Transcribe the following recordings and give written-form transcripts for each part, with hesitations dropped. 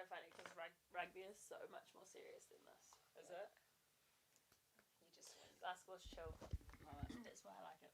funny because rugby is so much more serious than this. Is it? You just basketball's chill. That's why I like it.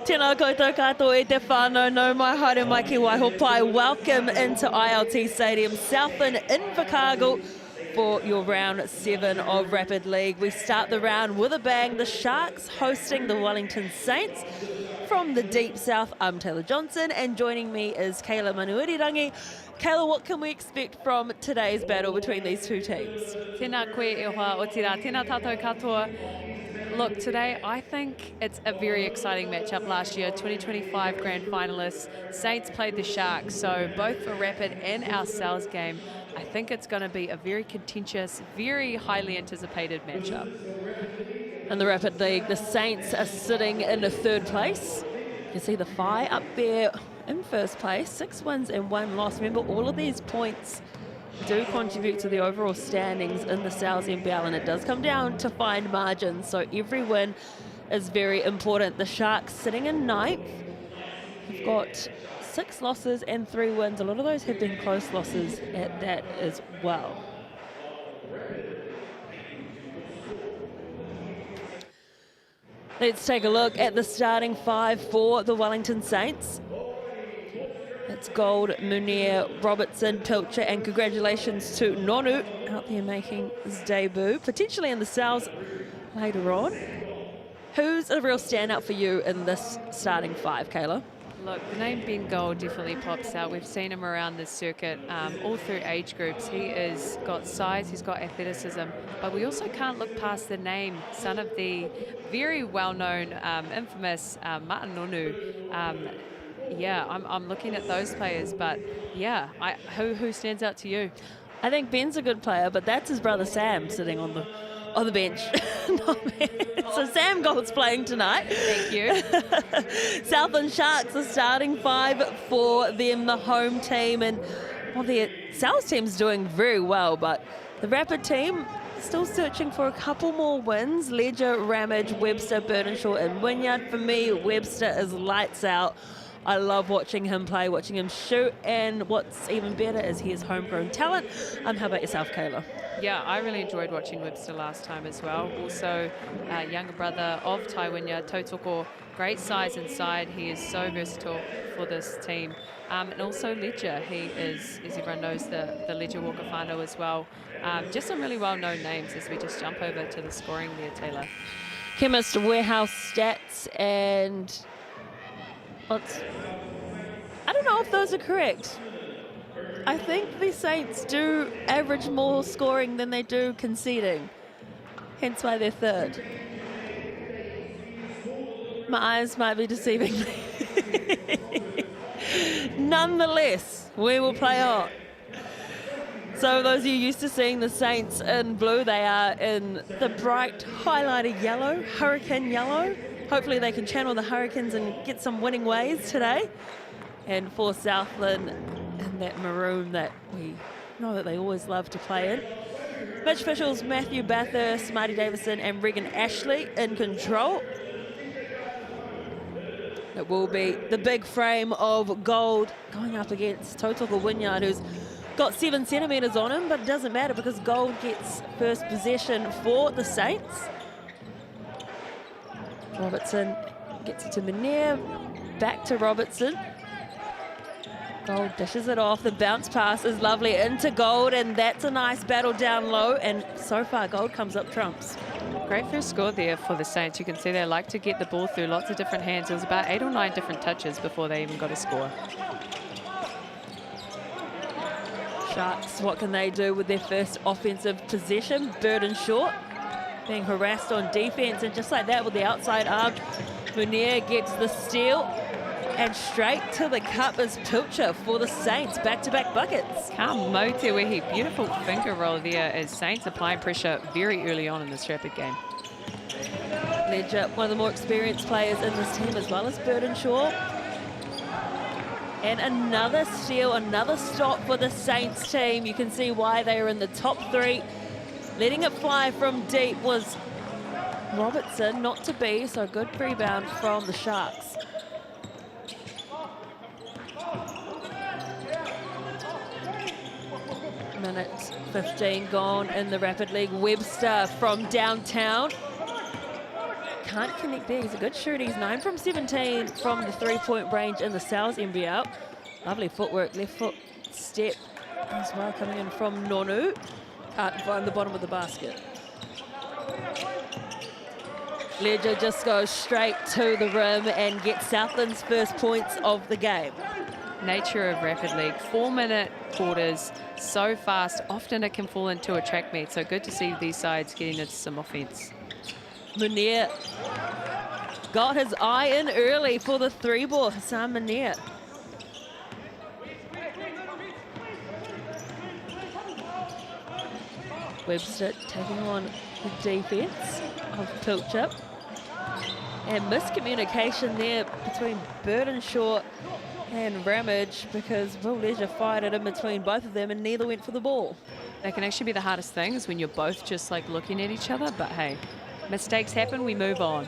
Tēnā koutou katoa I te whānau, no mai haere mai ki Waihopai. Welcome into ILT Stadium, Southland, Invercargill for your round 7 of Rapid League. We start the round with a bang. The Sharks hosting the Wellington Saints. From the deep south, I'm Taylor Johnson, and joining me is Kayla Manuirirangi. Kayla, what can we expect from today's battle between these two teams? Tēnā koe e hoa o tira, tēnā tātou katoa. Look, today I think it's a very exciting matchup. Last year, 2025 grand finalists, Saints played the Sharks, so both for Rapid and our Sales game, I think it's going to be a very contentious, very highly anticipated matchup. In the Rapid League, the Saints are sitting in the 3rd place. You can see the Phi up there in 1st place, 6 wins and 1 loss. Remember, all of these points do contribute to the overall standings in the NZNBL, and it does come down to fine margins, so every win is very important. The Sharks sitting in 9th. We've got 6 losses and 3 wins. A lot of those have been close losses at that as well. Let's take a look at the starting 5 for the Wellington Saints. It's Gold, Munir, Robertson, Pilcher, and congratulations to Nonu out there making his debut, potentially in the Sales later on. Who's a real standout for you in this starting 5, Kayla? Look, the name Ben Gold definitely pops out. We've seen him around this circuit all through age groups. He has got size, he's got athleticism, but we also can't look past the name, son of the very well-known, infamous Martin Nonu. Yeah, I'm looking at those players, but yeah, who stands out to you? I think Ben's a good player, but that's his brother Sam sitting on the bench. So Sam Gold's playing tonight. Thank you. Southland Sharks are starting 5 for them, the home team, and well, the South team's doing very well, but the Rapid team still searching for a couple more wins. Ledger, Ramage, Webster, Burdenshaw, and Wynyard. For me, Webster is lights out. I love watching him play, watching him shoot, and what's even better is he is homegrown talent. How about yourself, Kayla? Yeah, I really enjoyed watching Webster last time as well. Also, younger brother of Tai Wynyard, Tautoko, great size inside. He is so versatile for this team. And also Ledger, he is, as everyone knows, the Ledger Walker whānau as well. Just some really well-known names as we just jump over to the scoring there, Taylor. Chemist, Warehouse, Stats, and I don't know if those are correct. I think the Saints do average more scoring than they do conceding, hence why they're 3rd. My eyes might be deceiving me. Nonetheless, we will play on. So those of you used to seeing the Saints in blue, they are in the bright highlighted yellow, hurricane yellow. Hopefully they can channel the Hurricanes and get some winning ways today. And for Southland, in that maroon that we know that they always love to play in. Mitch Fishel's Matthew Bathurst, Marty Davison, and Regan Ashley in control. It will be the big frame of Gold going up against Tautoko Wynyard, who's got 7 centimetres on him, but it doesn't matter because Gold gets first possession for the Saints. Robertson gets it to Munir, back to Robertson. Gold dishes it off. The bounce pass is lovely into Gold, and that's a nice battle down low. And so far, Gold comes up trumps. Great first score there for the Saints. You can see they like to get the ball through lots of different hands. It was about 8 or 9 different touches before they even got a score. Sharks, what can they do with their first offensive possession? Burden short, being harassed on defense, and just like that with the outside arm, Munir gets the steal, and straight to the cup is Pilcher for the Saints. Back-to-back buckets. Ka mau te wehi. Beautiful finger roll there as Saints applying pressure very early on in this Rapid game. Ledger, one of the more experienced players in this team, as well as Burdenshaw. And another steal, another stop for the Saints team. You can see why they are in the top 3. Letting it fly from deep was Robertson, not to be, so good rebound from the Sharks. Minute 15 gone in the Rapid League. Webster from downtown. Can't connect there. He's a good shooter. He's 9 from 17 from the 3-point range in the South NBL. Lovely footwork, left foot step as well coming in from Nonu. Can't find the bottom of the basket. Ledger just goes straight to the rim and gets Southland's first points of the game. Nature of Rapid League, 4-minute quarters, so fast. Often it can fall into a track meet, so good to see these sides getting into some offense. Munir got his eye in early for the 3-ball. Hassan Munir. Webster taking on the defense of Pilchup. And miscommunication there between Burdenshaw and Ramage, because Will Leisure fired it in between both of them and neither went for the ball. That can actually be the hardest thing, is when you're both just like looking at each other, but hey, mistakes happen, we move on.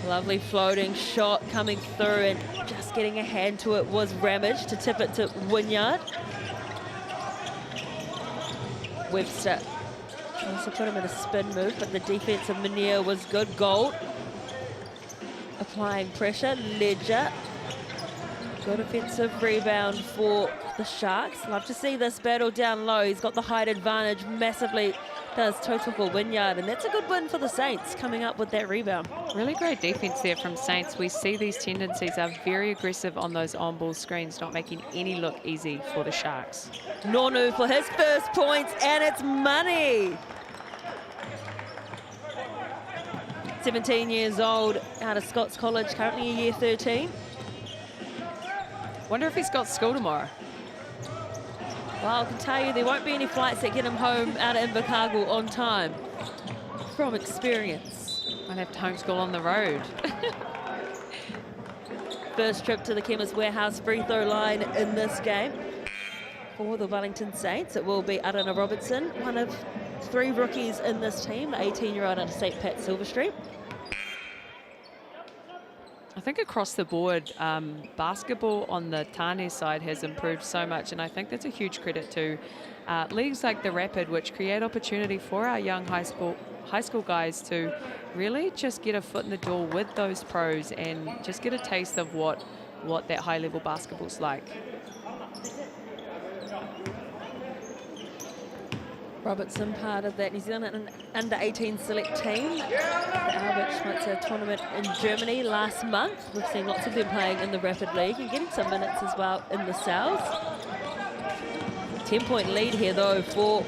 Lovely floating shot coming through, and just getting a hand to it was Ramage to tip it to Wynyard. Webster tries to put him in a spin move, but the defense of Munir was good. Gold applying pressure. Ledger, good offensive rebound for the Sharks. Love to see this battle down low. He's got the height advantage massively, does total for Wynyard, and that's a good win for the Saints coming up with that rebound. Really great defense there from Saints. We see these tendencies are very aggressive on those on-ball screens, not making any look easy for the Sharks. Nonu for his first points, and it's money. 17 years old, out of Scots College, currently a year 13. Wonder if he's got school tomorrow. Well, I can tell you there won't be any flights that get him home out of Invercargill on time, from experience. Might have to homeschool on the road. First trip to the Chemist Warehouse free throw line in this game for the Wellington Saints. It will be Arana Robertson, one of 3 rookies in this team, the 18-year-old out of St. Pat Silver Street. I think across the board, basketball on the Tane side has improved so much, and I think that's a huge credit to leagues like the Rapid, which create opportunity for our young high school guys to really just get a foot in the door with those pros and just get a taste of what that high-level basketball's like. Robertson, part of that New Zealand under-18 select team, which went to a tournament in Germany last month. We've seen lots of them playing in the Rapid League and getting some minutes as well in the South. 10-point lead here, though, for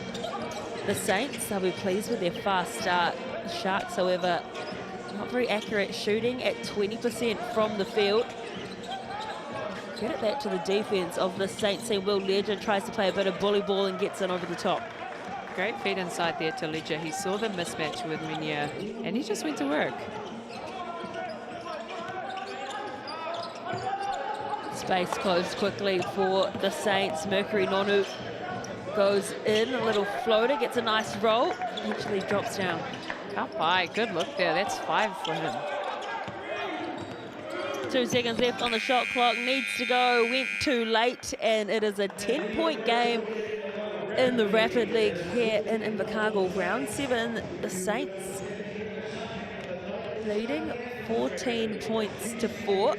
the Saints. They'll be pleased with their fast start. The Sharks, however, not very accurate shooting at 20% from the field. Credit that to the defense of the Saints team. Will Ledger tries to play a bit of bully ball and gets in over the top. Great feed inside there to Ledger. He saw the mismatch with Munir, and he just went to work. Space closed quickly for the Saints. Mercury Nonu goes in, a little floater, gets a nice roll, eventually drops down. Up high, good look there. That's 5 for him. 2 seconds left on the shot clock, needs to go, went too late, and it is a 10-point game in the Rapid League here in Invercargill. Round 7, the Saints leading 14 points to 4.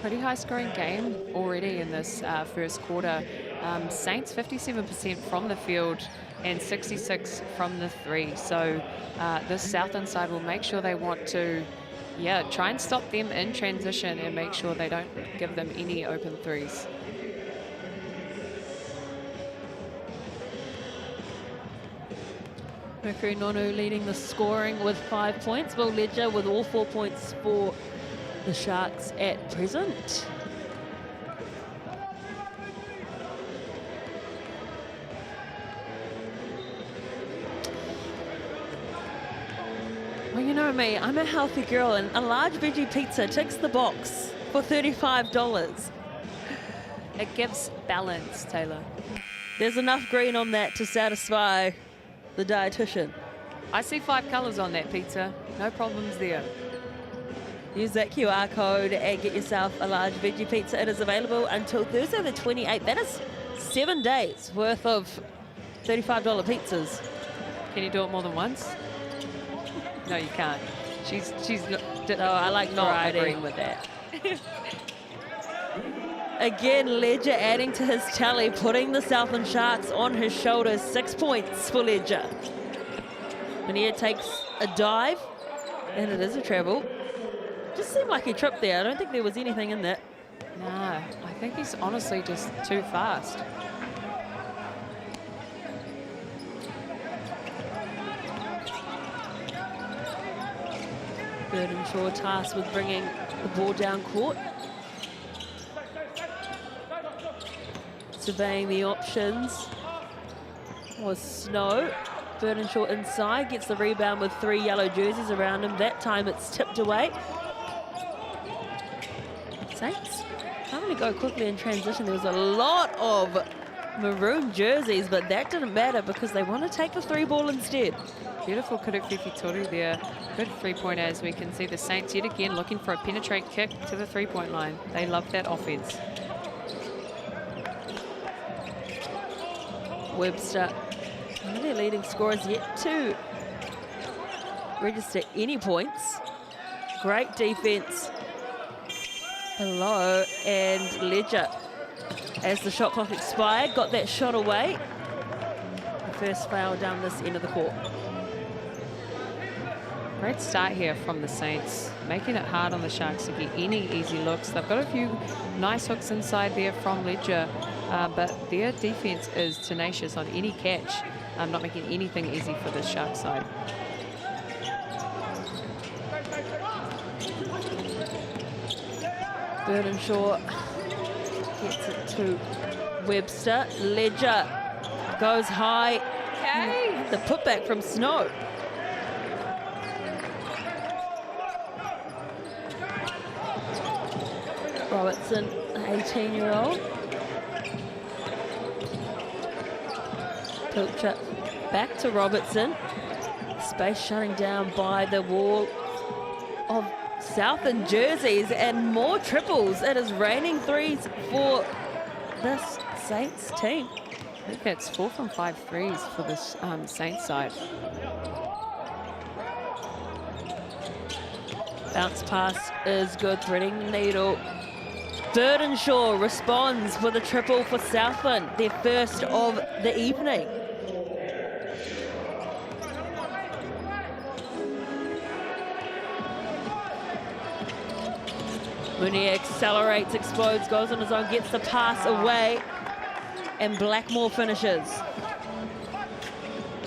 Pretty high scoring game already in this first quarter. Saints 57% from the field and 66 from the 3. So this Southland side will make sure they want to try and stop them in transition and make sure they don't give them any open threes. Mercury Nonu leading the scoring with 5 points. Will Ledger with all 4 points for the Sharks at present. know me, I'm a healthy girl, and a large veggie pizza ticks the box for $35. It gives balance, Taylor. There's enough green on that to satisfy the dietitian. I see 5 colors on that pizza. No problems there. Use that QR code and get yourself a large veggie pizza. It is available until Thursday the 28th. That is 7 days worth of $35 pizzas. Can you do it more than once? No, you can't. She's No, I like not agreeing with that. Again, Ledger adding to his tally, putting the Southland Sharks on his shoulders. 6 points for Ledger. Mania takes a dive, and it is a treble. Just seemed like he tripped there. I don't think there was anything in that. No, I think he's honestly just too fast. Burdenshaw tasked with bringing the ball down court. Surveying the options was Snow. Burdenshaw inside, gets the rebound with 3 yellow jerseys around him. That time it's tipped away. Saints can't really go quickly in transition. There was a lot of maroon jerseys, but that didn't matter because they want to take the 3-ball instead. Beautiful Kurufifi Toru there. Good 3-pointer, as we can see the Saints yet again looking for a penetrate kick to the 3-point line. They love that offense. Webster, one of their leading scorers, yet to register any points. Great defense below, and Ledger, as the shot clock expired, got that shot away. The first foul down this end of the court. Great start here from the Saints, making it hard on the Sharks to get any easy looks. They've got a few nice hooks inside there from Ledger, but their defense is tenacious on any catch, not making anything easy for the Shark side. Burdenshaw gets it to Webster. Ledger goes high. Okay. The putback from Snow. Robertson, the 18-year-old. Pilcher back to Robertson. Space shutting down by the wall of Southland jerseys and more triples. It is raining threes for this Saints team. I think that's 4 from 5 threes for this Saints side. Bounce pass is good, threading the needle. Burdenshaw responds with a triple for Southland, their first of the evening. Mooney accelerates, explodes, goes on his own, gets the pass away, and Blackmore finishes.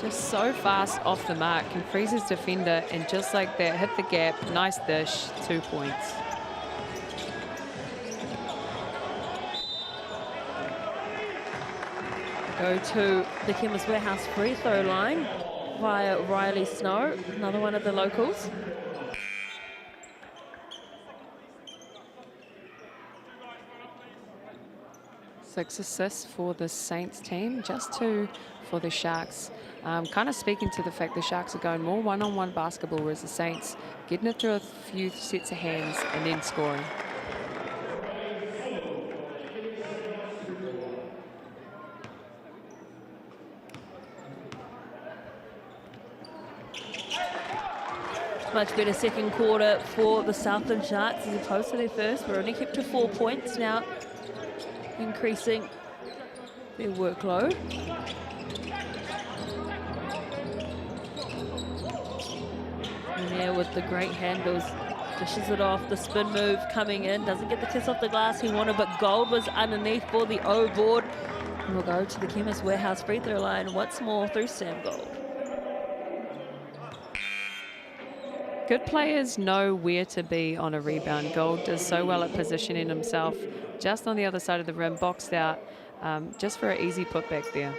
Just so fast off the mark, can freeze his defender, and just like that, hit the gap, nice dish, 2 points. Go to the Chemist Warehouse free throw line via Riley Snow, another one of the locals. Six assists for the Saints team, just 2 for the Sharks. Kind of speaking to the fact the Sharks are going more one-on-one basketball, whereas the Saints getting it through a few sets of hands and then scoring. Much better second quarter for the Southland Sharks as opposed to their first. We're only kept to 4 points now, increasing their workload. And there with the great handles, dishes it off, the spin move coming in, doesn't get the kiss off the glass he wanted, but Gold was underneath for the O board. And we'll go to the Chemist Warehouse free throw line once more through Sam Gold. Good players know where to be on a rebound. Gold does so well at positioning himself just on the other side of the rim, boxed out, just for an easy putback there.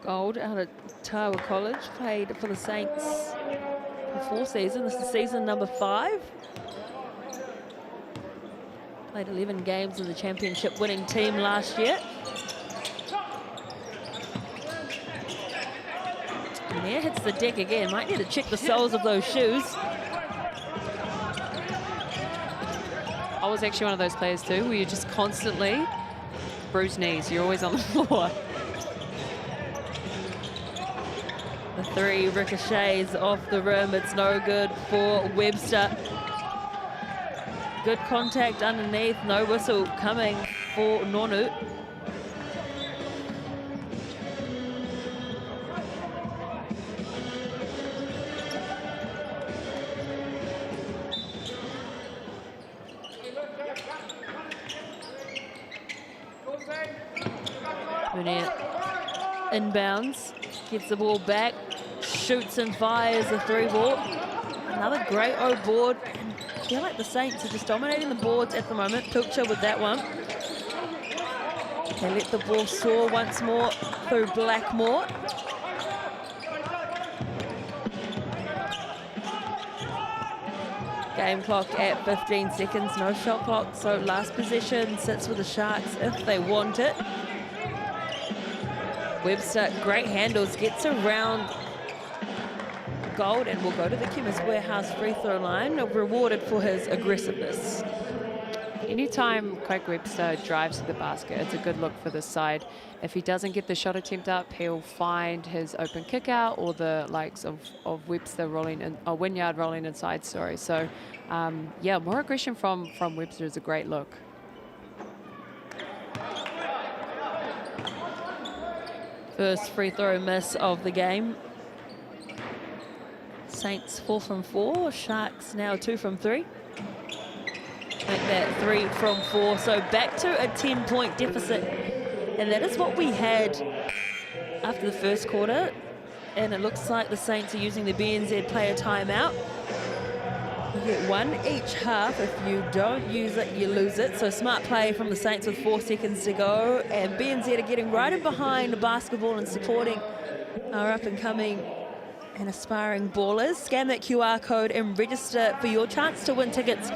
Gold out at Tawa College, played for the Saints for 4 seasons. This is season number 5. Played 11 games in the championship winning team last year. And there hits the deck again. Might need to check the soles of those shoes. I was actually one of those players too, where you just constantly bruise knees. You're always on the floor. The 3 ricochets off the rim. It's no good for Webster. Good contact underneath. No whistle coming for Nonu. Inbounds, gets the ball back, shoots and fires a 3-ball. Another great O board. I feel like the Saints are just dominating the boards at the moment. Pilcher with that one. They let the ball soar once more through Blackmore. Game clock at 15 seconds, no shot clock, so last possession sits with the Sharks if they want it. Webster, great handles, gets around Gold and will go to the Chemist Warehouse free throw line, rewarded for his aggressiveness. Anytime Craig Webster drives to the basket, it's a good look for this side. If he doesn't get the shot attempt up, he'll find his open kick out or the likes of Webster rolling in, or Wynyard rolling inside, sorry. So, yeah, more aggression from Webster is a great look. First free throw miss of the game. Saints 4 from 4, Sharks now 2 from 3. Make that 3 from 4, so back to a 10-point deficit. And that is what we had after the first quarter. And it looks like the Saints are using the BNZ player timeout. You get 1 each half. If you don't use it, you lose it. So smart play from the Saints with 4 seconds to go. And BNZ are getting right in behind Basketbol and supporting our up-and-coming and aspiring ballers. Scan that QR code and register for your chance to win tickets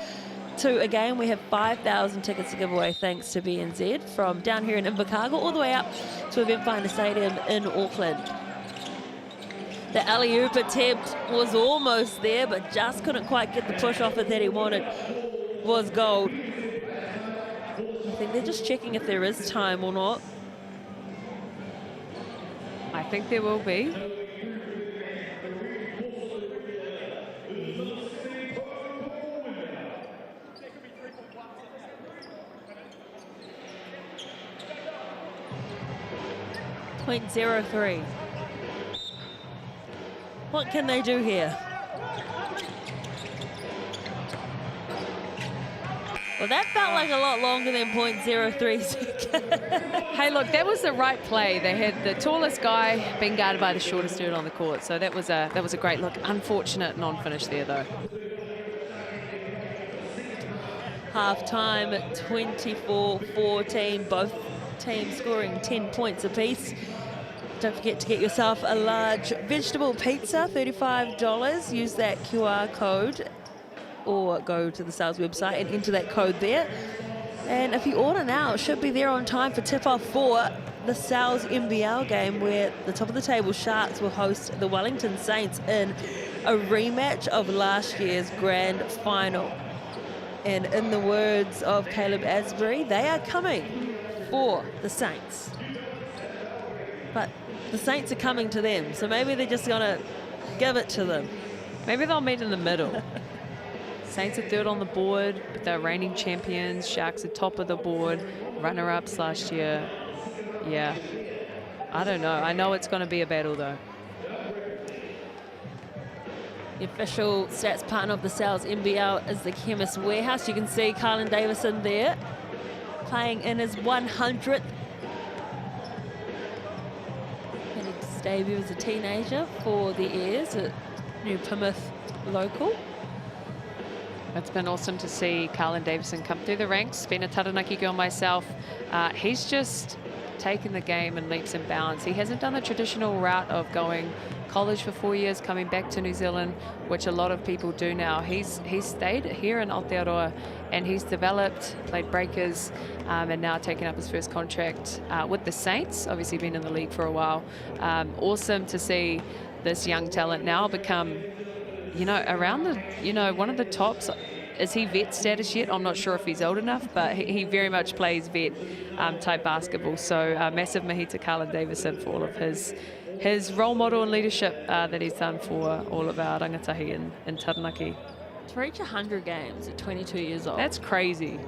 to a game. We have 5,000 tickets to give away thanks to BNZ from down here in Invercargill all the way up to Event Finder Stadium in Auckland. The alley-oop attempt was almost there, but just couldn't quite get the push off it that he wanted. Was Gold. I think they're just checking if there is time or not. I think there will be. .03. What can they do here? Well, that felt like a lot longer than .03 seconds. Hey, look, that was the right play. They had the tallest guy being guarded by the shortest dude on the court, so that was a great look. Unfortunate non-finish there, though. Half-time at 24-14, both teams scoring 10 points apiece. Don't forget to get yourself a large vegetable pizza, $35. Use that QR code or go to the Sales website and enter that code there. And if you order now, it should be there on time for tip-off for the Sales NBL game, where the top of the table Sharks will host the Wellington Saints in a rematch of last year's grand final. And in the words of Caleb Asbury, they are coming for the Saints. But the Saints are coming to them, so maybe they're just going to give it to them. Maybe they'll meet in the middle. Saints are 3rd on the board, but they're reigning champions. Sharks are top of the board, runner-ups last year. Yeah, I don't know. I know it's going to be a battle, though. The official stats partner of the Sales NBL is the Chemist Warehouse. You can see Carlin Davison there, playing in his 100th debut as a teenager for the Airs, a New Plymouth local. It's been awesome to see Carlin Davison come through the ranks. Been a Taranaki girl myself. He's just taken the game in leaps and bounds. He hasn't done the traditional route of going college for 4 years, coming back to New Zealand, which a lot of people do now. He's stayed here in Aotearoa, and he's developed, played breakers, and now taken up his first contract with the Saints. Obviously been in the league for a while. Awesome to see this young talent now become, you know, around the, you know, one of the tops. Is he vet status yet? I'm not sure if he's old enough, but he very much plays vet type basketball. So massive mahi to Carlin Davison for all of his role model and leadership that he's done for all of our rangatahi in Taranaki. To reach 100 games at 22 years old. That's crazy.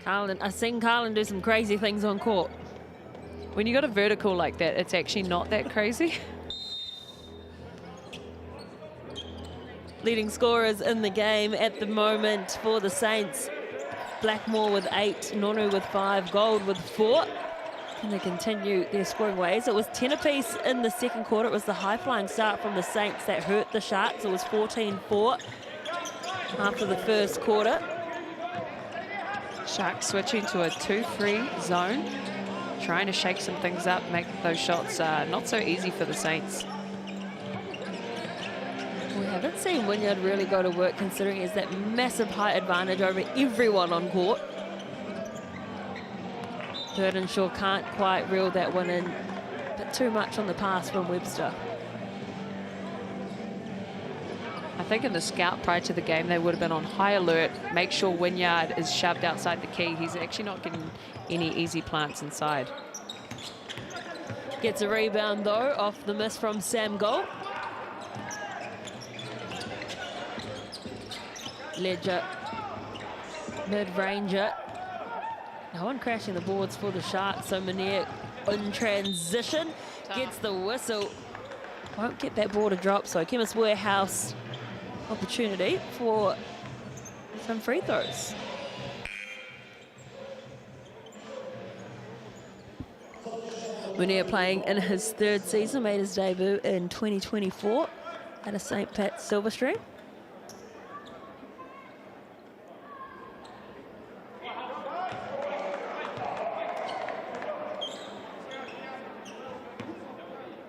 I've seen Carlin do some crazy things on court. When you got a vertical like that, it's actually not that crazy. Leading scorers in the game at the moment for the Saints. Blackmore with 8, Nonu with 5, Gold with 4. Can they continue their scoring ways? It was 10 apiece in the second quarter. It was the high-flying start from the Saints that hurt the Sharks. It was 14-4 after the first quarter. Sharks switching to a 2-3 zone, trying to shake some things up, make those shots not so easy for the Saints. We haven't seen Wynyard really go to work, considering he has that massive height advantage over everyone on court. Burdenshaw can't quite reel that one in, but too much on the pass from Webster. I think in the scout prior to the game, they would have been on high alert. Make sure Wynyard is shoved outside the key. He's actually not getting any easy plants inside. Gets a rebound, though, off the miss from Sam Gold. Ledger, mid-ranger. No one crashing the boards for the Sharks, so Manier in transition gets the whistle. Won't get that ball to drop, so Chemist Warehouse opportunity for some free throws. Manier playing in his 3rd season, made his debut in 2024 at a St. Pat's Silverstream.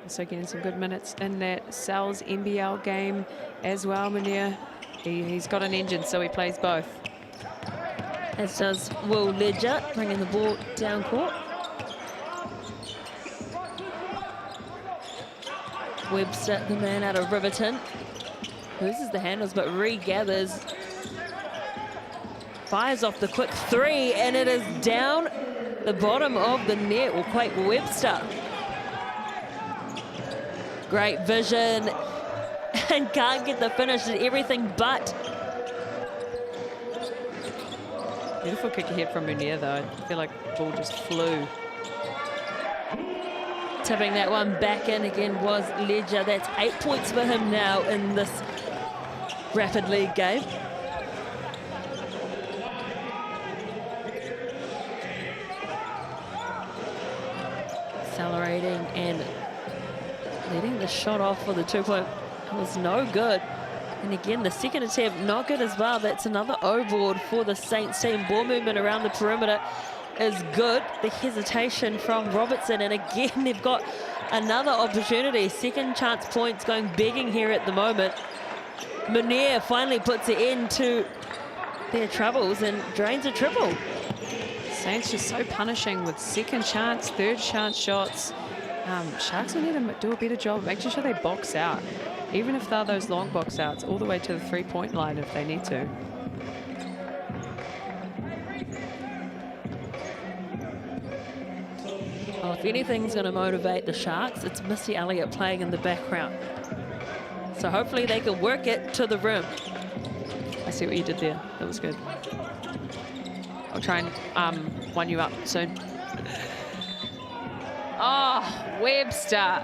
So getting some good minutes in that Sal's NBL game as well, Manier. He's got an engine, so he plays both. As does Will Ledger, bringing the ball down court. Webster, the man out of Riverton, loses the handles but regathers. Fires off the quick 3, and it is down the bottom of the net. Will quake Webster. Great vision, and can't get the finish at everything but. Beautiful kick ahead from Munier, though. I feel like the ball just flew. Tipping that one back in again was Ledger. That's 8 points for him now in this Rapid League game. Accelerating and letting the shot off for the 2-point was no good. And again, the second attempt, not good as well. That's another O-board for the Saints team. Ball movement around the perimeter is good. The hesitation from Robertson, and again, they've got another opportunity. Second chance points going begging here at the moment. Munier finally puts an end to their troubles and drains a triple. Saints just so punishing with second chance, third chance shots. Sharks will need to do a better job making sure they box out, even if they're those long box outs, all the way to the 3-point line if they need to. Well, if anything's going to motivate the Sharks, it's Missy Elliott playing in the background. So hopefully they can work it to the rim. I see what you did there. That was good. I'll try and one you up soon. Oh, Webster.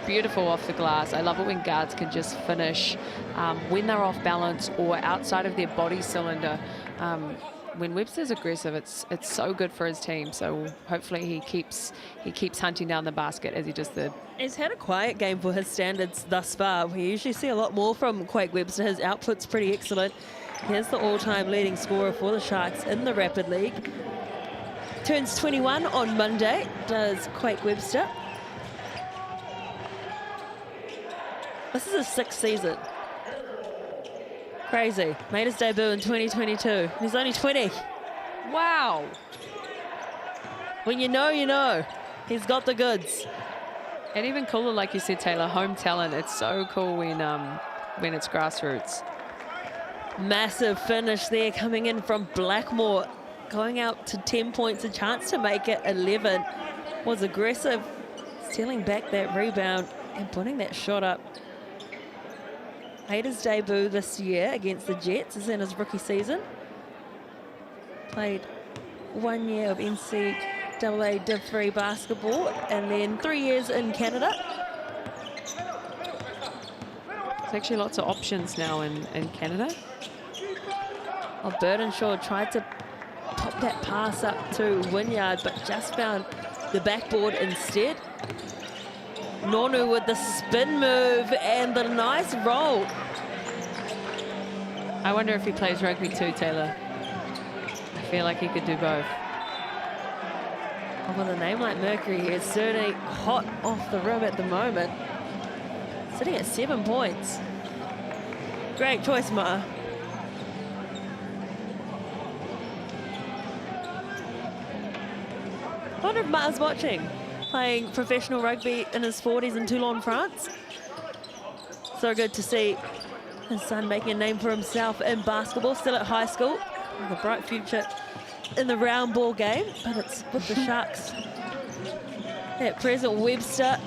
Beautiful off the glass. I love it when guards can just finish when they're off balance or outside of their body cylinder. When Webster's aggressive, it's so good for his team. So hopefully he keeps hunting down the basket as he just did. He's had a quiet game for his standards thus far. We usually see a lot more from Quake Webster. His output's pretty excellent. Here's the all-time leading scorer for the Sharks in the Rapid League. Turns 21 on Monday, does Quake Webster. This is his 6th season. Crazy. Made his debut in 2022. He's only 20. Wow. When you know, you know. He's got the goods. And even cooler, like you said, Taylor, home talent. It's so cool when it's grassroots. Massive finish there coming in from Blackmore. Going out to 10 points, a chance to make it 11. Was aggressive, stealing back that rebound and putting that shot up. Made his debut this year against the Jets, is in his rookie season. Played 1 year of NCAA Div 3 basketball and then 3 years in Canada. There's actually lots of options now in Canada. Oh, Burdenshaw tried to pop that pass up to Wynyard, but just found the backboard instead. Nonu with the spin move and the nice roll. I wonder if he plays rugby too, Taylor. I feel like he could do both. Oh, with a name like Mercury, he is certainly hot off the rim at the moment. Sitting at 7 points. Great choice, Ma. I wonder if Ma's watching, playing professional rugby in his 40s in Toulon, France. So good to see his son making a name for himself in basketball, still at high school, with a bright future in the round ball game, but it's with the Sharks. At present, Webster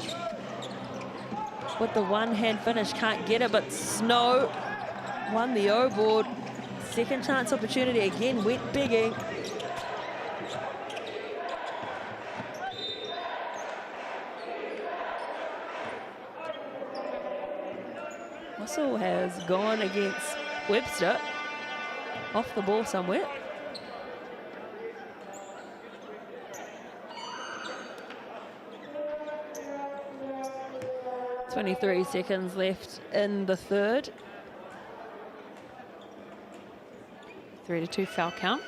with the one-hand finish, can't get it, but Snow won the O-board. Second chance opportunity again, went bigging. Russell has gone against Webster, off the ball somewhere. .23 seconds left in the third. 3-2 foul count.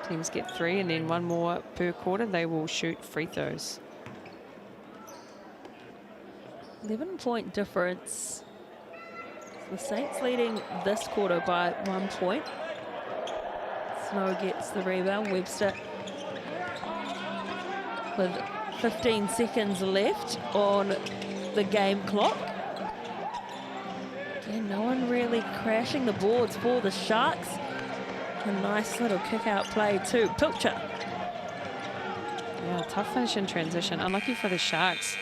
Teams get 3 and then 1 more per quarter. They will shoot free throws. 11-point difference. The Saints leading this quarter by 1 point. Snow gets the rebound. Webster with 15 seconds left on the game clock. Again, no one really crashing the boards for the Sharks. A nice little kick-out play to Pilcher. Yeah, tough finish in transition. Unlucky for the Sharks.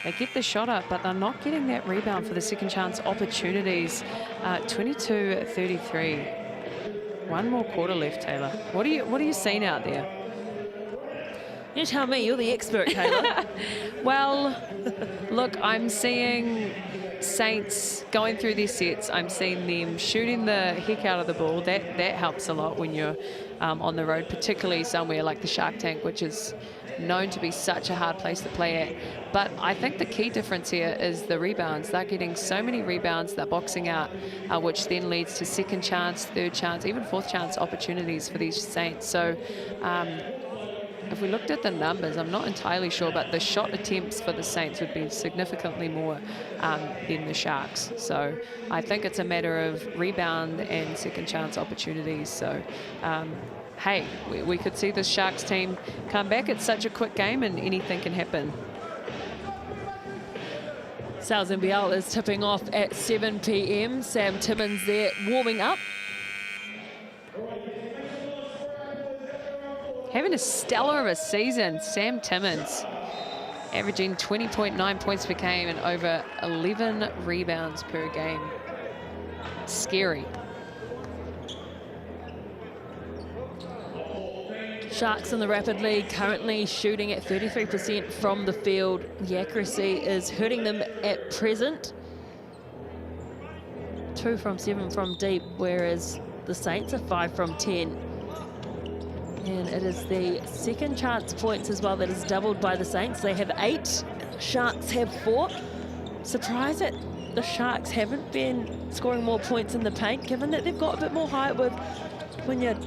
They get the shot up, but they're not getting that rebound for the second chance opportunities. 22-33. 1 more quarter left, Taylor. What are you seeing out there? You tell me, you're the expert, Taylor. Well, look, I'm seeing Saints going through their sets. I'm seeing them shooting the heck out of the ball. That helps a lot when you're on the road, particularly somewhere like the Shark Tank, which is known to be such a hard place to play at. But I think the key difference here is the rebounds. They're getting so many rebounds, they're boxing out, which then leads to second chance, third chance, even fourth chance opportunities for these Saints. So if we looked at the numbers, I'm not entirely sure, but the shot attempts for the Saints would be significantly more than the Sharks. So I think it's a matter of rebound and second chance opportunities. So hey, we could see the Sharks team come back. It's such a quick game and anything can happen. NZNBL is tipping off at 7 p.m. Sam Timmins there warming up. Having a stellar of a season, Sam Timmins, averaging 20.9 points per game and over 11 rebounds per game. Scary. Sharks in the Rapid League currently shooting at 33% from the field. The accuracy is hurting them at present. 2 from 7 from deep, whereas the Saints are 5 from 10. And it is the second chance points as well that is doubled by the Saints. They have 8, Sharks have 4. Surprised at the Sharks haven't been scoring more points in the paint, given that they've got a bit more height with Wynyard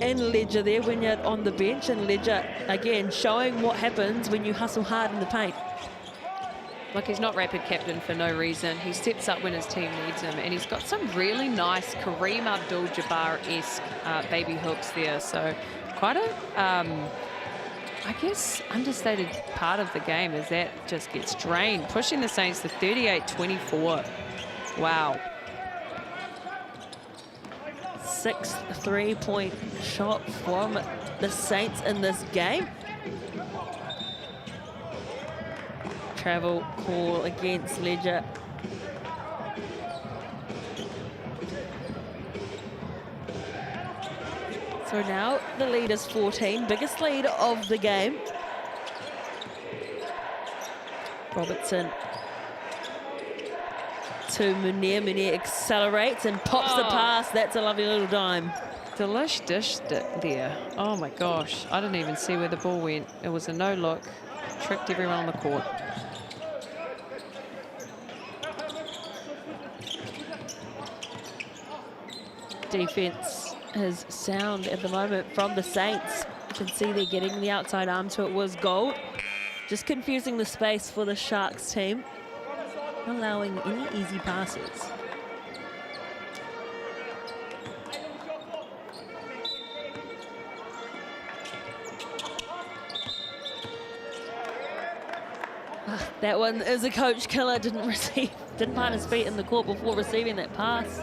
and Ledger there, Wynyard on the bench, and Ledger, again, showing what happens when you hustle hard in the paint. Look, he's not rapid captain for no reason. He steps up when his team needs him, and he's got some really nice Kareem Abdul-Jabbar-esque baby hooks there. So quite a, I guess, understated part of the game as that just gets drained, pushing the Saints to 38-24. Wow. Sixth three-point shot from the Saints in this game. Travel call against Ledger. So now the lead is 14, biggest lead of the game. Robertson to Munir. Munir accelerates and pops the pass. That's a lovely little dime. Delish dished it there. Oh my gosh. I didn't even see where the ball went. It was a no look. Tricked everyone on the court. Defense is sound at the moment from the Saints. You can see they're getting the outside arm to it was gold. Just confusing the space for the Sharks team. Not allowing any easy passes. That one is a coach killer. Didn't plant his feet in the court before receiving that pass.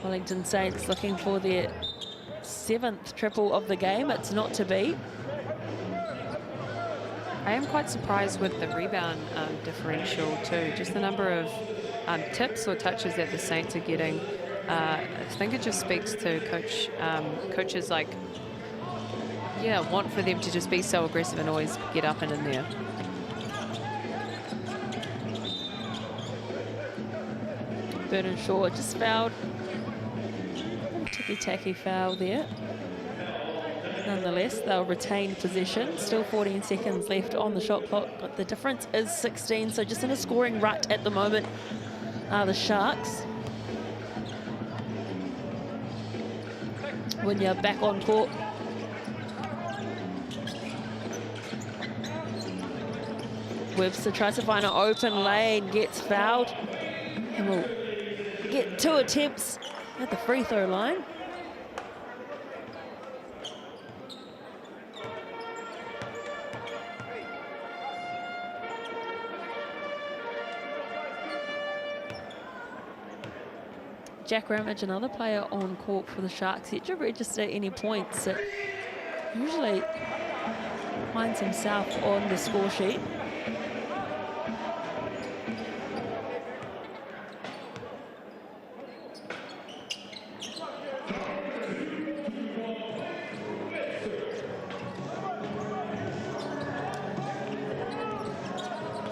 Wellington Saints looking for their 7th triple of the game. It's not to be. I am quite surprised with the rebound differential too. Just the number of tips or touches that the Saints are getting. I think it just speaks to coaches like, want for them to just be so aggressive and always get up and in there. Vernon Shaw just fouled. Ticky-tacky foul there. Nonetheless, they'll retain possession. Still 14 seconds left on the shot clock, but the difference is 16, so just in a scoring rut at the moment are the Sharks. When you're back on court. Webster tries to find an open lane, gets fouled, and will get 2 attempts at the free throw line. Jack Ramage, another player on court for the Sharks, yet to register any points. It usually finds himself on the score sheet.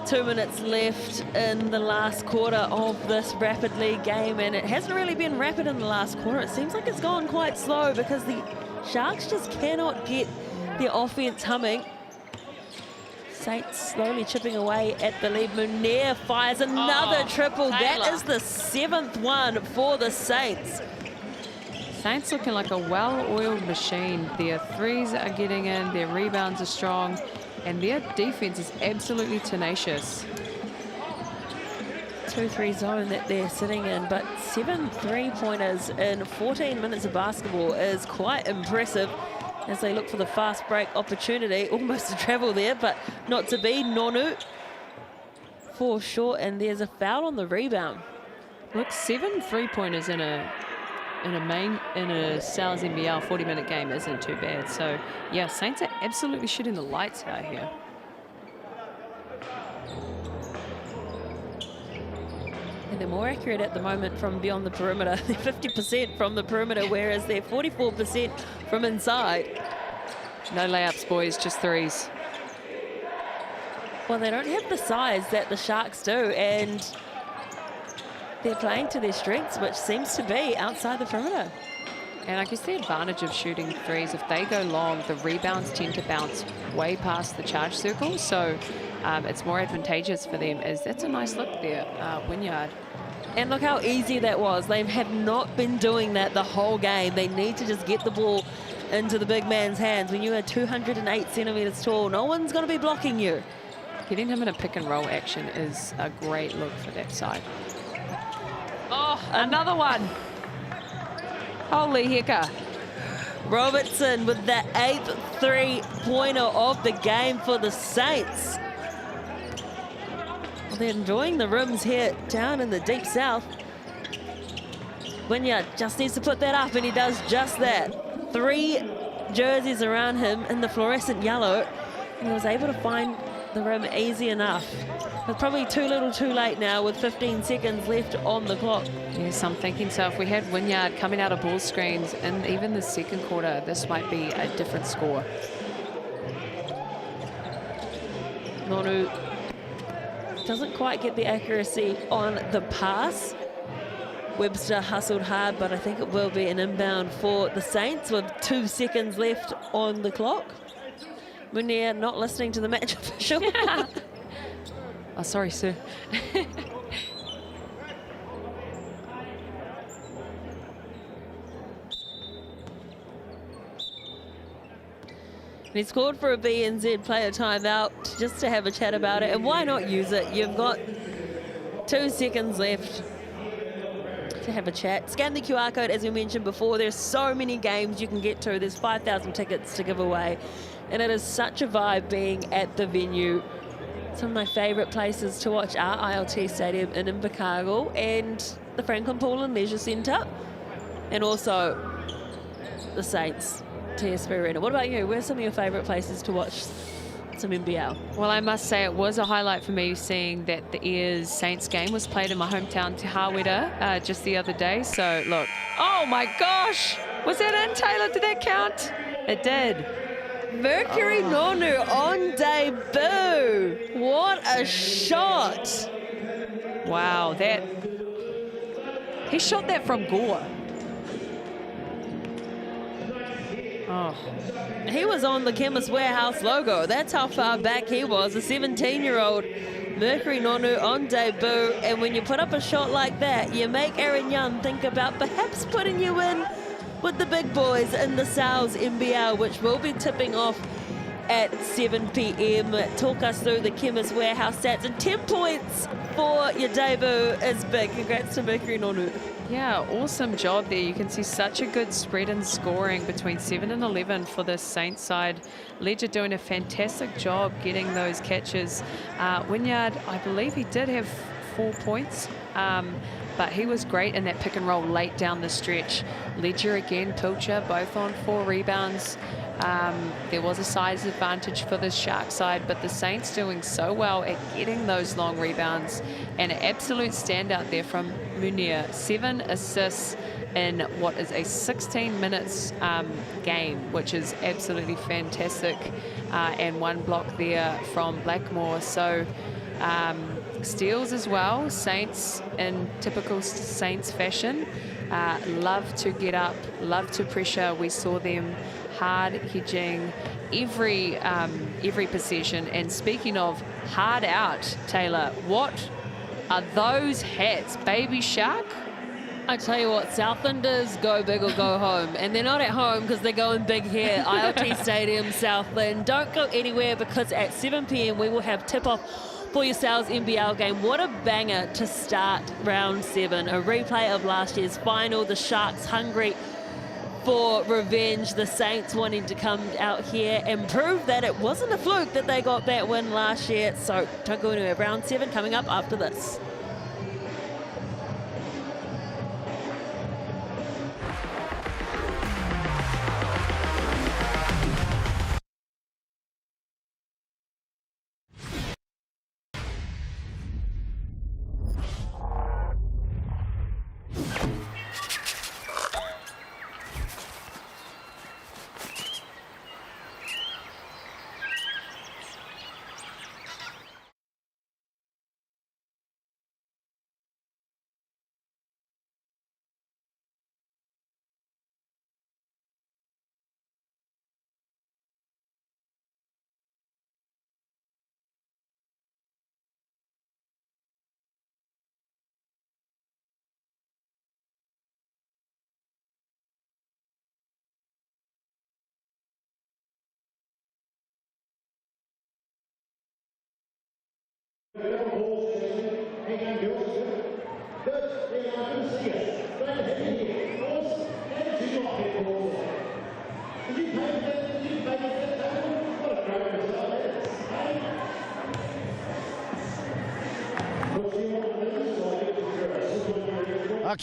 Two minutes left in the last quarter of this Rapid League game, and it hasn't really been rapid in the last quarter. It seems like it's gone quite slow because the Sharks just cannot get their offense humming. Saints slowly chipping away at the lead. Munir fires another triple. Taylor. That is the 7th one for the Saints. Saints looking like a well-oiled machine. Their threes are getting in, their rebounds are strong, and their defense is absolutely tenacious. 2-3 zone that they're sitting in, but 7 3-pointers in 14 minutes of basketball is quite impressive as they look for the fast break opportunity. Almost a travel there, but not to be. Nonu for short, and there's a foul on the rebound. Look, 7 3-pointers in a Sal's NBL 40-minute game isn't too bad. So yeah, Saints are absolutely shooting the lights out here. And they're more accurate at the moment from beyond the perimeter. They're 50% from the perimeter, whereas they're 44% from inside. No layups, boys, just threes. Well, they don't have the size that the Sharks do, and they're playing to their strengths, which seems to be outside the perimeter. And I guess the advantage of shooting threes, if they go long, the rebounds tend to bounce way past the charge circle. So it's more advantageous for them. That's a nice look there, Wynyard. And look how easy that was. They have not been doing that the whole game. They need to just get the ball into the big man's hands. When you are 208 centimeters tall, no one's going to be blocking you. Getting him in a pick and roll action is a great look for that side. Oh, another one. Holy hecker. Robertson with the 8th three-pointer of the game for the Saints. Well, they're enjoying the rims here down in the deep south. Wynyard just needs to put that up, and he does just that. 3 jerseys around him in the fluorescent yellow, and he was able to find the rim easy enough. But probably too little too late now with 15 seconds left on the clock. Yes, I'm thinking so. If we had Wynyard coming out of ball screens in even the second quarter, this might be a different score. Nonu doesn't quite get the accuracy on the pass. Webster hustled hard, but I think it will be an inbound for the Saints with 2 seconds left on the clock. Munir not listening to the match official. Oh, sorry, sir. He's called for a BNZ player timeout just to have a chat about it. And why not use it? You've got 2 seconds left to have a chat. Scan the QR code, as we mentioned before. There's so many games you can get to. There's 5,000 tickets to give away. And it is such a vibe being at the venue. Some of my favourite places to watch are ILT Stadium in Invercargill and the Franklin Pool and Leisure Centre. And also the Saints, TSB Arena. What about you? Where's some of your favourite places to watch some NBL? Well, I must say it was a highlight for me seeing that the Ayers Saints game was played in my hometown, Te Hawera, just the other day. So, look. Oh, my gosh. Was that in, Taylor? Did that count? It did. Mercury Nonu on debut. What a shot. Wow, he shot that from Gore. Oh. He was on the Chemist Warehouse logo. That's how far back he was. A 17-year-old Mercury Nonu on debut. And when you put up a shot like that, you make Aaron Young think about perhaps putting you in with the big boys in the Sal's NBL, which will be tipping off at 7 p.m. Talk us through the Chemist Warehouse stats. And 10 points for your debut is big. Congrats to Mercury Nonu. Yeah, awesome job there. You can see such a good spread in scoring between 7 and 11 for the Saints side. Ledger doing a fantastic job getting those catches. Wynyard, I believe he did have 4 points. But he was great in that pick and roll late down the stretch. Ledger again, Pilcher, both on 4 rebounds. There was a size advantage for the Shark side, but the Saints doing so well at getting those long rebounds. And an absolute standout there from Munir. 7 assists in what is a 16 minutes game, which is absolutely fantastic. And 1 block there from Blackmore. So steals as well. Saints in typical Saints fashion. Love to get up, love to pressure. We saw them hard hedging every possession. And speaking of hard out, Taylor, what are those hats? Baby Shark? I tell you what, Southlanders go big or go home. And they're not at home because they're going big here. ILT Stadium, Southland. Don't go anywhere because at 7 p.m. we will have tip-off for your Sal's NBL game. What a banger to start round 7. A replay of last year's final. The Sharks hungry for revenge. The Saints wanting to come out here and prove that it wasn't a fluke that they got that win last year. So don't go anywhere. Round 7 coming up after this. Kia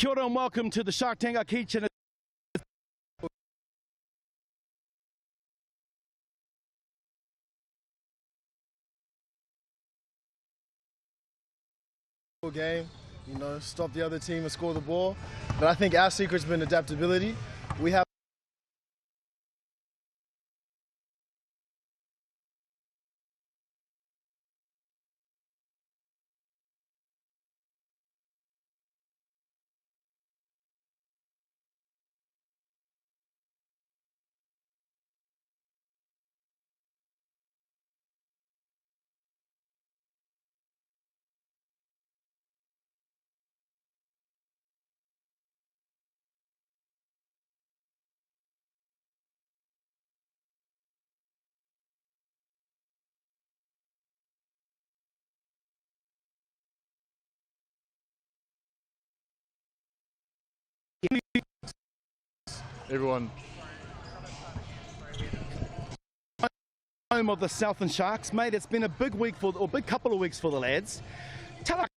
ora and welcome to the Shark Tank Kitchen game, you know, stop the other team and score the ball. But I think our secret's been adaptability. We have everyone. Home of the Southland Sharks, mate. It's been a big week or big couple of weeks for the lads. Tell us.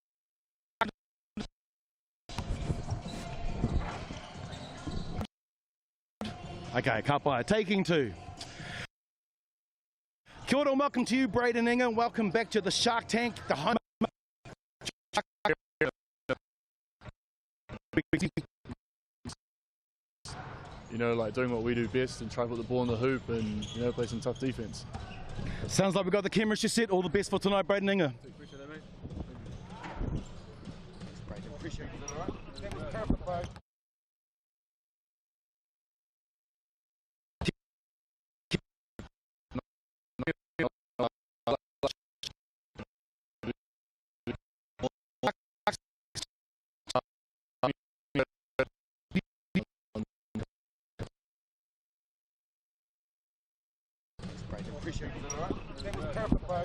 Okay, kapa, taking two. Kia ora and welcome to you, Braden Ingham. Welcome back to the Shark Tank, the home. You know, like doing what we do best and try to put the ball in the hoop and, you know, play some tough defense. Sounds like we've got the chemistry set. All the best for tonight, Braden Ingham. Appreciate that, mate. Braden, appreciate it. All right? That was perfect, bro. Appreciate it, all right? That was perfect, bro.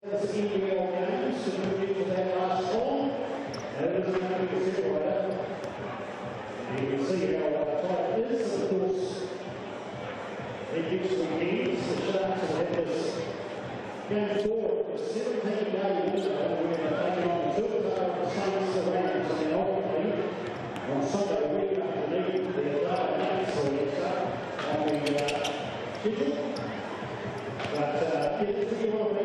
NZNBL games to move into that last form, and it is going to be a separator. You can see how tight it is, and of course, it gives the games. The Sharks have had this game forward for 17-day window where they're taking on two of the Saints, the Rams, and the ultimately on Sunday week afternoon, the Dark for on the schedule. But if you want to be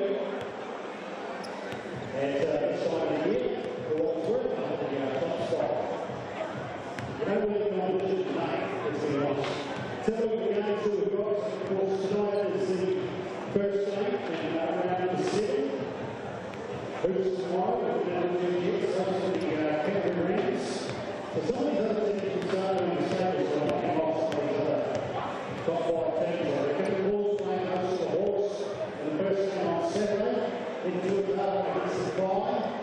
this time of the year, for what's worth under the top spot. You don't really know what to make, let's be honest. Tell me the games that we've got, of course, tonight is the first game, and round the 7. Hoops tomorrow, we're going to do Jets, obviously Canberra Rams. So some of these other teams starting in the stables are knocking off some of these other top 5 teams. I reckon the Bulls playing host to the Hawks in the first game on Saturday. Then 2 against the Fly.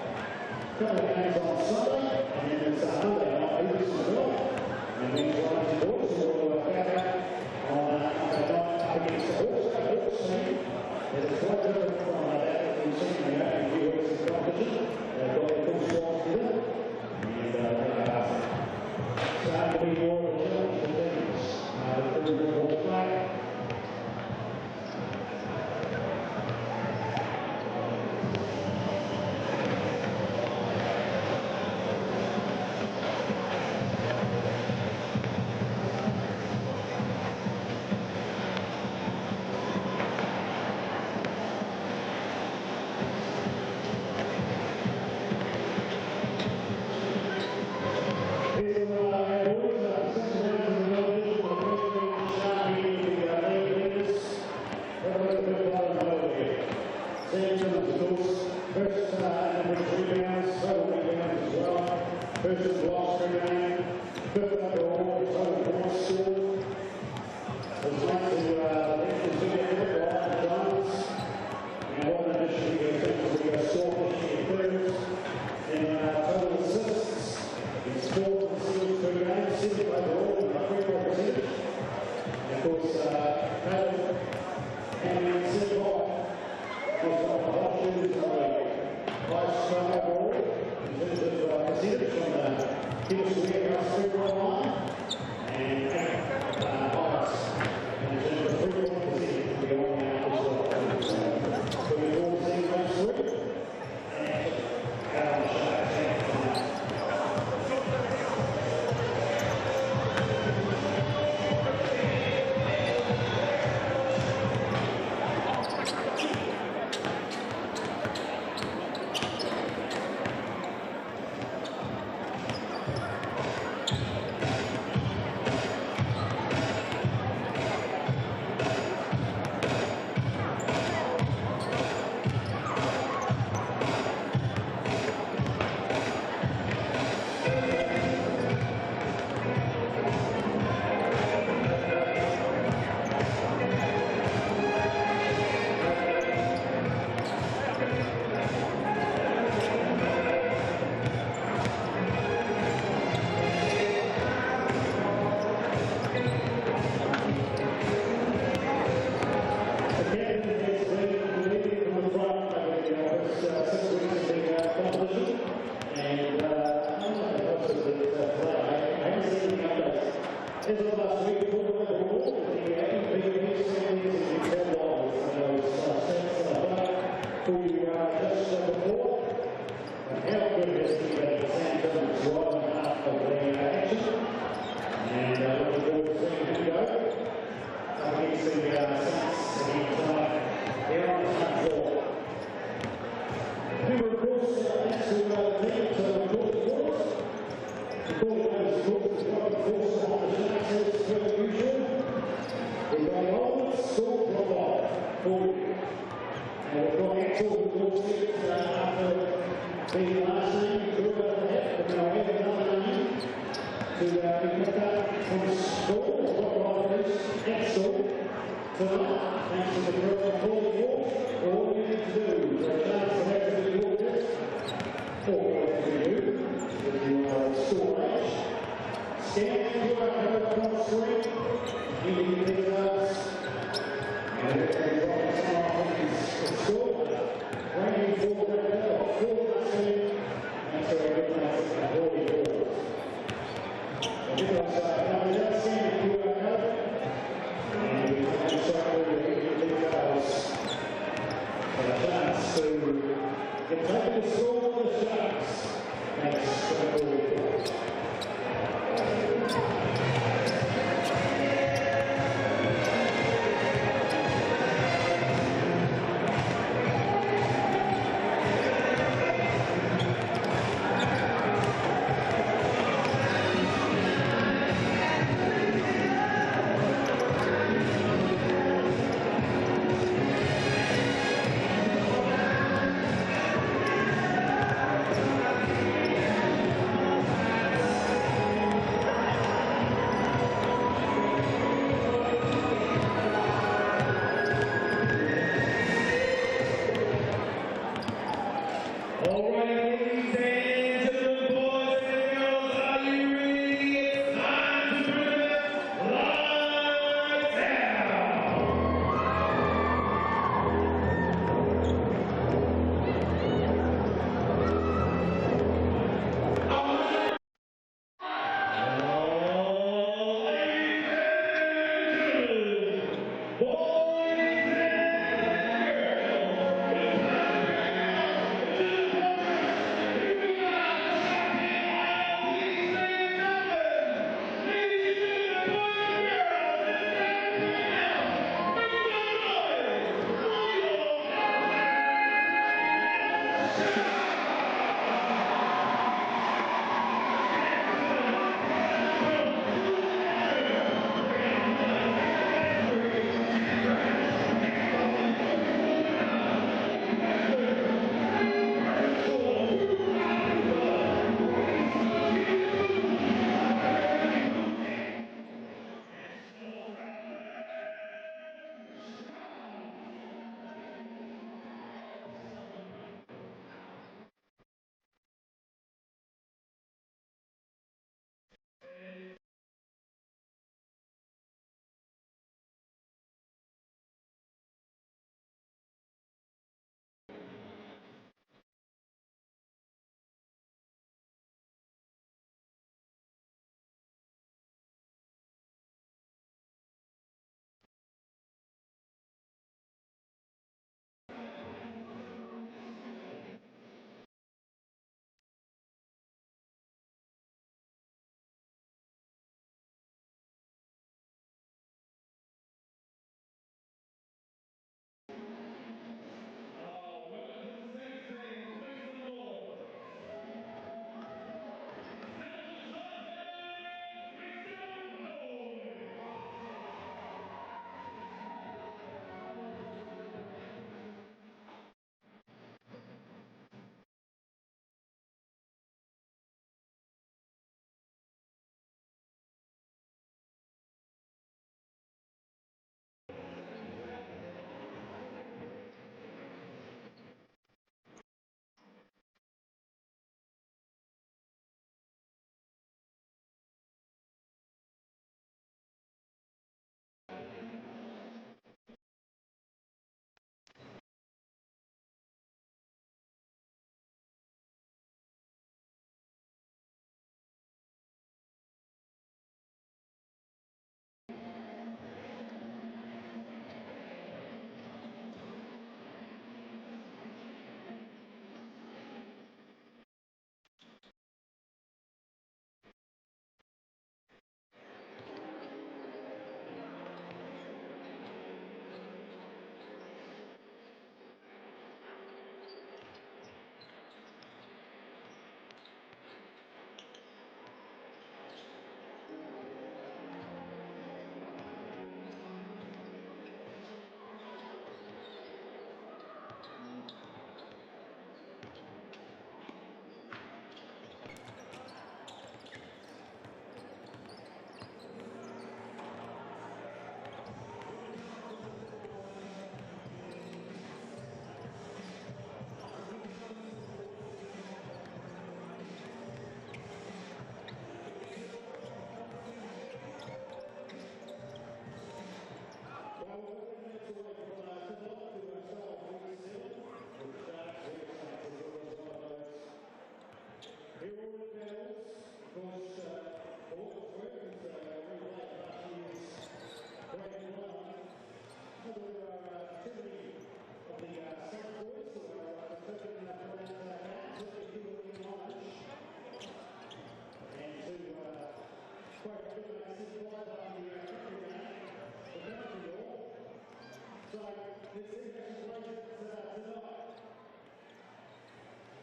let's see if she plays it tonight.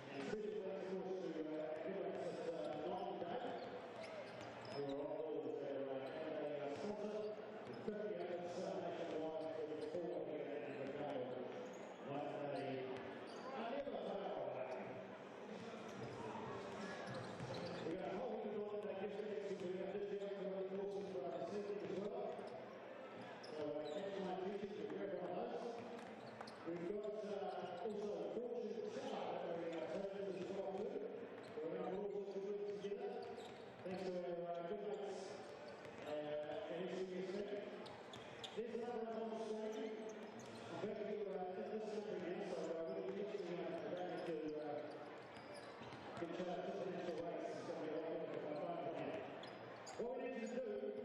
And City plays, of course, to Emirates at 9 day. Who are on board with their sponsor. 50 hours nationwide for the 4 here at Invercargill. Like they never fail. We've got a whole heap of that gives next to the other courses for our facility as well. So catch my attention to grab one of those. We've got also Fortune Tower that we're taking as well too. So we're going to all sorts of good together. Thanks to our good mates and SCSC. There's another one on screen. I'm going to do this one again, so we'll be getting back to get to the national race. It's going to be a lot of fun plan. What we need to do is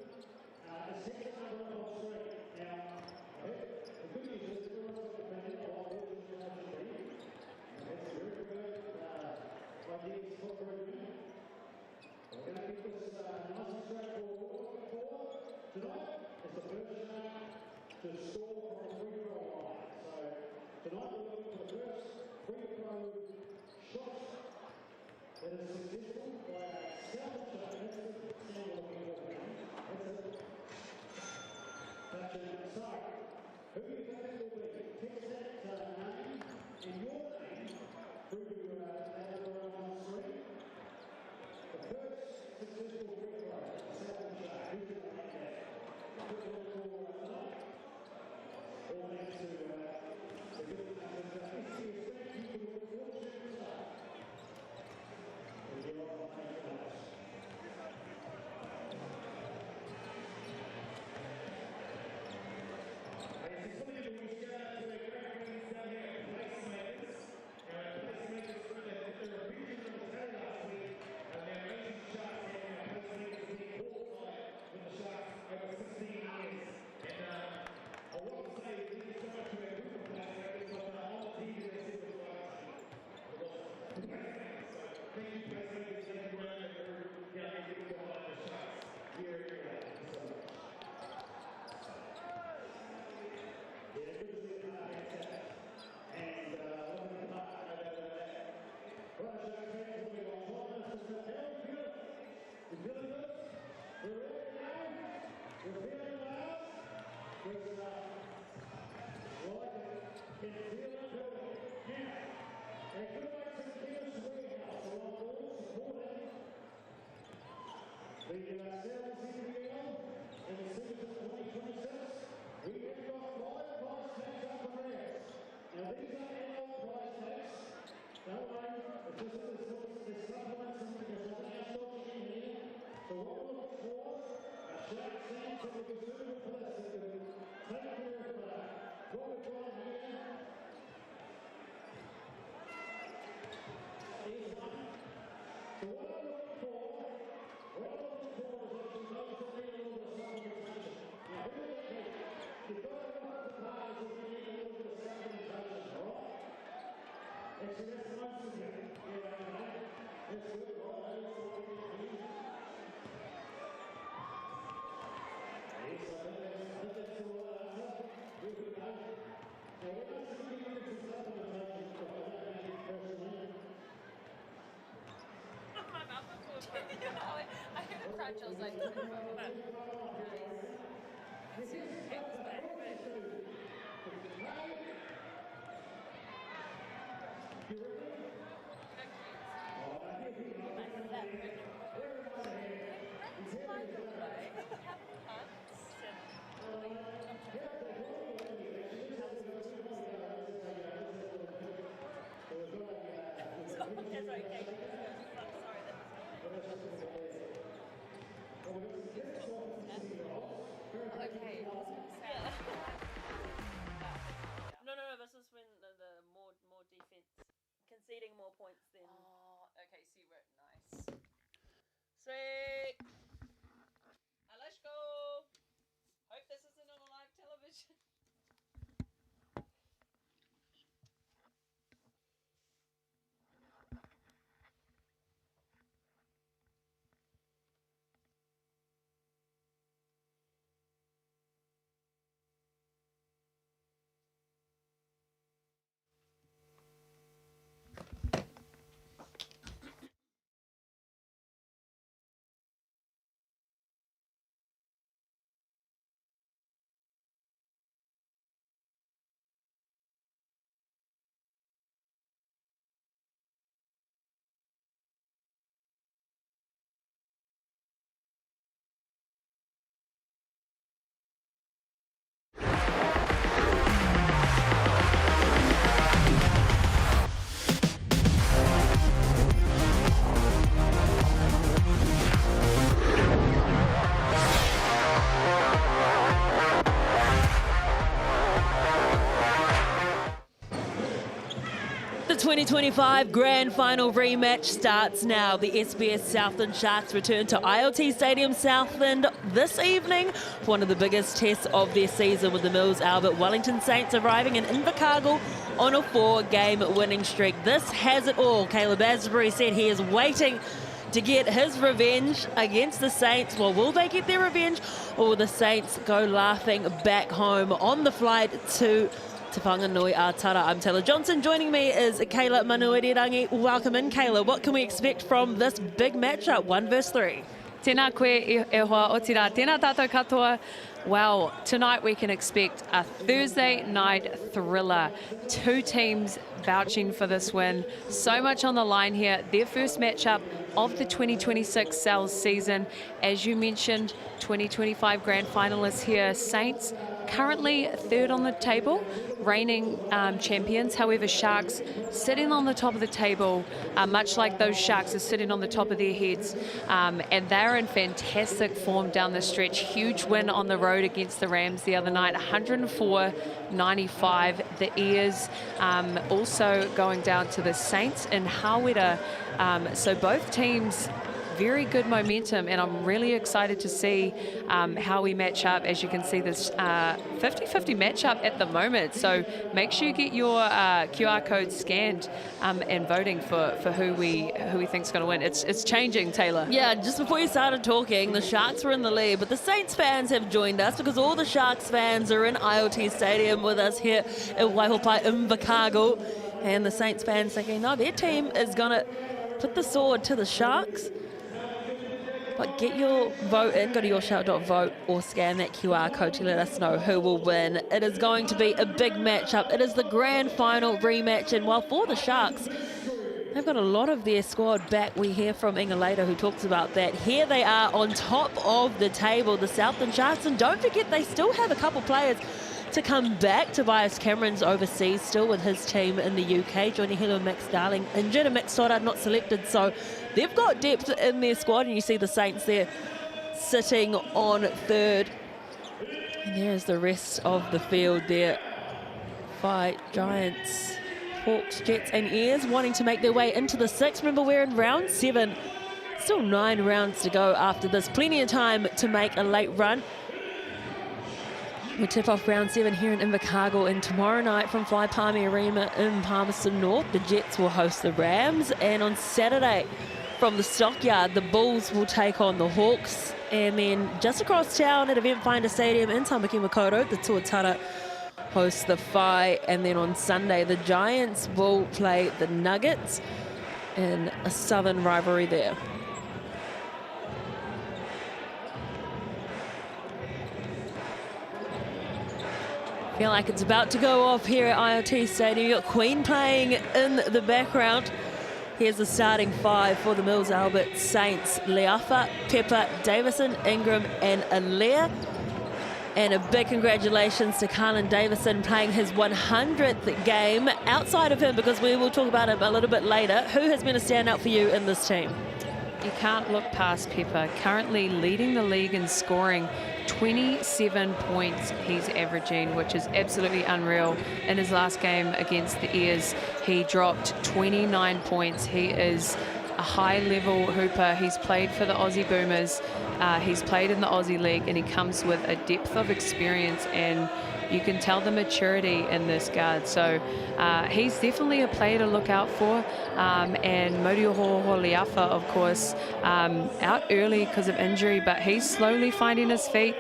take this number up on screen. Now, the good news is that we're also dependent on what Fortune's going to be. It's a very good idea for programming. We're going to keep this nice and straightforward. Tonight is the first shot to score from a free throw line. So tonight we're looking for the first free throw shot that is successful by a Southland shot. That's the standard looking for now. That's it. That's it. So, who do you think it will be? Text that name and your name through that on the screen. The first successful free throw, Southland shot. Who's going to make that? Put it on the board tonight. All thanks to the good SCSC, you can look forward to the start. We'll get on the nice. It's something that we shout out to the great friends down here at Placemakers. Placemakers for the regional tally last week, and their amazing shots and Placemakers being qualified with the shots over 16 years. And I want to say thank you so much to our group of Placemakers, but on the TV they said it was Placemakers. So thank you Placemakers, thank you Ryan, for getting behind the shots. Here. Thank you so much. Yeah, good to see the and welcome to the park, no doubt about that. Right, so fans will be on time. This is the Hell Good. We're feeling good. We're ready now. We're feeling loud. There's like it. Can feel it building. Now, a good night to the King's Warehouse. So on board, supporting the NZNBL in the season 2026. We have got 5 prize tags up for grabs. Now these are annual prize tags. Don't worry, it's just there's supplements and there's nothing else dodgy in here. So what we're looking for, a shark stand so we can suitable for this. So we can take care of what we've got here. Here's one. So what I'm looking for is actually those that need a little bit of supplementation. Now who do they need? You've got to look at the parties if you need a little bit of supplementation, alright? Actually, that's the most of it. Yeah, that's good, right? That's what we need here. Yes, I think that's the right answer. Here we go. Now, we're going to see some supplementation for that personally. My mouth was full of food. I heard a crunch, I was like, nice. This is back, you ready? That's okay. Sorry, Okay, I was going to say. No, this is when the more defense, conceding more points than. Oh, okay, so you wrote nice. Sweet. Let's go. Hope this isn't on live television. The 2025 Grand Final rematch starts now. The SBS Southland Sharks return to ILT Stadium Southland this evening for one of the biggest tests of their season, with the Mills Albert Wellington Saints arriving in Invercargill on a 4-game winning streak. This has it all. Caleb Asbury said he is waiting to get his revenge against the Saints. Well, will they get their revenge, or will the Saints go laughing back home on the flight to Te Whanganui Atara? I'm Taylor Johnson. Joining me is Kayla Manuirirangi. Welcome in, Kayla. What can we expect from this big matchup, 1 versus 3? Tēnā koe e hoa o tira. Tēnā tātou katoa. Well, tonight we can expect a Thursday night thriller. Two teams vouching for this win. So much on the line here. Their first matchup of the 2026 Sal's season. As you mentioned, 2025 grand finalists here. Saints currently third on the table, reigning champions. However, Sharks sitting on the top of the table, much like those Sharks are sitting on the top of their heads. And they're in fantastic form down the stretch. Huge win on the road against the Rams the other night, 104-95. The Ears also going down to the Saints in Hawera. So both teams, very good momentum, and I'm really excited to see how we match up. As you can see, this 50-50 matchup at the moment. So make sure you get your QR code scanned and voting for who we think is going to win. It's changing, Taylor. Yeah, just before you started talking, the Sharks were in the lead, but the Saints fans have joined us because all the Sharks fans are in ILT Stadium with us here at Waihopai Invercargill, and the Saints fans thinking, no, their team is going to put the sword to the Sharks. But get your vote in, go to yourshout.vote or scan that QR code to let us know who will win. It is going to be a big matchup. It is the grand final rematch, and while for the Sharks, they've got a lot of their squad back. We hear from Inga later, who talks about that. Here they are on top of the table, the Southland Sharks, and don't forget they still have a couple players to come back. Tobias Cameron's overseas still with his team in the UK. Johnny Hill and Max Darling injured, and Max Stoddard not selected. So they've got depth in their squad, and you see the Saints there sitting on third. And there's the rest of the field there. Fight Giants, Hawks, Jets and Ears wanting to make their way into the 6. Remember, we're in round 7. Still 9 rounds to go after this. Plenty of time to make a late run. We tip off round 7 here in Invercargill, and tomorrow night from Fly Palmy Arena in Palmerston North, the Jets will host the Rams, and on Saturday from the Stockyard, the Bulls will take on the Hawks, and then just across town at Event Finder Stadium in Tamaki Makaurau, the Tuatara hosts the Phi, and then on Sunday the Giants will play the Nuggets in a southern rivalry there. Feel like it's about to go off here at ILT Stadium. You've got Queen playing in the background. Here's the starting 5 for the Mills Albert Saints: Leafa, Pepper, Davison, Ingram and Alaire. And a big congratulations to Carlin Davison playing his 100th game. Outside of him, because we will talk about him a little bit later, who has been a standout for you in this team? You can't look past Pepper, currently leading the league in scoring. 27 points he's averaging, which is absolutely unreal. In his last game against the Ears, he dropped 29 points. He is a high-level hooper. He's played for the Aussie Boomers. He's played in the Aussie League, and he comes with a depth of experience, and you can tell the maturity in this guard. So he's definitely a player to look out for. And Moriho Leafa, of course, out early because of injury, but he's slowly finding his feet.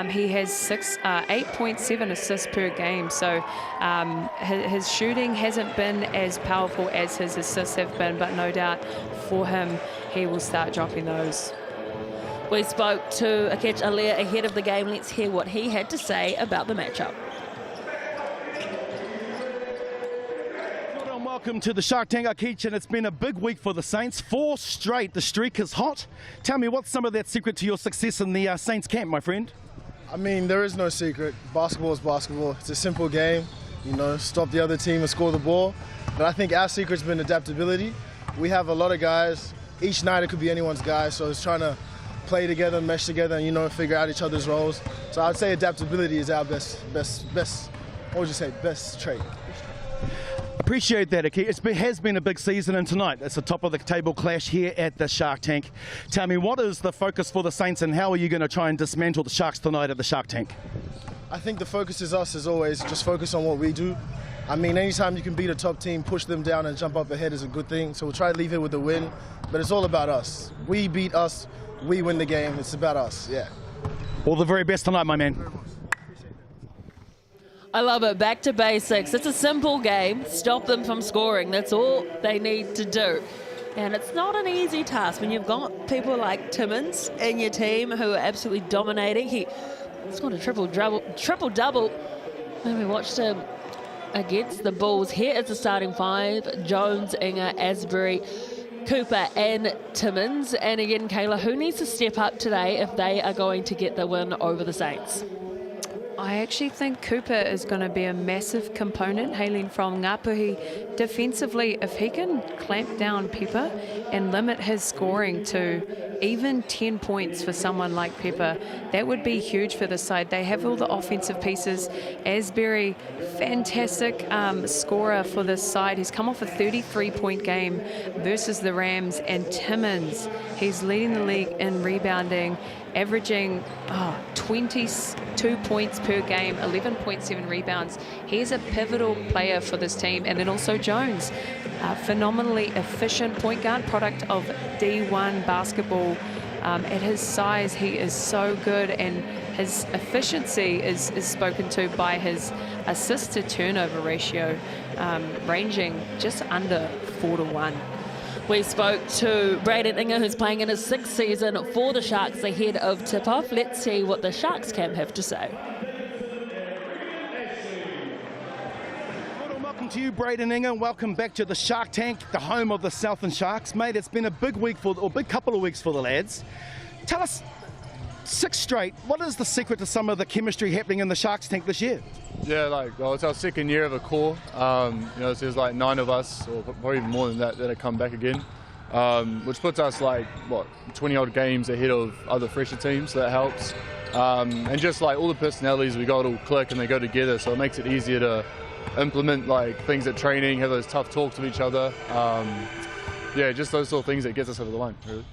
He has 8.7 assists per game. So his shooting hasn't been as powerful as his assists have been, but no doubt for him, he will start dropping those. We spoke to Akech Alaire ahead of the game. Let's hear what he had to say about the matchup. Welcome to the Shark Tank, Akech, and it's been a big week for the Saints. 4 straight, the streak is hot. Tell me, what's some of that secret to your success in the Saints camp, my friend? I mean, there is no secret. Basketball is basketball. It's a simple game. You know, stop the other team and score the ball. But I think our secret's been adaptability. We have a lot of guys. Each night it could be anyone's guy, so it's trying to play together, mesh together, and, you know, figure out each other's roles. So I'd say adaptability is our best trait. Appreciate that, Aki. Has been a big season, and tonight it's a top of the table clash here at the Shark Tank. Tell me, what is the focus for the Saints, and how are you going to try and dismantle the Sharks tonight at the Shark Tank? I think the focus is us as always, just focus on what we do. I mean, anytime you can beat a top team, push them down and jump up ahead is a good thing. So we'll try to leave here with a win, but it's all about us. We beat us, we win the game. It's about us, yeah. All the very best tonight, my man. I love it. Back to basics. It's a simple game. Stop them from scoring. That's all they need to do. And it's not an easy task when you've got people like Timmins in your team who are absolutely dominating. He's got a triple-double when we watched him against the Bulls. Here is the starting five: Jones, Inga, Asbury, Cooper and Timmins. And again, Kayla, who needs to step up today if they are going to get the win over the Saints? I actually think Cooper is going to be a massive component, hailing from Ngāpuhi. Defensively, if he can clamp down Pepper and limit his scoring to even 10 points for someone like Pepper, that would be huge for the side. They have all the offensive pieces. Asbury, fantastic scorer for this side. He's come off a 33-point game versus the Rams. And Timmins, he's leading the league in rebounding, averaging 22 points per game, 11.7 rebounds. He's a pivotal player for this team. And then also Jones, phenomenally efficient point guard, product of D1 basketball. At his size, he is so good, and his efficiency is spoken to by his assist to turnover ratio, ranging just under 4-to-1. We spoke to Braden Inga, who's playing in his 6th season for the Sharks ahead of tip-off. Let's see what the Sharks camp have to say. Welcome to you, Braden Inga. Welcome back to the Shark Tank, the home of the Southland Sharks. Mate, it's been a big week big couple of weeks for the lads. Tell us, 6 straight, what is the secret to some of the chemistry happening in the Sharks tank this year? Yeah, it's our 2nd year of a core. So there's like 9 of us, or probably even more than that have come back again, which puts us 20-odd games ahead of other fresher teams, so that helps. And just all the personalities we got all click and they go together, so it makes it easier to implement things at training, have those tough talks with each other. Yeah, just those sort of things that gets us over the line, really.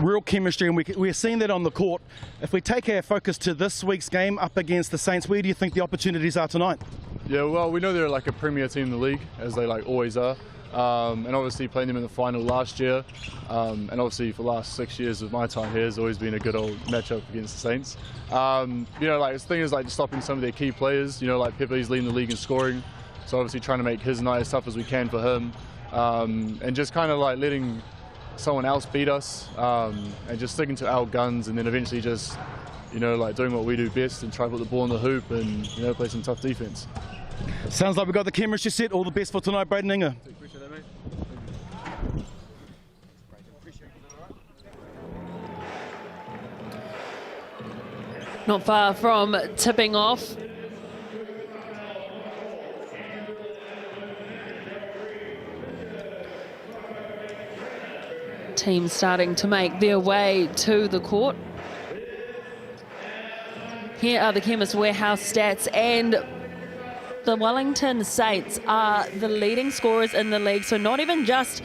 Real chemistry, and we're seeing that on the court. If we take our focus to this week's game up against the Saints, where do you think the opportunities are tonight? Yeah, well, we know they're a premier team in the league, as they always are. And obviously playing them in the final last year, and obviously for the last 6 years of my time here has always been a good old matchup against the Saints. The thing is just stopping some of their key players. Pepper, he's leading the league in scoring, so obviously trying to make his night as tough as we can for him, and just kind of letting someone else beat us, and just sticking to our guns, and then eventually just doing what we do best and try to put the ball in the hoop and play some tough defense. Sounds like we've got the chemistry set. All the best for tonight, Braden Inga. Appreciate that, mate. Not far from tipping off. Team starting to make their way to the court. Here are the Chemist Warehouse stats, and the Wellington Saints are the leading scorers in the league, so not even just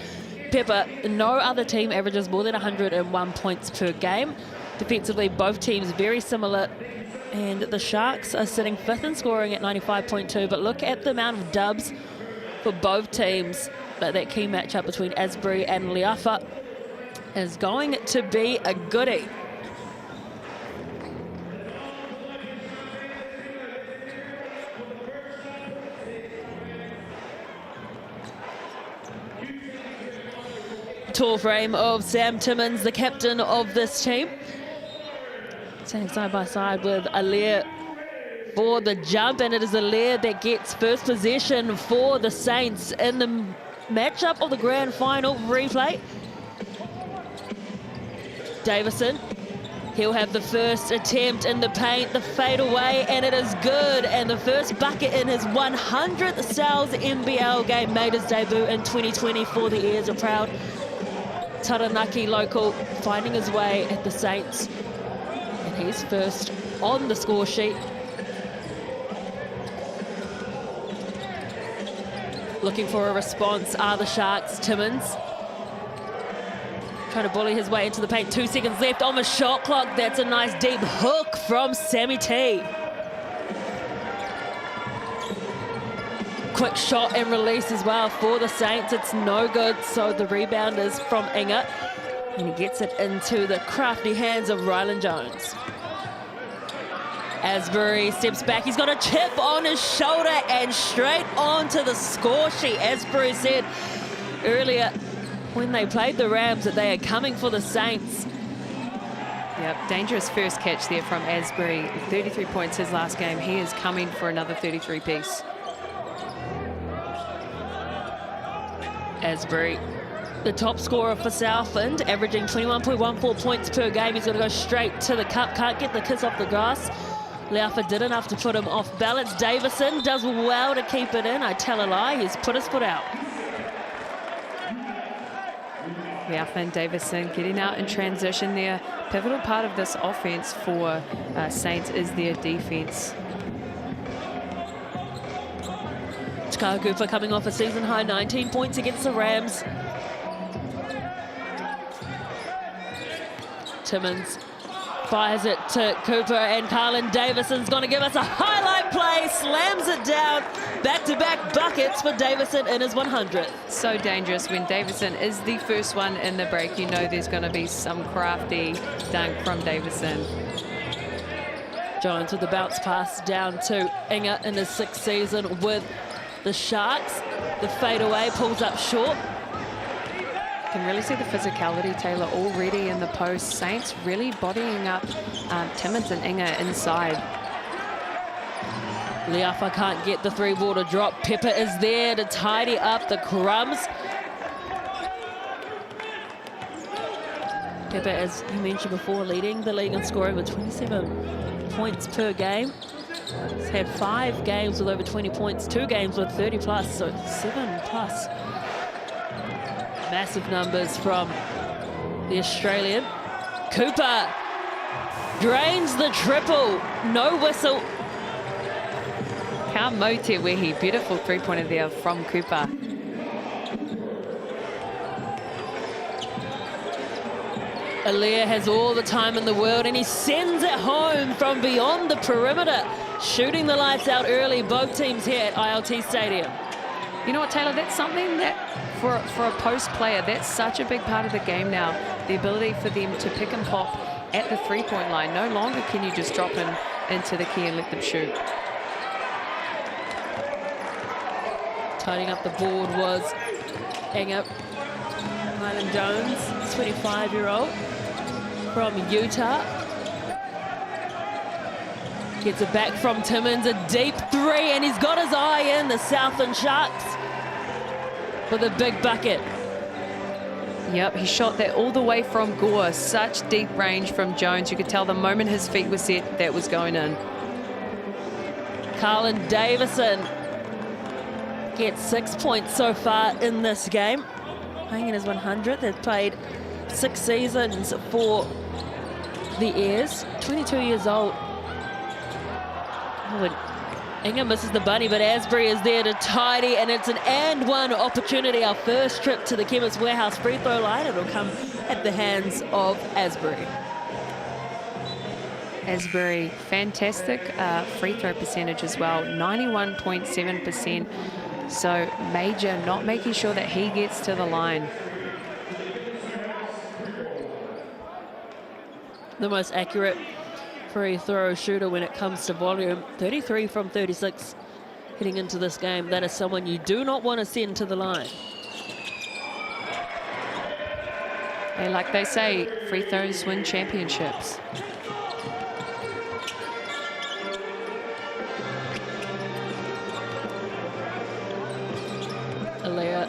Pepper. No other team averages more than 101 points per game. Defensively, both teams very similar, and the Sharks are sitting 5th in scoring at 95.2, but look at the amount of dubs for both teams. That key matchup between Asbury and Liafa is going to be a goodie. Tall frame of Sam Timmins, the captain of this team. Standing side by side with Alair for the jump, and it is Alair that gets first possession for the Saints in the matchup of the grand final replay. Davison, he'll have the first attempt in the paint, the fadeaway, and it is good. And the first bucket in his 100th Sal's NBL game, made his debut in 2020 for the Ears. A proud Taranaki local, finding his way at the Saints. And he's first on the score sheet. Looking for a response are the Sharks. Timmins trying to bully his way into the paint. 2 seconds left on the shot clock. That's a nice deep hook from Sammy T. Quick shot and release as well for the Saints. It's no good, so the rebound is from Inga. And he gets it into the crafty hands of Rylan Jones. Asbury steps back. He's got a chip on his shoulder and straight onto the score sheet. Asbury said earlier when they played the Rams that they are coming for the Saints. Yep, dangerous first catch there from Asbury. 33 points his last game. He is coming for another 33 piece. Asbury, the top scorer for Southland, averaging 21.14 points per game. He's going to go straight to the cup. Can't get the kiss off the grass. Leafa did enough to put him off balance. Davison does well to keep it in. I tell a lie, he's put his foot out. Leafa and Davison getting out in transition there. Pivotal part of this offense for Saints is their defense. Takao Cooper coming off a season high 19 points against the Rams. Timmins fires it to Cooper, and Carlin Davison's going to give us a highlight play, slams it down. Back-to-back buckets for Davison in his 100th. So dangerous when Davison is the first one in the break. You know there's going to be some crafty dunk from Davison. Jones with the bounce pass down to Inga in his 6th season with the Sharks. The fadeaway pulls up short. Can really see the physicality, Taylor, already in the post. Saints really bodying up Timmins and Inga inside. Leafa can't get the three-ball to drop. Pepper is there to tidy up the crumbs. Pepper, as you mentioned before, leading the league in scoring with 27 points per game. He's had 5 games with over 20 points, 2 games with 30 plus, so 7 plus. Massive numbers from the Australian. Cooper drains the triple. No whistle. Ka Mote Wehi, beautiful three-pointer there from Cooper. Alea has all the time in the world, and he sends it home from beyond the perimeter, shooting the lights out early. Both teams here at ILT Stadium. You know what, Taylor, that's something that for a post player, that's such a big part of the game now. The ability for them to pick and pop at the three-point line. No longer can you just drop in into the key and let them shoot. Tidying up the board was Inga. Rylan Jones, 25-year-old from Utah. Gets it back from Timmins, a deep 3, and he's got his eye in. The Southland Sharks with a big bucket. Yep, he shot that all the way from Gore. Such deep range from Jones. You could tell the moment his feet were set, that was going in. Carlin Davison gets 6 points so far in this game. Playing in his 100th. They've played 6 seasons for the Airs. 22 years old. Oh, Inga misses the bunny, but Asbury is there to tidy, and it's an and one opportunity. Our first trip to the Chemist Warehouse free throw line. It'll come at the hands of Asbury. Asbury, fantastic free throw percentage as well, 91.7%. So Major not making sure that he gets to the line. The most accurate free throw shooter when it comes to volume, 33 from 36 heading into this game. That is someone you do not want to send to the line. And like they say, free throws win championships. Alea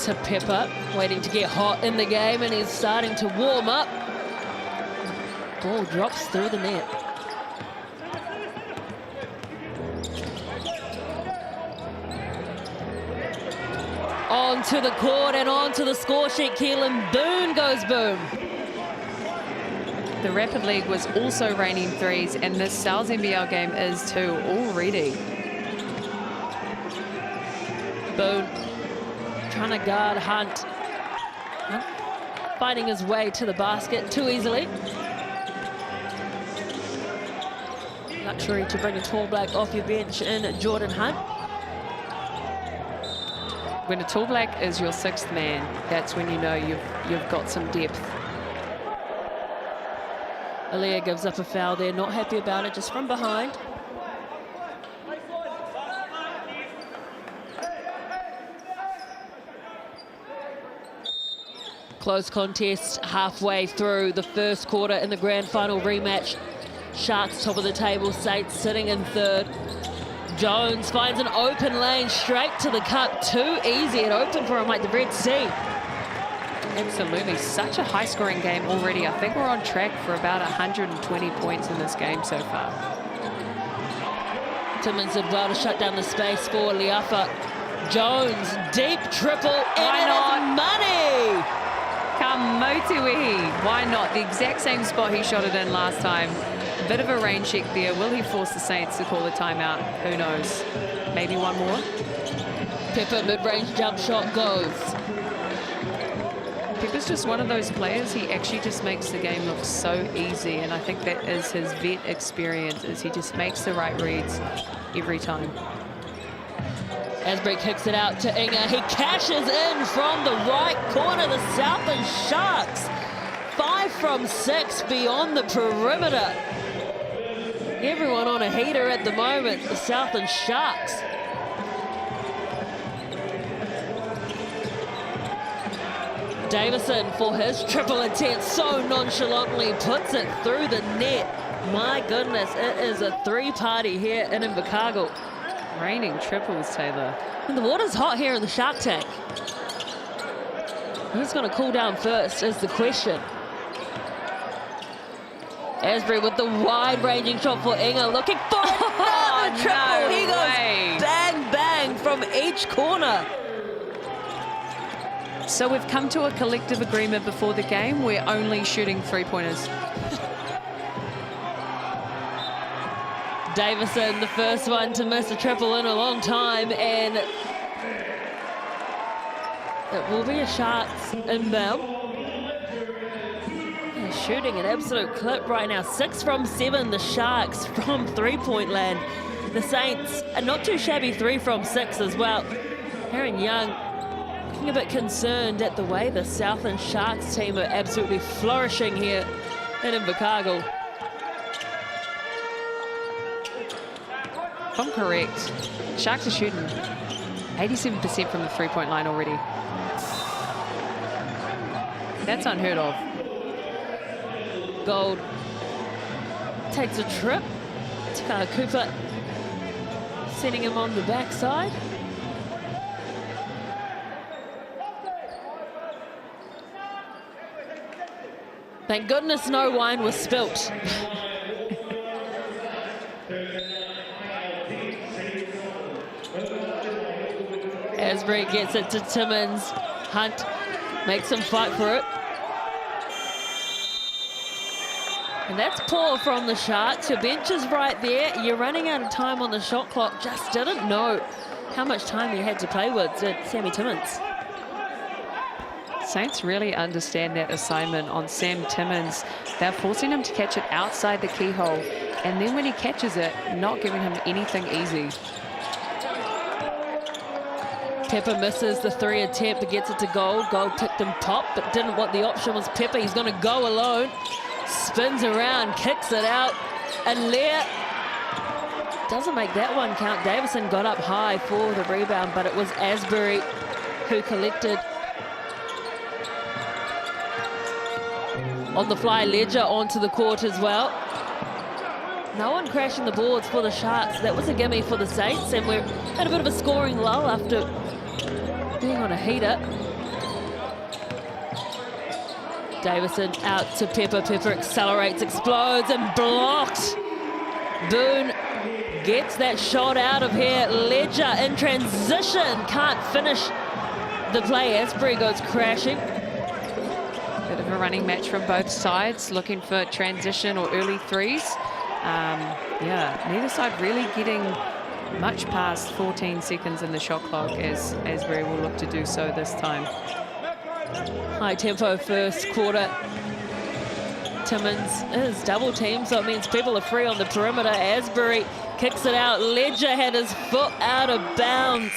to Pepper, waiting to get hot in the game, and he's starting to warm up. Ball drops through the net. Onto the court and onto the score sheet. Keelan Boone goes boom. The Rapid League was also raining threes, and this SouthNBL game is too already. Boone trying to guard Hunt. Hunt finding his way to the basket too easily. Luxury to bring a tall black off your bench in Jordan Hunt. When a tall black is your 6th man, that's when you know you've got some depth. Aaliyah gives up a foul there, not happy about it, just from behind. Close contest halfway through the first quarter in the grand final rematch. Sharks top of the table, Saints sitting in 3rd. Jones finds an open lane straight to the cup. Too easy. It opened for him like the Red Sea. Absolutely. Such a high-scoring game already. I think we're on track for about 120 points in this game so far. Timmins did well to shut down the space for Liafa. Jones, deep triple. Why not? Money! Kamotuihi. Why not? The exact same spot he shot it in last time. A bit of a rain check there. Will he force the Saints to call a timeout? Who knows? Maybe one more? Pepper mid-range jump shot goes. Pepper's just one of those players. He actually just makes the game look so easy, and I think that is his vet experience, is he just makes the right reads every time. Asbury kicks it out to Inga. He cashes in from the right corner. The Southland Sharks 5 from 6 beyond the perimeter. Everyone on a heater at the moment, the Southland Sharks. Davison for his triple attempt, so nonchalantly puts it through the net. My goodness, it is a 3-party here in Invercargill. Raining triples, Taylor. And the water's hot here in the Shark Tank. Who's going to cool down first is the question. Asbury with the wide-ranging shot for Inga, looking for another triple. No he goes way. bang, bang from each corner. So we've come to a collective agreement before the game. We're only shooting 3-pointers. Davison, the first one to miss a triple in a long time, and it will be a Sharks inbound. Shooting an absolute clip right now. 6 from 7, the Sharks from 3-point land. The Saints are not too shabby, 3 from 6 as well. Aaron Young looking a bit concerned at the way the Southland Sharks team are absolutely flourishing here in Invercargill. If I'm correct, Sharks are shooting 87% from the 3-point line already. That's unheard of. Gold takes a trip. Tikara Cooper sending him on the backside. Thank goodness no wine was spilt. Asbury gets it to Timmins. Hunt makes him fight for it. And that's poor from the Sharks. Your bench is right there. You're running out of time on the shot clock. Just didn't know how much time he had to play with, did Sammy Timmins. Saints really understand that assignment on Sam Timmins. They're forcing him to catch it outside the keyhole, and then when he catches it, not giving him anything easy. Pepper misses the 3 attempt, but gets it to Gold. Gold ticked him top, but didn't want the option was Pepper. He's going to go alone. Spins around, kicks it out, and Lear doesn't make that one count. Davison got up high for the rebound, but it was Asbury who collected. On the fly, Ledger onto the court as well. No one crashing the boards for the Sharks. That was a gimme for the Saints, and we're at a bit of a scoring lull after being on a heater. Davison out to Pepper. Pepper accelerates, explodes, and blocked. Boone gets that shot out of here. Ledger in transition, can't finish the play. Asbury goes crashing. Bit of a running match from both sides, looking for transition or early threes. Yeah, neither side really getting much past 14 seconds in the shot clock, as Asbury will look to do so this time. High tempo first quarter. Timmins is double teamed, so it means people are free on the perimeter. Asbury kicks it out. Ledger had his foot out of bounds.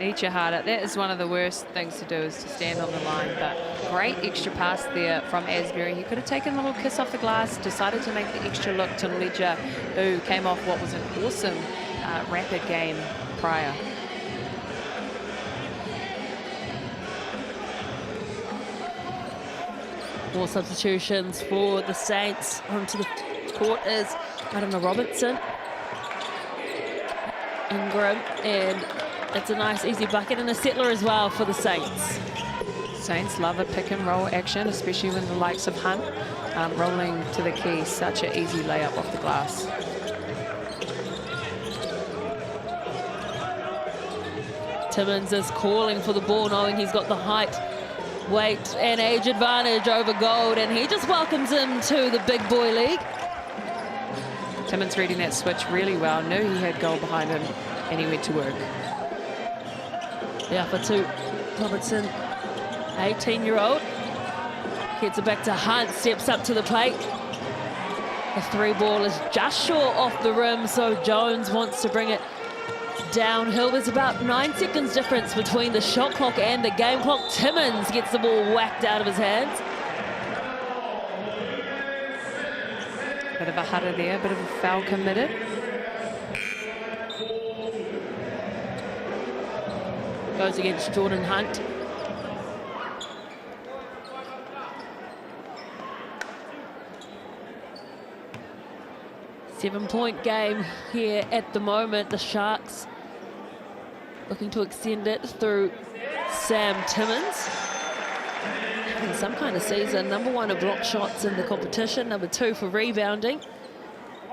Eat your heart out. That is one of the worst things to do, is to stand on the line. But great extra pass there from Asbury. He could have taken a little kiss off the glass, decided to make the extra look to Ledger, who came off what was an awesome rapid game prior. More substitutions for the Saints. Onto the court is Robertson, Ingram, and it's a nice easy bucket and a settler as well for the Saints. Saints love a pick and roll action, especially when the likes of Hunt rolling to the key. Such an easy layup off the glass. Timmins is calling for the ball, knowing he's got the height, weight and age advantage over Gold, and he just welcomes him to the big boy league. Timmins reading that switch really well, knew he had Gold behind him, and he went to work. Yeah, for two. Robertson, 18-year-old, gets it back to Hunt, steps up to the plate. The three ball is just short off the rim, so Jones wants to bring it downhill. There's about 9 seconds difference between the shot clock and the game clock. Timmins gets the ball whacked out of his hands. Bit of a hutter there, bit of a foul committed. Goes against Jordan Hunt. Seven-point game here at the moment. The Sharks looking to extend it through Sam Timmins. Having some kind of season. Number 1 of block shots in the competition. Number 2 for rebounding.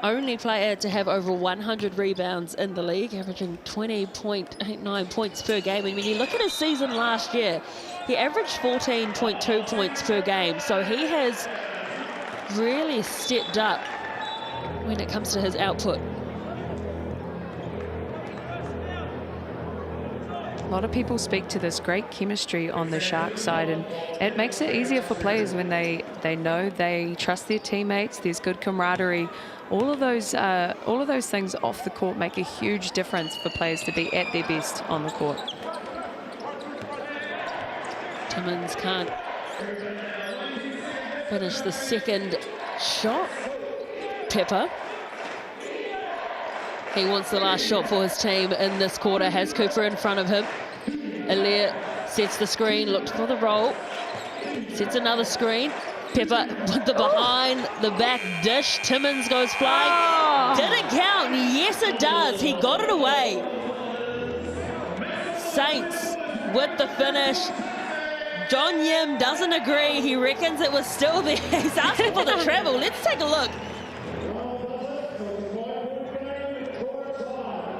Only player to have over 100 rebounds in the league, averaging 20.89 points per game. And when you look at his season last year, he averaged 14.2 points per game. So he has really stepped up when it comes to his output. A lot of people speak to this great chemistry on the Shark side, and it makes it easier for players when they know they trust their teammates. There's good camaraderie. All of those things off the court make a huge difference for players to be at their best on the court. Timmins can't finish the second shot. Pepper. He wants the last shot for his team in this quarter. Has Cooper in front of him. Alir sets the screen, looked for the roll. Sets another screen. Pepper with the behind the back dish. Timmins goes flying. Oh. Didn't count. Yes, it does. He got it away. Saints with the finish. John Yim doesn't agree. He reckons it was still there. He's asking for the travel. Let's take a look.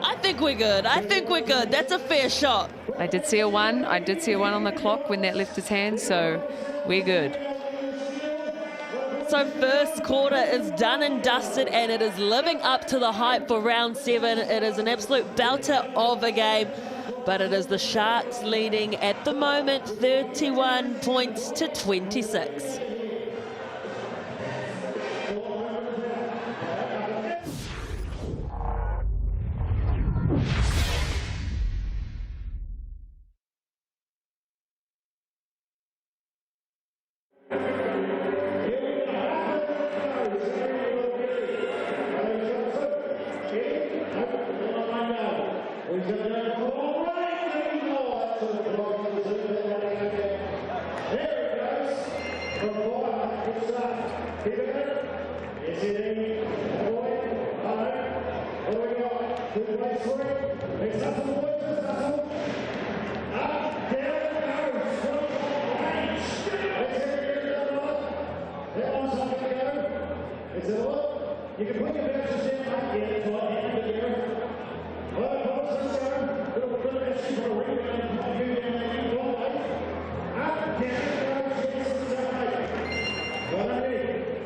I think we're good. I think we're good. That's a fair shot. I did see a 1. I did see a 1 on the clock when that left his hand, so we're good. So first quarter is done and dusted, and it is living up to the hype for round 7. It is an absolute belter of a game, but it is the Sharks leading at the moment 31 points to 26.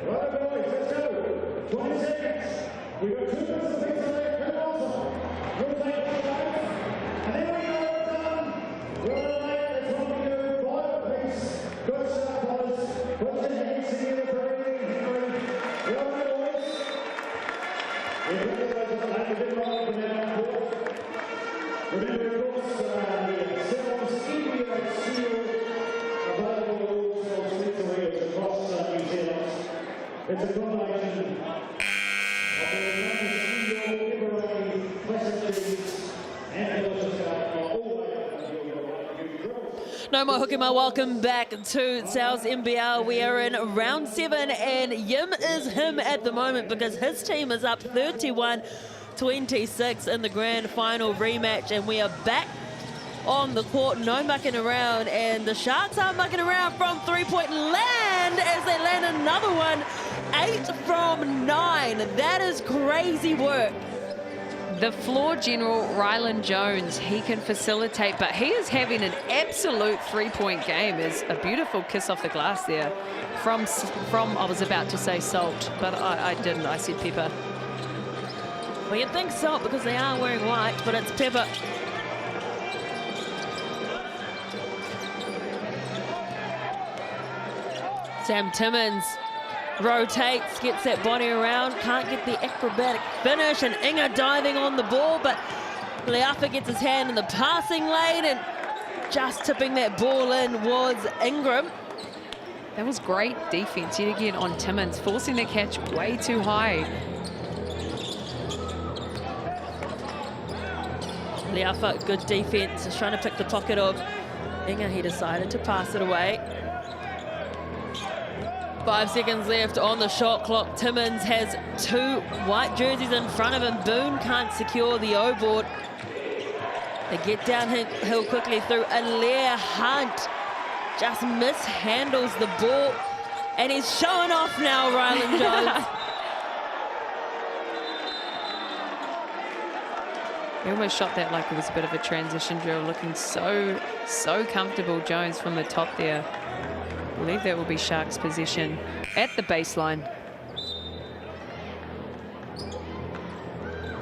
Right, boys, let's go. 20 seconds. Remember, of course, the Southland's NBA seal available to all Southland careers across New Zealand. It's a combination of the February classic teams and the No more Hukima, welcome back to South's NBL. We are in round 7 and Yim is him at the moment because his team is up 31-26 in the grand final rematch, and we are back on the court, no mucking around, and the Sharks aren't mucking around from three-point land as they land another one, 8 from 9. That is crazy work. The floor general, Rylan Jones, he can facilitate, but he is having an absolute three-point game. Is a beautiful kiss off the glass there from I was about to say Salt, but I didn't. I said Pepper. Well, you'd think Salt because they are wearing white, but it's Pepper. Sam Timmins rotates, gets that body around, can't get the acrobatic finish, and Inga diving on the ball, but Leafa gets his hand in the passing lane, and just tipping that ball in was Ingram. That was great defense yet again on Timmins, forcing the catch way too high. Leafa, good defense, is trying to pick the pocket of Inga. He decided to pass it away. 5 seconds left on the shot clock. Timmins has 2 white jerseys in front of him. Boone can't secure the O-board. They get downhill quickly through Alaire Hunt. Just mishandles the ball. And he's showing off now, Rylan Jones. He almost shot that like it was a bit of a transition drill, looking so comfortable, Jones, from the top there. I believe that will be Sharks' possession at the baseline.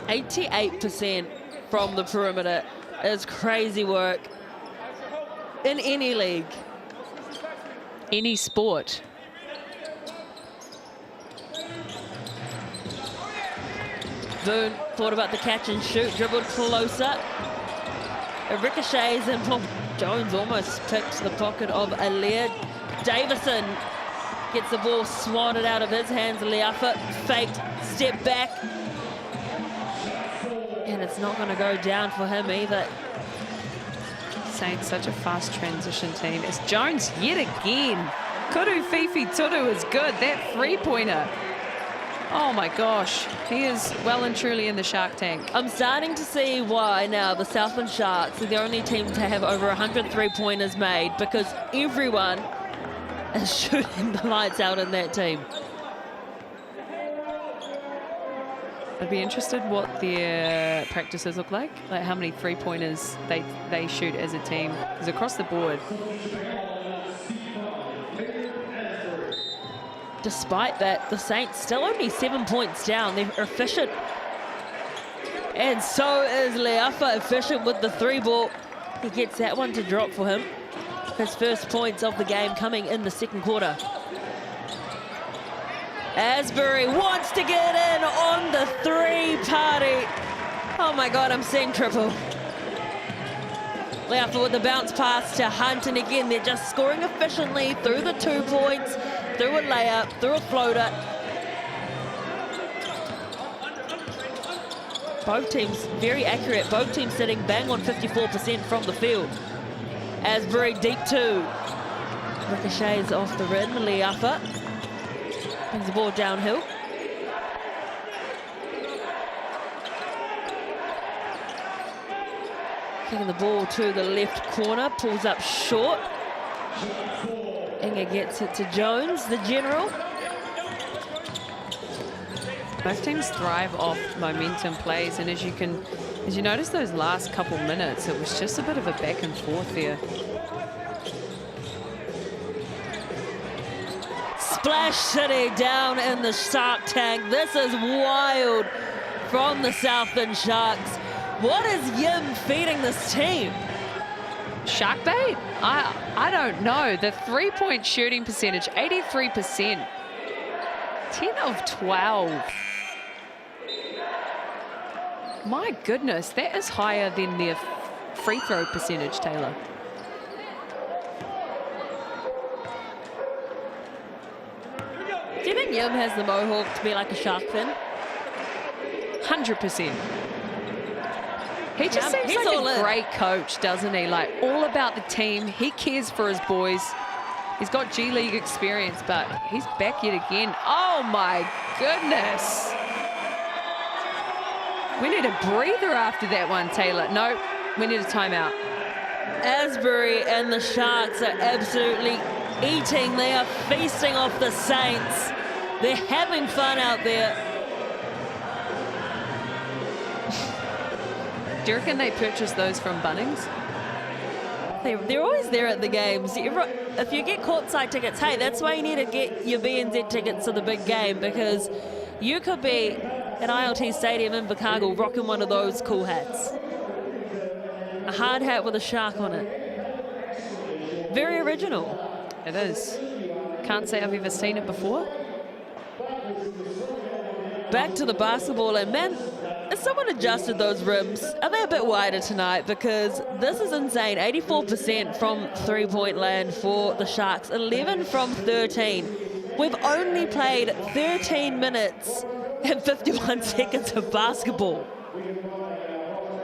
88% from the perimeter is crazy work in any league. Any sport. Boone thought about the catch and shoot, dribbled closer. It ricochets and Jones almost picked the pocket of Alaire. Davison gets the ball swatted out of his hands. Leafa faked, step back. And it's not going to go down for him either. Saints such a fast transition team. It's Jones yet again. Kuru Fifi Turu is good. That three-pointer. Oh my gosh. He is well and truly in the Shark tank. I'm starting to see why now the Southland Sharks are the only team to have over 100 three-pointers made, because everyone is shooting the lights out in that team. I'd be interested what their practices look like how many three-pointers they shoot as a team, because across the board. Despite that, the Saints still only 7 points down. They're efficient. And so is Leafa efficient with the 3-ball. He gets that one to drop for him. His first points of the game coming in the second quarter. Asbury wants to get in on the 3-party. Oh my God, I'm seeing triple. Leafa with the bounce pass to Hunt, and again, they're just scoring efficiently through the 2 points, through a layup, through a floater. Both teams very accurate. Both teams sitting bang on 54% from the field. Asbury deep 2. Ricochets off the rim. Leafa brings the ball downhill. Kicking the ball to the left corner. Pulls up short. Inga gets it to Jones, the general. Both teams thrive off momentum plays, and as you notice those last couple minutes, it was just a bit of a back and forth there. Splash City down in the Shark tank. This is wild from the Southland Sharks. What is Yim feeding this team? Shark bait? I don't know. The three-point shooting percentage, 83%. 10 of 12. My goodness, that is higher than their free throw percentage, Taylor. Do you think Yim has the mohawk to be like a shark fin? 100%. He just seems he's like all a in. great coach, doesn't he? Like, all about the team. He cares for his boys. He's got G League experience, but he's back yet again. Oh my goodness. We need a breather after that one, Taylor. No, we need a timeout. Asbury and the Sharks are absolutely eating. They are feasting off the Saints. They're having fun out there. Do you reckon they purchased those from Bunnings? They're always there at the games. If you get courtside tickets, hey, that's why you need to get your BNZ tickets to the big game, because you could be at ILT Stadium in Invercargill rocking one of those cool hats. A hard hat with a shark on it. Very original. It is. Can't say I've ever seen it before. Back to the basketball, and man, has someone adjusted those rims? Are they a bit wider tonight? Because this is insane. 84% from three-point land for the Sharks, 11 from 13. We've only played 13 minutes and 51 seconds of basketball.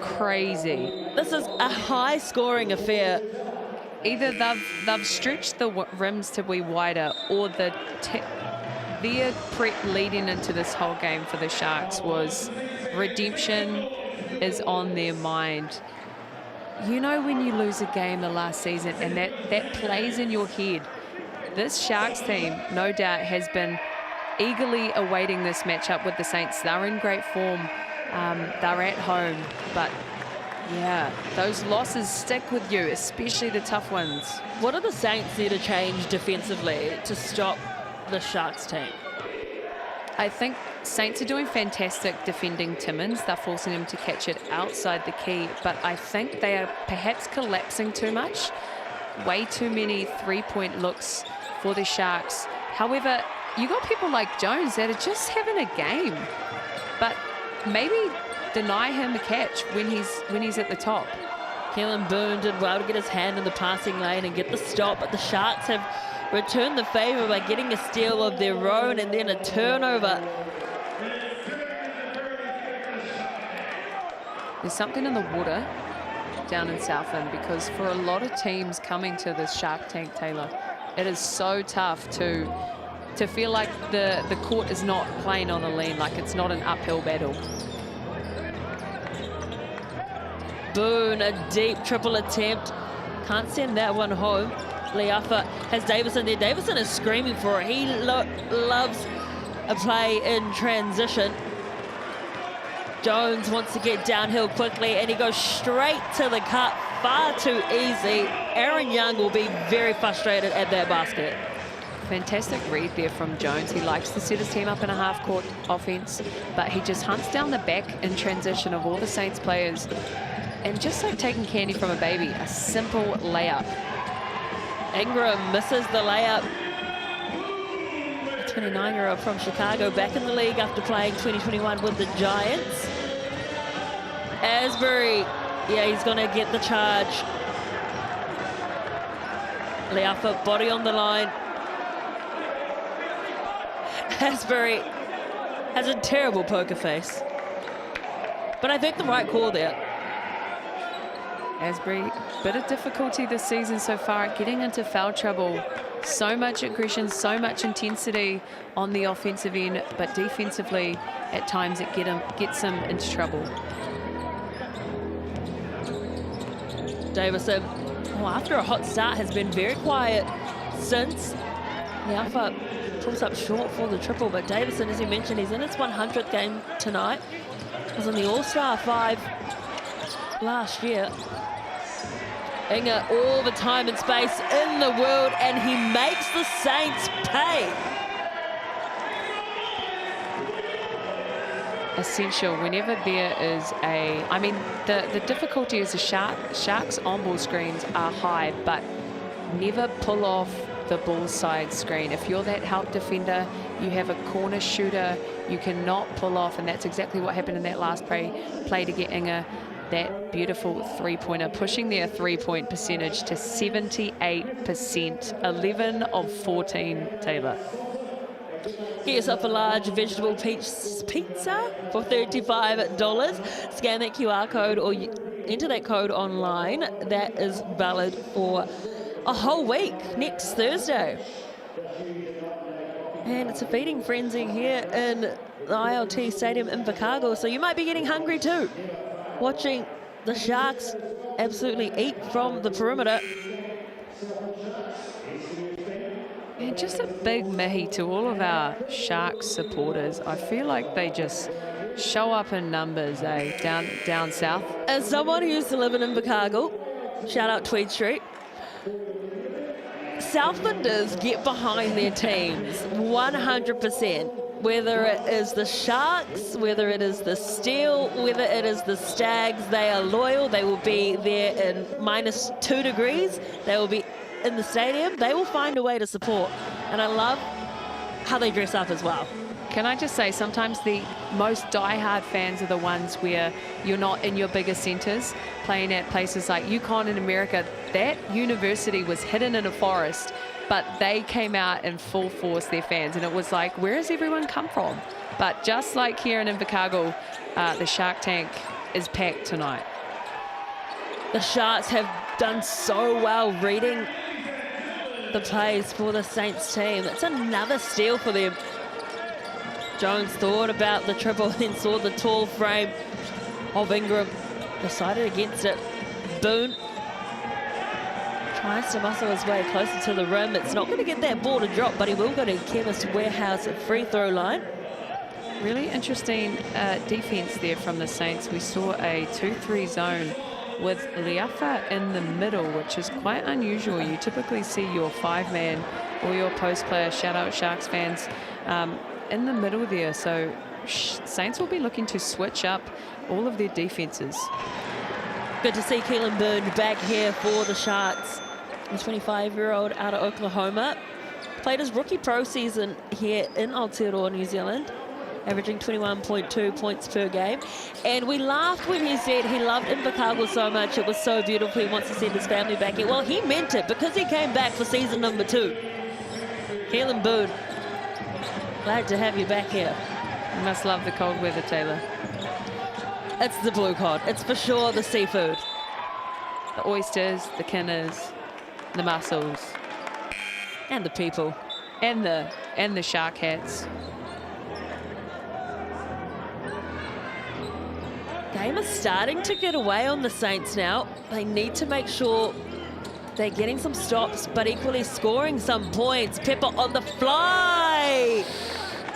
Crazy. This is a high-scoring affair. Either they've stretched the rims to be wider, or their prep leading into this whole game for the Sharks was redemption is on their mind. You know, when you lose a game the last season and that plays in your head. This Sharks team, no doubt, has been eagerly awaiting this matchup with the Saints. They're in great form. They're at home, but yeah, those losses stick with you, especially the tough ones. What do the Saints need to change defensively to stop the Sharks team? I think Saints are doing fantastic defending Timmins. They're forcing him to catch it outside the key, but I think they are perhaps collapsing too much. Way too many three-point looks for the Sharks. However, you got people like Jones that are just having a game, but maybe deny him a catch when he's at the top. Keelan Boone did well to get his hand in the passing lane and get the stop, but the Sharks have returned the favour by getting a steal of their own and then a turnover. There's something in the water down in Southland, because for a lot of teams coming to this Shark Tank, Taylor, it is so tough to feel like the court is not playing on a lean, like it's not an uphill battle. Boone, a deep triple attempt. Can't send that one home. Leafa has Davison there. Davison is screaming for it. He loves a play in transition. Jones wants to get downhill quickly, and he goes straight to the cup. Far too easy. Aaron Young will be very frustrated at that basket. Fantastic read there from Jones. He likes to set his team up in a half-court offense, but he just hunts down the back in transition of all the Saints players. And just like taking candy from a baby, a simple layup. Ingram misses the layup. The 29-year-old from Chicago, back in the league after playing 2021 with the Giants. Asbury, yeah, he's going to get the charge. Leafa, body on the line. Asbury has a terrible poker face, but I think the right call there. Asbury, bit of difficulty this season so far, getting into foul trouble. So much aggression, so much intensity on the offensive end, but defensively, at times it gets him into trouble. Davison, after a hot start, has been very quiet since. Leafa pulls up short for the triple, but Davison, as you mentioned, he's in his 100th game tonight. Was in the All-Star 5 last year. Inga, all the time and space in the world, and he makes the Saints pay. Essential whenever there is I mean, the difficulty is the Sharks on-ball screens are high, but never pull off the ball side screen. If you're that help defender, you have a corner shooter, You cannot pull off, and that's exactly what happened in that last play to get Inga that beautiful three-pointer, pushing their three-point percentage to 78%, 11 of 14, Taylor. Get yourself a large vegetable pizza for $35. Scan that QR code or enter that code online. That is valid for a whole week, next Thursday. And it's a feeding frenzy here in the ILT Stadium in Invercargill, so you might be getting hungry too, watching the Sharks absolutely eat from the perimeter. And just a big mihi to all of our Sharks supporters. I feel like they just show up in numbers, down south. As someone who used to live in Invercargill, shout out Tweed Street, Southlanders get behind their teams 100%. Whether it is the Sharks, whether it is the Steel, whether it is the Stags, they are loyal. They will be there in -2 degrees. They will be in the stadium. They will find a way to support. And I love how they dress up as well. Can I just say, sometimes the most die-hard fans are the ones where you're not in your bigger centres, playing at places like UConn in America. That university was hidden in a forest, but they came out in full force, their fans, and it was like, where has everyone come from? But just like here in Invercargill, the Shark Tank is packed tonight. The Sharks have done so well reading the plays for the Saints team. That's another steal for them. Jones thought about the triple, then saw the tall frame of Ingram, decided against it. Boone tries to muscle his way closer to the rim. It's not going to get that ball to drop, but he will go to Chemist Warehouse at free throw line. Really interesting defense there from the Saints. We saw a 2-3 zone with Liafa in the middle, which is quite unusual. You typically see your 5-man or your post player, shout out Sharks fans, in the middle there. So Saints will be looking to switch up all of their defenses. Good to see Keelan Boone back here for the Sharks. The 25-year-old out of Oklahoma. Played his rookie pro season here in Aotearoa, New Zealand, averaging 21.2 points per game. And we laughed when he said he loved Invercargill so much. It was so beautiful. He wants to send his family back here. Well, he meant it because he came back for season number 2. Keelan Boone, glad to have you back here. You must love the cold weather, Taylor. It's the blue cod. It's for sure the seafood. The oysters, the kinners, the mussels. And the people. And the shark hats. Game is starting to get away on the Saints now. They need to make sure they're getting some stops, but equally scoring some points. Pepper on the fly.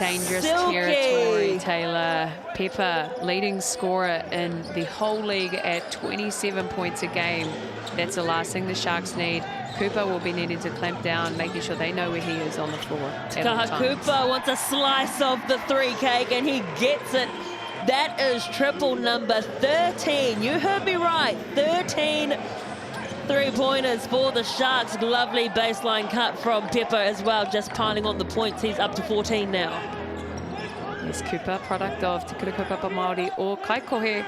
Dangerous Silky. territory, Taylor. Pepper, leading scorer in the whole league at 27 points a game. That's the last thing the Sharks need. Cooper will be needing to clamp down, making sure they know where he is on the floor. Cooper wants a slice of the 3 cake, and he gets it. That is triple number 13. You heard me right. 13 three-pointers for the Sharks. Lovely baseline cut from Pepper as well, just piling on the points. He's up to 14 now. Yes, Cooper, product of Te Kura Kaupapa Māori or Kaikohe.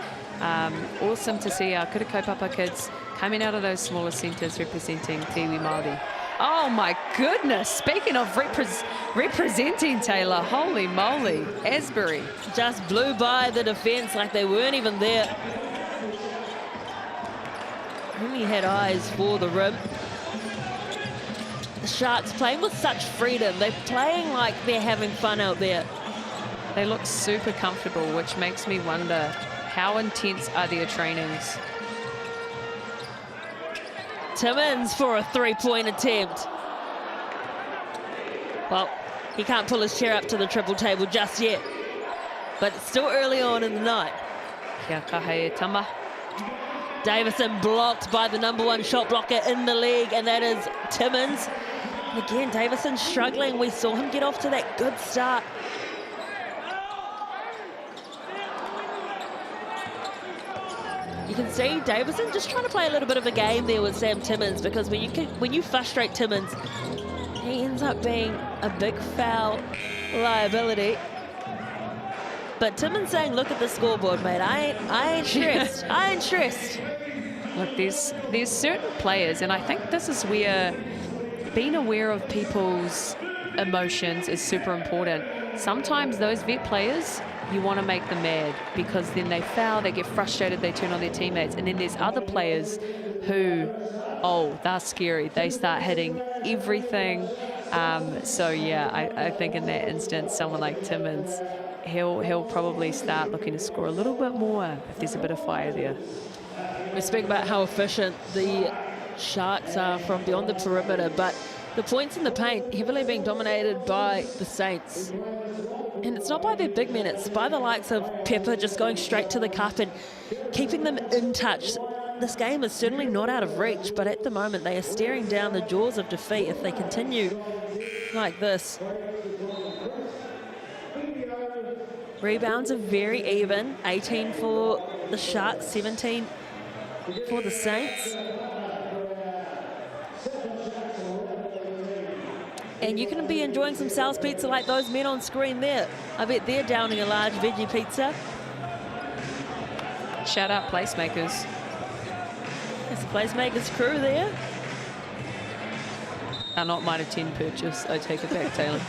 Awesome to see our Kura Kaupapa kids coming out of those smaller centres representing Te Iwi Māori. Oh my goodness, speaking of representing, Taylor, holy moly, Asbury. Just blew by the defence like they weren't even there. Only had eyes for the rim. The Sharks playing with such freedom. They're playing like they're having fun out there. They look super comfortable, which makes me wonder how intense are their trainings. Timmins for a 3-point attempt. Well, he can't pull his chair up to the triple table just yet, but it's still early on in the night. Kia kahe tama. Davison blocked by the #1 shot blocker in the league, and that is Timmins. And again, Davison struggling. We saw him get off to that good start. You can see Davison just trying to play a little bit of a game there with Sam Timmins, because when you frustrate Timmins, he ends up being a big foul liability. But Timmins saying, look at the scoreboard, mate. I ain't stressed. I ain't stressed. Look, there's certain players, and I think this is where being aware of people's emotions is super important. Sometimes those vet players, you want to make them mad because then they foul, they get frustrated, they turn on their teammates. And then there's other players who, oh, they're scary. They start hitting everything. So yeah, I think in that instance, someone like Timmins, he'll probably start looking to score a little bit more if there's a bit of fire there. We speak about how efficient the Sharks are from beyond the perimeter, but the points in the paint heavily being dominated by the Saints. And it's not by their big men, it's by the likes of Pepper just going straight to the cup and keeping them in touch. This game is certainly not out of reach, but at the moment they are staring down the jaws of defeat if they continue like this. Rebounds are very even, 18 for the Sharks, 17 for the Saints. And you can be enjoying some Sal's pizza like those men on screen there. I bet they're downing a large veggie pizza. Shout out placemakers. There's the placemakers crew there. Are not mine a 10 purchase. I take it back, Taylor.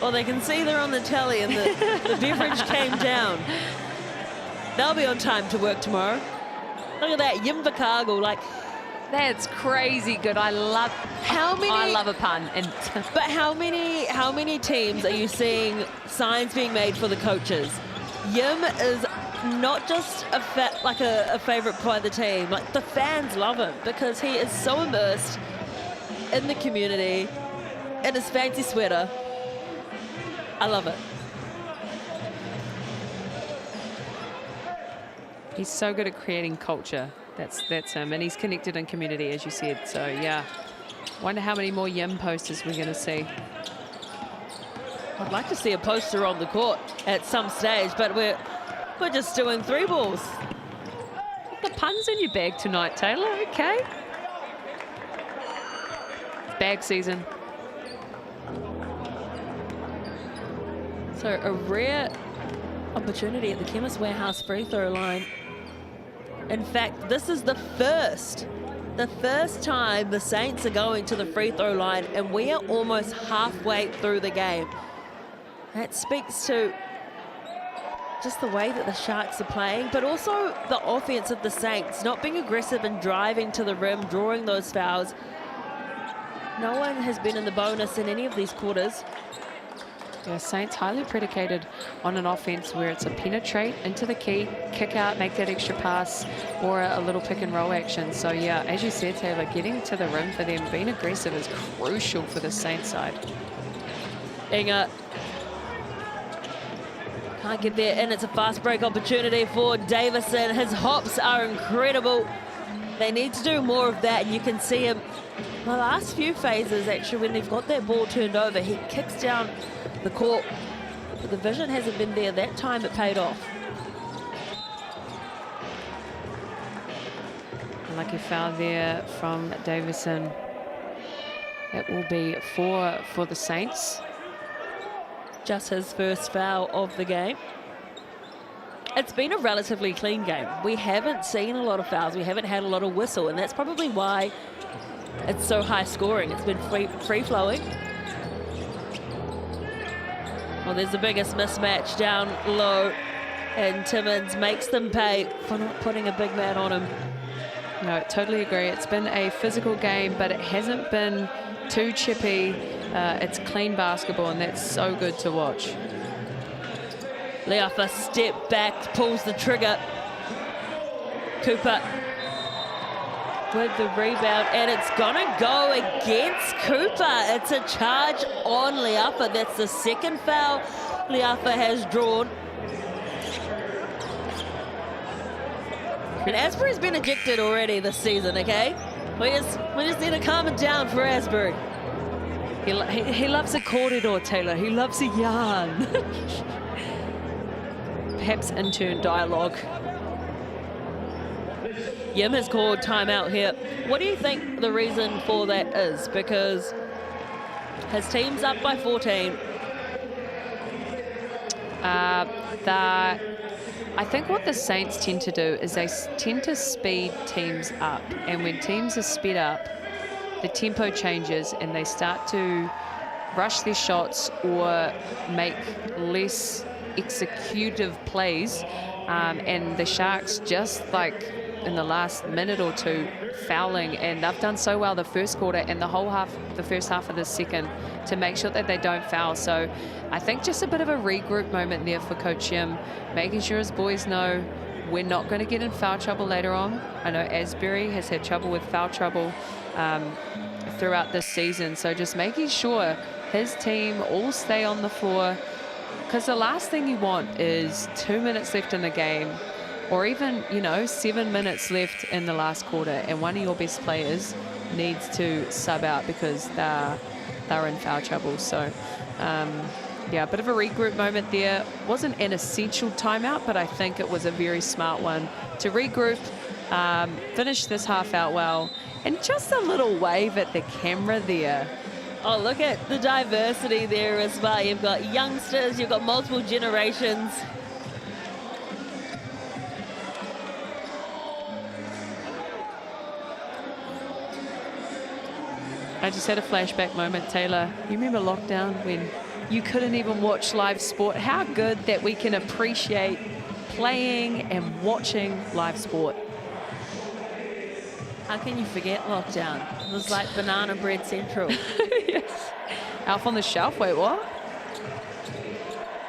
Well, they can see they're on the telly and the beverage came down. They'll be on time to work tomorrow. Look at that, Invercargill, like. That's crazy good. I love a pun. And but how many teams are you seeing signs being made for the coaches? Yim is not just a favorite by the team. Like the fans love him because he is so immersed in the community, in his fancy sweater. I love it. he's so good at creating culture. That's him, and he's connected in community, as you said. So yeah, wonder how many more Yim posters we're going to see. I'd like to see a poster on the court at some stage, but we're just doing 3 balls. The pun's in your bag tonight, Taylor. Okay. Bag season. So a rare opportunity at the Chemist Warehouse free throw line. In fact, this is the first time the Saints are going to the free throw line, and we are almost halfway through the game. That speaks to just the way that the Sharks are playing, but also the offense of the Saints, not being aggressive and driving to the rim, drawing those fouls. No one has been in the bonus in any of these quarters. Yeah, Saints highly predicated on an offense where it's a penetrate into the key, kick out, make that extra pass, or a little pick and roll action. So yeah, as you said, Taylor, getting to the rim for them, being aggressive is crucial for the Saints side. Inga can't get there, and it's a fast break opportunity for Davison. His hops are incredible. They need to do more of that, and you can see him the last few phases, actually, when they've got that ball turned over, he kicks down the court, but the vision hasn't been there. That time it paid off. Lucky foul there from Davison. That will be 4 for the Saints. Just his first foul of the game. It's been a relatively clean game. We haven't seen a lot of fouls. We haven't had a lot of whistle, and that's probably why it's so high scoring. It's been free-flowing. Well, there's the biggest mismatch down low, and Timmins makes them pay for not putting a big man on him. No, totally agree. It's been a physical game, but it hasn't been too chippy. It's clean basketball, and that's so good to watch. Leafa step back, pulls the trigger. Cooper with the rebound, and it's gonna go against Cooper. It's a charge on Leafa. That's the second foul Leafa has drawn. And Asbury's been ejected already this season, okay? We just need to calm it down for Asbury. He loves a corridor, Taylor. He loves a yarn. Perhaps intern dialogue. Yim has called timeout here. What do you think the reason for that is? Because His team's up by 14. I think what the Saints tend to do is they tend to speed teams up. And when teams are sped up, the tempo changes and they start to rush their shots or make less executive plays. And the Sharks just like in the last minute or two fouling, and they've done so well the first quarter and the first half of the second to make sure that they don't foul. So I think just a bit of a regroup moment there for Coach Jim, making sure his boys know we're not going to get in foul trouble later on. I know Asbury has had trouble with foul trouble throughout this season, so just making sure his team all stay on the floor, because the last thing you want is 2 minutes left in the game, or even, you know, 7 minutes left in the last quarter, and one of your best players needs to sub out because they're in foul trouble. So, yeah, a bit of a regroup moment there. Wasn't an essential timeout, but I think it was a very smart one to regroup, finish this half out well, and just a little wave at the camera there. Oh, look at the diversity there as well. You've got youngsters, you've got multiple generations. I just had a flashback moment, Taylor. You remember lockdown when you couldn't even watch live sport? How good that we can appreciate playing and watching live sport. How can you forget lockdown? It was like banana bread central. Yes. Alf on the shelf, wait, what?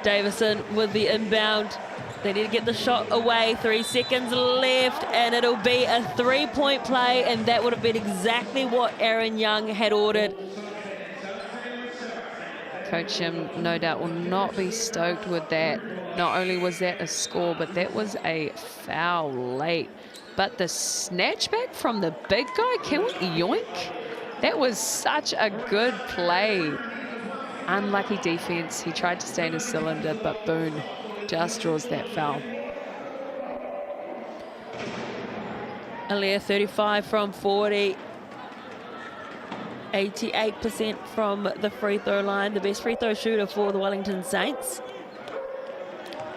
Davison with the inbound. They need to get the shot away. 3 seconds left, and it'll be a 3-point play, and that would have been exactly what Aaron Young had ordered. Coach Jim, no doubt, will not be stoked with that. Not only was that a score, but that was a foul late. But the snatchback from the big guy, can we yoink? That was such a good play. Unlucky defense. He tried to stay in his cylinder, but Boone just draws that foul. Alea 35 from 40. 88% from the free throw line. The best free throw shooter for the Wellington Saints.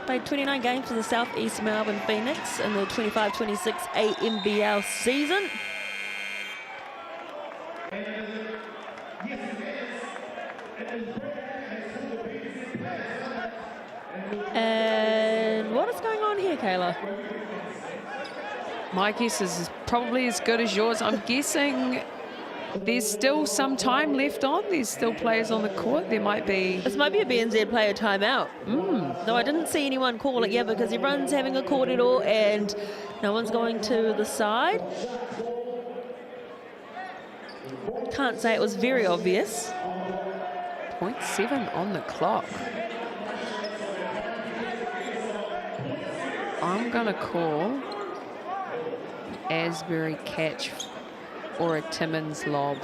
Played 29 games for the Southeast Melbourne Phoenix in the 25-26 NZNBL season. And what is going on here, Kayla? My guess is probably as good as yours. I'm guessing there's still some time left on. There's still players on the court. There might be... This might be a BNZ player timeout. Though I didn't see anyone call it yet because everyone's having a corridor and no one's going to the side. Can't say it was very obvious. 0.7 on the clock. I'm going to call Asbury catch or a Timmins lob.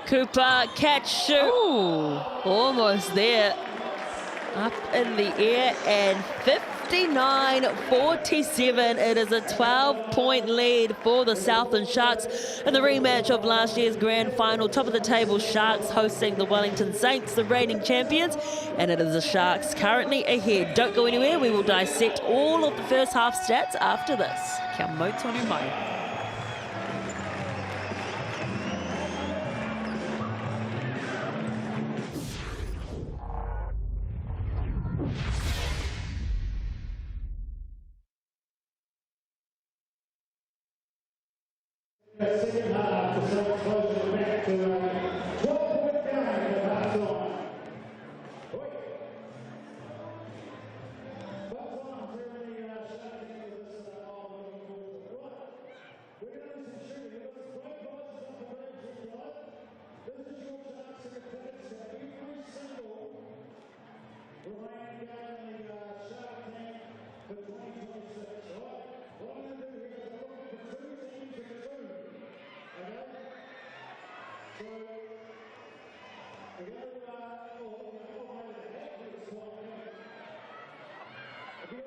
Cooper, catch, shoot. Ooh. Almost there. Up in the air, and 59-47. It is a 12-point lead for the Southland Sharks in the rematch of last year's grand final. Top of the table, Sharks hosting the Wellington Saints, the reigning champions, and it is the Sharks currently ahead. Don't go anywhere. We will dissect all of the first half stats after this. Kia mau tonu mai. The second half, the Saints closing it back to 12-point down at the half line. If you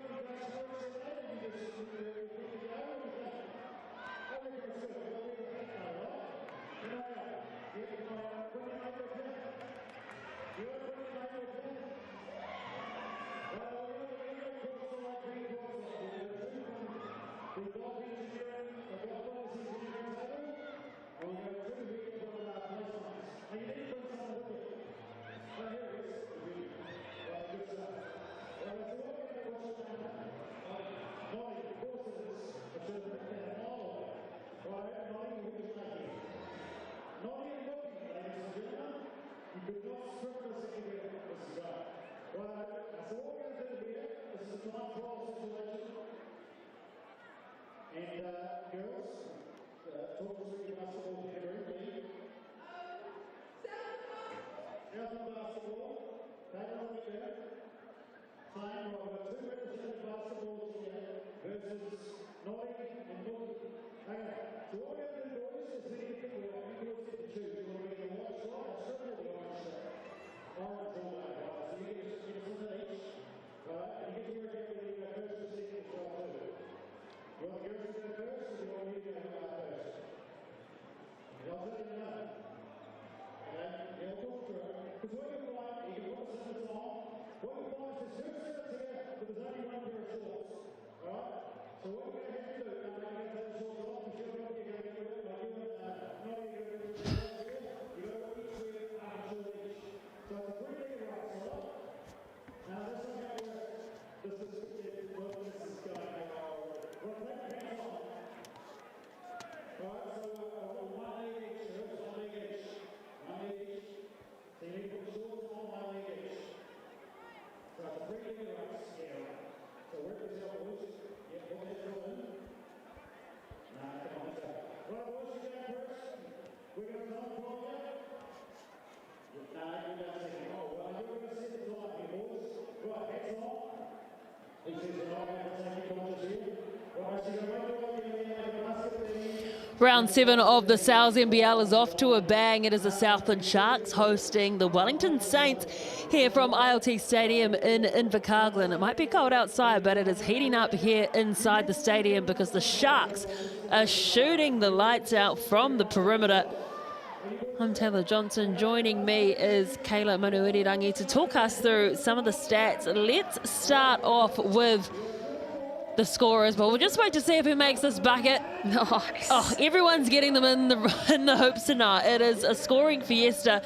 Round 7 of the NZNBL is off to a bang. It is the Southland Sharks hosting the Wellington Saints here from ILT Stadium in Invercargill. It might be cold outside, but it is heating up here inside the stadium because the Sharks are shooting the lights out from the perimeter. I'm Taylor Johnson. Joining me is Kayla Manuirirangi to talk us through some of the stats. Let's start off with the scorers, but we'll just wait to see if who makes this bucket. Nice. Oh, everyone's getting them in the hoops tonight. It is a scoring fiesta.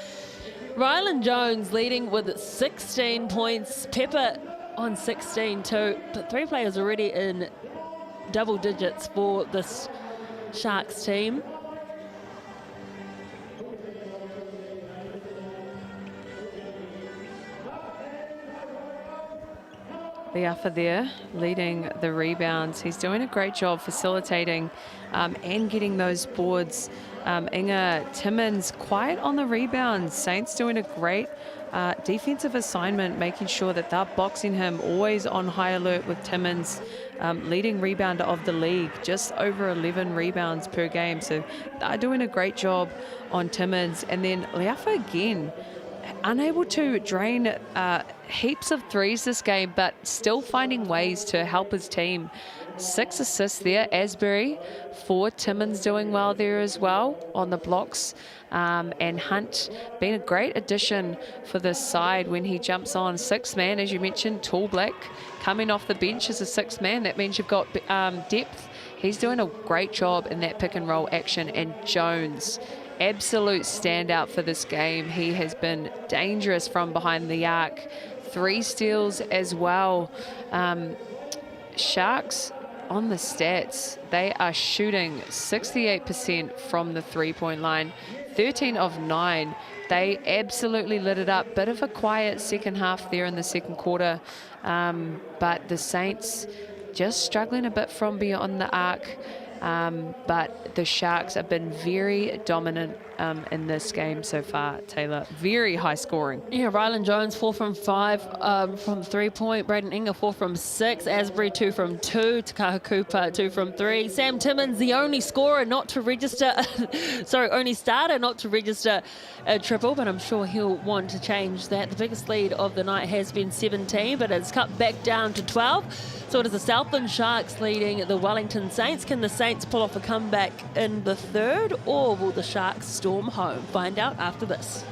Rylan Jones leading with 16 points. Pepper on 16 too. But 3 players already in double digits for this Sharks team. Leafa there leading the rebounds. He's doing a great job facilitating and getting those boards. Inga Timmins quiet on the rebounds. Saints doing a great defensive assignment, making sure that they're boxing him, always on high alert with Timmins, leading rebounder of the league, just over 11 rebounds per game. So they're doing a great job on Timmins. And then Leafa again, unable to drain heaps of threes this game, but still finding ways to help his team. 6 assists there. Asbury, 4. Timmins doing well there as well on the blocks. And Hunt being a great addition for this side when he jumps on. 6th man, as you mentioned, Tall Black coming off the bench as a 6th man. That means you've got depth. He's doing a great job in that pick and roll action. And Jones, absolute standout for this game. He has been dangerous from behind the arc. 3 steals as well. Sharks on the stats, they are shooting 68% from the 3-point line, 13 of 9. They absolutely lit it up. Bit of a quiet second half there in the second quarter, but the Saints just struggling a bit from beyond the arc. But the Sharks have been very dominant in this game so far, Taylor. Very high scoring. Yeah, Rylan Jones 4 from 5 from 3-point. Braden Inger 4 from 6. Asbury 2 from 2. Takaha Cooper 2 from 3. Sam Timmins the only scorer not to register, sorry, only starter not to register a triple, but I'm sure he'll want to change that. The biggest lead of the night has been 17, but it's cut back down to 12. So it is the Southland Sharks leading the Wellington Saints. Can the Saints pull off a comeback in the third, or will the Sharks storm home? Find out after this.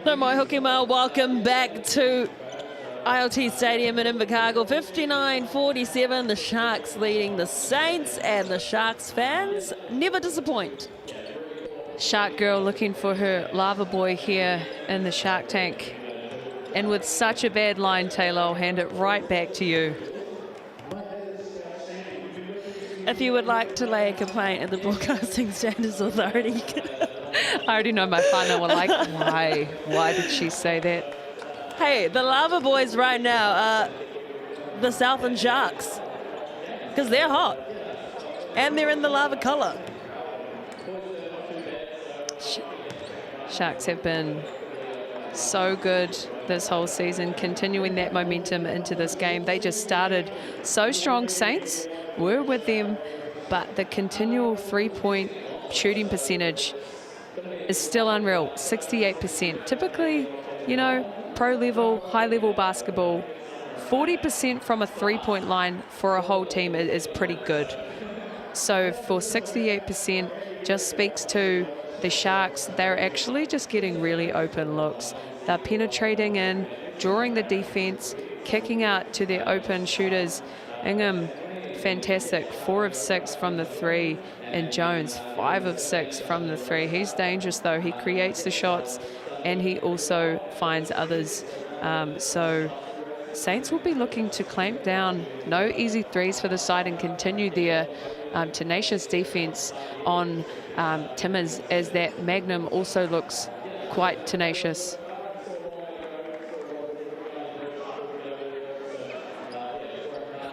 No mai hoki mau, welcome back to ILT Stadium in Invercargill. 59-47, the Sharks leading the Saints, and the Sharks fans never disappoint. Shark girl looking for her lava boy here in the Shark Tank. And with such a bad line, Taylor, I'll hand it right back to you. If you would like to lay a complaint at the Broadcasting Standards Authority, you can. I already know my partner will like, why? Why did she say that? Hey, the lava boys right now are the Southland Sharks, because they're hot and they're in the lava color. Sharks have been so good this whole season, continuing that momentum into this game. They just started so strong. Saints were with them, but the continual three-point shooting percentage is still unreal, 68%. Typically, you know, pro-level, high-level basketball, 40% from a three-point line for a whole team is pretty good. So for 68%, just speaks to the Sharks. They're actually just getting really open looks. They're penetrating in, drawing the defense, kicking out to their open shooters. Ingham, fantastic, 4 of 6 from the 3, and Jones 5 of 6 from the 3. He's dangerous though. He creates the shots and he also finds others. So Saints will be looking to clamp down. No easy threes for the side and continue their tenacious defense on Timmins, as that Magnum also looks quite tenacious.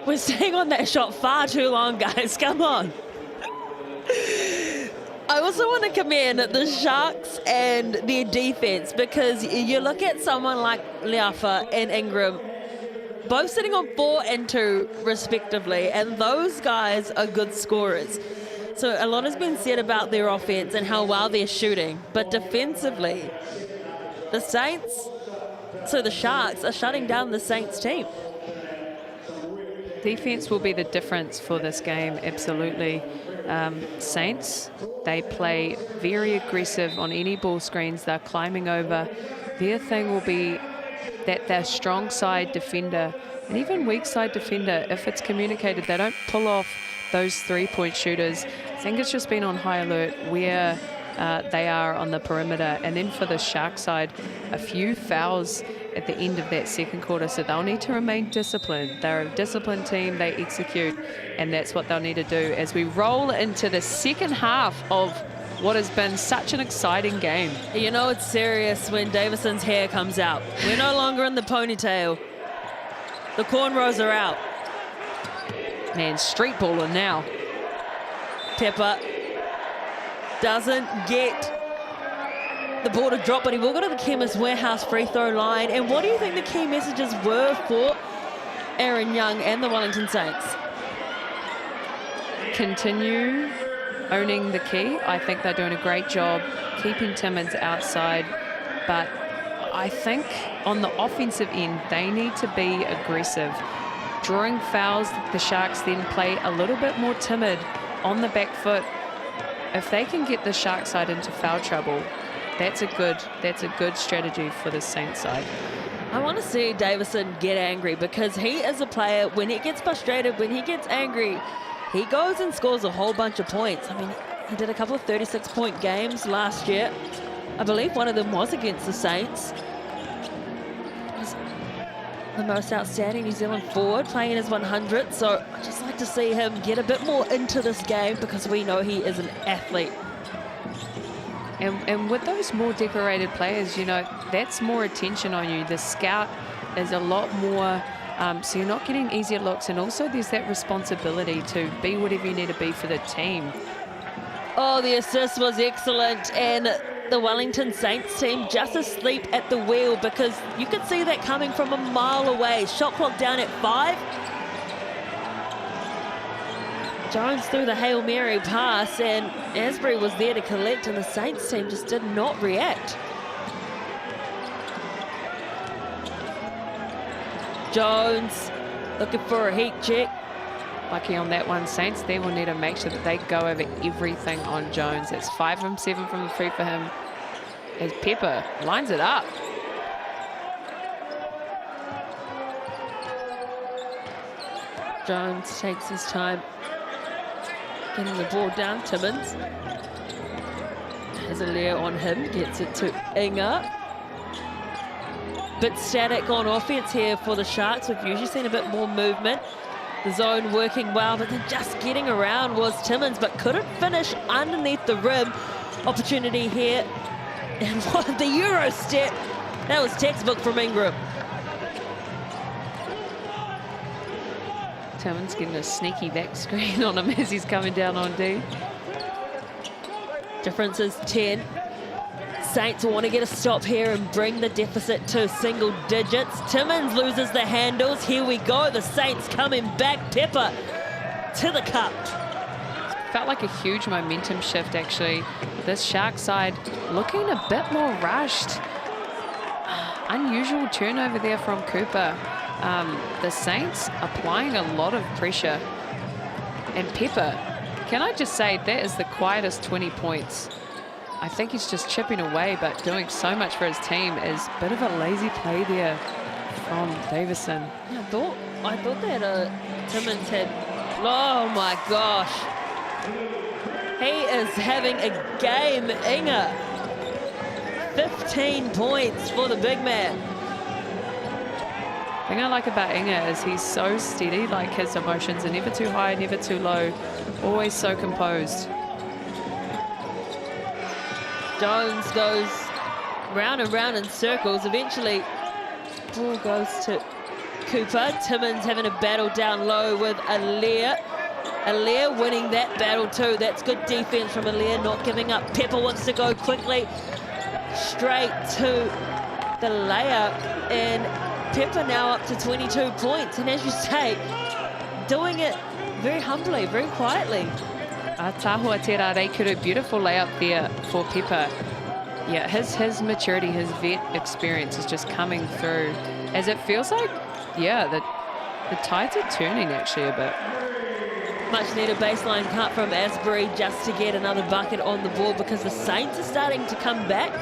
We're staying on that shot far too long, guys. Come on. I also want to commend the Sharks and their defense, because you look at someone like Leafa and Ingram, both sitting on 4 and 2 respectively, and those guys are good scorers. So a lot has been said about their offense and how well they're shooting, but defensively, the Sharks are shutting down the Saints team. Defense will be the difference for this game, absolutely. Saints, they play very aggressive on any ball screens. They're climbing over. Their thing will be that they're strong side defender and even weak side defender, if it's communicated, they don't pull off those 3-point shooters. I think it's just been on high alert where they are on the perimeter. And then for the Shark side, a few fouls at the end of that second quarter, so they'll need to remain disciplined. They're a disciplined team, they execute, and that's what they'll need to do as we roll into the second half of what has been such an exciting game. You know it's serious when Davison's hair comes out. We're no longer in the ponytail. The cornrows are out. Man, street baller now. Pepper doesn't get the ball to drop, but he will go to the Chemist Warehouse free throw line. And what do you think the key messages were for Aaron Young and the Wellington Saints? Continue owning the key. I think they're doing a great job keeping Timmins outside, but I think on the offensive end, they need to be aggressive. Drawing fouls, the Sharks then play a little bit more timid on the back foot. If they can get the Shark side into foul trouble, that's a good strategy for the Saints side. I want to see Davison get angry, because he is a player, when he gets frustrated, when he gets angry, he goes and scores a whole bunch of points. I mean, he did a couple of 36-point games last year. I believe one of them was against the Saints. He's the most outstanding New Zealand forward, playing in his 100th. So I'd just like to see him get a bit more into this game, because we know he is an athlete. And with those more decorated players, you know, that's more attention on you. The scout is a lot more, so you're not getting easier looks. And also there's that responsibility to be whatever you need to be for the team. Oh, the assist was excellent. And the Wellington Saints team just asleep at the wheel, because you could see that coming from a mile away. Shot clock down at 5. Jones threw the Hail Mary pass, and Asbury was there to collect, and the Saints team just did not react. Jones looking for a heat check. Lucky on that one, Saints. They will need to make sure that they go over everything on Jones. It's 5 from 7 from the 3 for him, as Pepper lines it up. Jones takes his time getting the ball down. Timmins has a layer on him, gets it to Inga. Bit static on offense here for the Sharks. We've usually seen a bit more movement. The zone working well, but then just getting around was Timmins, but couldn't finish underneath the rim. Opportunity here. And what the Euro step. That was textbook from Ingram. Timmins getting a sneaky back screen on him as he's coming down on D. Difference is 10. Saints want to get a stop here and bring the deficit to single digits. Timmins loses the handles. Here we go. The Saints coming back. Pepper to the cup. Felt like a huge momentum shift, actually. This Shark side looking a bit more rushed. Unusual turnover there from Cooper. The Saints applying a lot of pressure. And Pepper Can I just say, that is the quietest 20 points. I think he's just chipping away, but doing so much for his team. Is a bit of a lazy play there from Davison. Yeah, I thought that Timmins had... Oh, my gosh. He is having a game, Inga. 15 points for the big man. The thing I like about Inga is he's so steady, like his emotions are never too high, never too low, always so composed. Jones goes round and round in circles. Eventually, ball goes to Cooper. Timmins having a battle down low with Alair. Alair winning that battle too. That's good defense from Alair, not giving up. Pepper wants to go quickly straight to the layup, and Pepper now up to 22 points. And as you say, doing it very humbly, very quietly. Tahua Tera Reikuru, beautiful layup there for Pepper. Yeah, his maturity, his vet experience is just coming through. As it feels like, yeah, the tides are turning actually a bit. Much needed baseline cut from Asbury just to get another bucket on the board, because the Saints are starting to come back.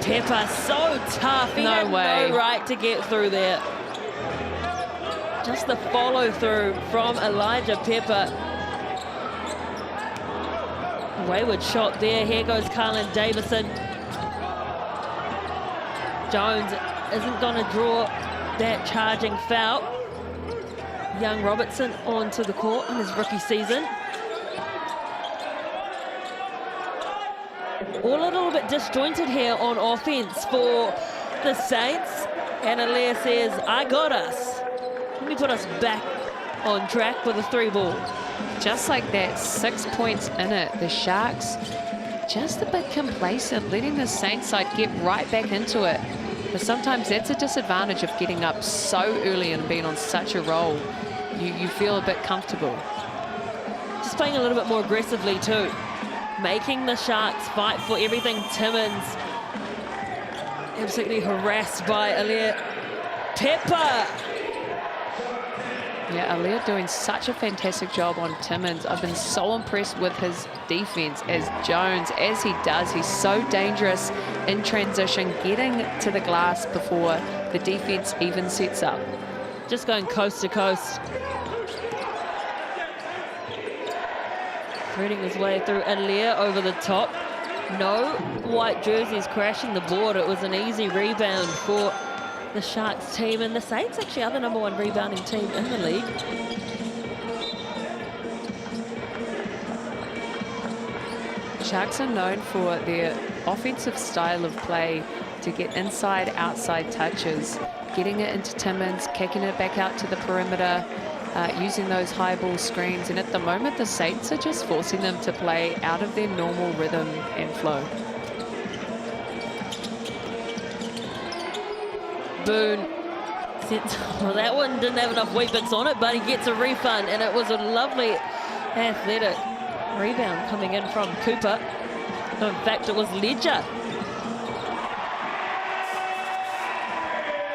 Pepper, so tough. He had no right to get through there. Just the follow through from Elijah Pepper. Wayward shot there. Here goes Carlin Davison. Jones isn't going to draw that charging foul. Young Robertson onto the court in his rookie season. All a little bit disjointed here on offense for the Saints. And Alair says, I got us. Let me put us back on track with a 3-ball. Just like that, 6 points in it. The Sharks just a bit complacent, letting the Saints side get right back into it. But sometimes that's a disadvantage of getting up so early and being on such a roll. You feel a bit comfortable. Just playing a little bit more aggressively too. Making the Sharks fight for everything. Timmins absolutely harassed by Alair Pepper. Yeah, Alair doing such a fantastic job on Timmins. I've been so impressed with his defense as Jones, as he does. He's so dangerous in transition, getting to the glass before the defense even sets up. Just going coast to coast. Threading his way through Alair over the top. No white jerseys crashing the board. It was an easy rebound for the Sharks team, and the Saints actually are the #1 rebounding team in the league. Sharks are known for their offensive style of play, to get inside, outside touches, getting it into Timmins, kicking it back out to the perimeter, using those high ball screens. And at the moment, the Saints are just forcing them to play out of their normal rhythm and flow. Boone. Well, that one didn't have enough weapons on it, but he gets a refund, and it was a lovely athletic rebound coming in from Cooper. No, in fact, it was Ledger.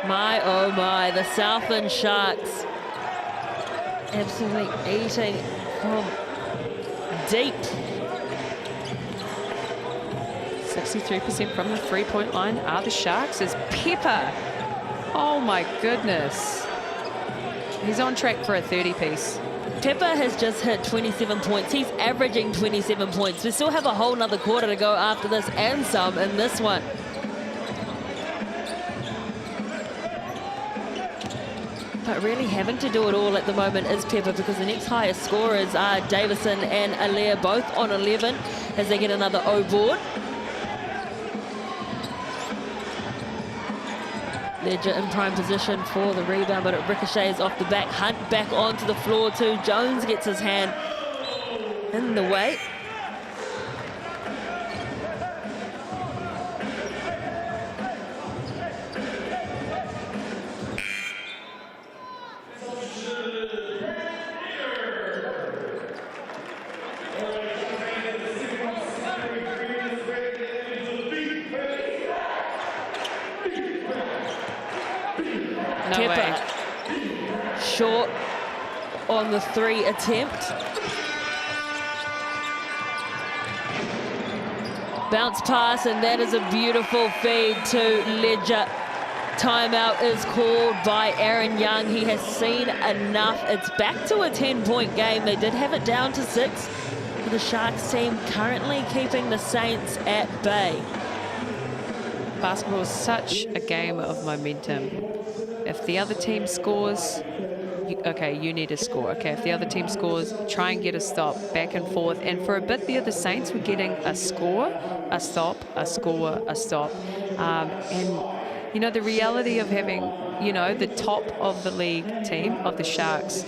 My, oh my, the Southland Sharks absolutely eating from deep. 63% from the three-point line are the Sharks as Pepper. Oh my goodness. He's on track for a 30-piece. Pepper has just hit 27 points. He's averaging 27 points. We still have a whole nother quarter to go after this, and some in this one. But really having to do it all at the moment is Pepper, because the next highest scorers are Davison and Alair, both on 11 as they get another O board. Ledger in prime position for the rebound, but it ricochets off the back. Hunt back onto the floor too. Jones gets his hand in the way. No way. short on the 3 attempt. Bounce pass, and that is a beautiful feed to Ledger. Timeout is called by Aaron Young. He has seen enough. It's back to a 10-point game. They did have it down to 6. The Sharks team currently keeping the Saints at bay. Basketball is such a game of momentum. If the other team scores, you need a score. Okay, if the other team scores, try and get a stop, back and forth. And for a bit there, the Saints were getting a score, a stop, a score, a stop. And, you know, the reality of having, you know, the top of the league team of the Sharks,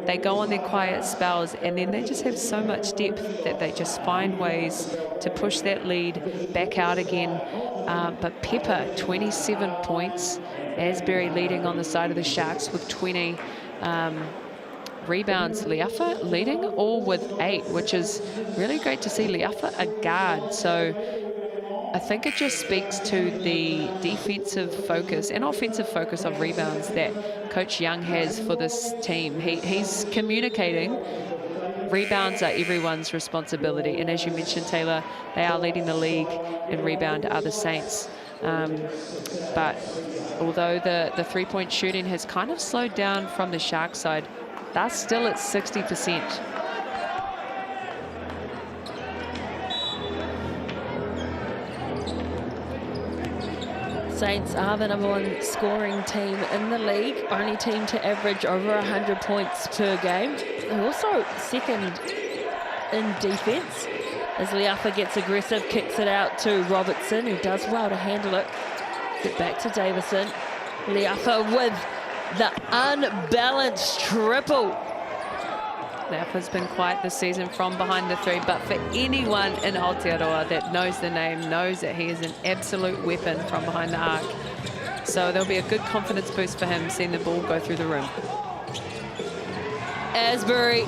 they go on their quiet spells and then they just have so much depth that they just find ways to push that lead back out again. But Pepper, 27 points. Asbury leading on the side of the Sharks with 20 rebounds. Leafa leading all with 8, which is really great to see. Leafa a guard. So I think it just speaks to the defensive focus and offensive focus of rebounds that Coach Young has for this team. He's communicating rebounds are everyone's responsibility. And as you mentioned, Taylor, they are leading the league in rebound are the Saints. But although the three-point shooting has kind of slowed down from the Sharks side, that's still at 60%. Saints are the #1 scoring team in the league, only team to average over 100 points per game. They're also second in defense as Leafa gets aggressive, kicks it out to Robertson, who does well to handle it. Get back to Davison. Leafa with the unbalanced triple. Leafa's been quiet this season from behind the 3, but for anyone in Aotearoa that knows the name, knows that he is an absolute weapon from behind the arc. So there'll be a good confidence boost for him seeing the ball go through the rim. Asbury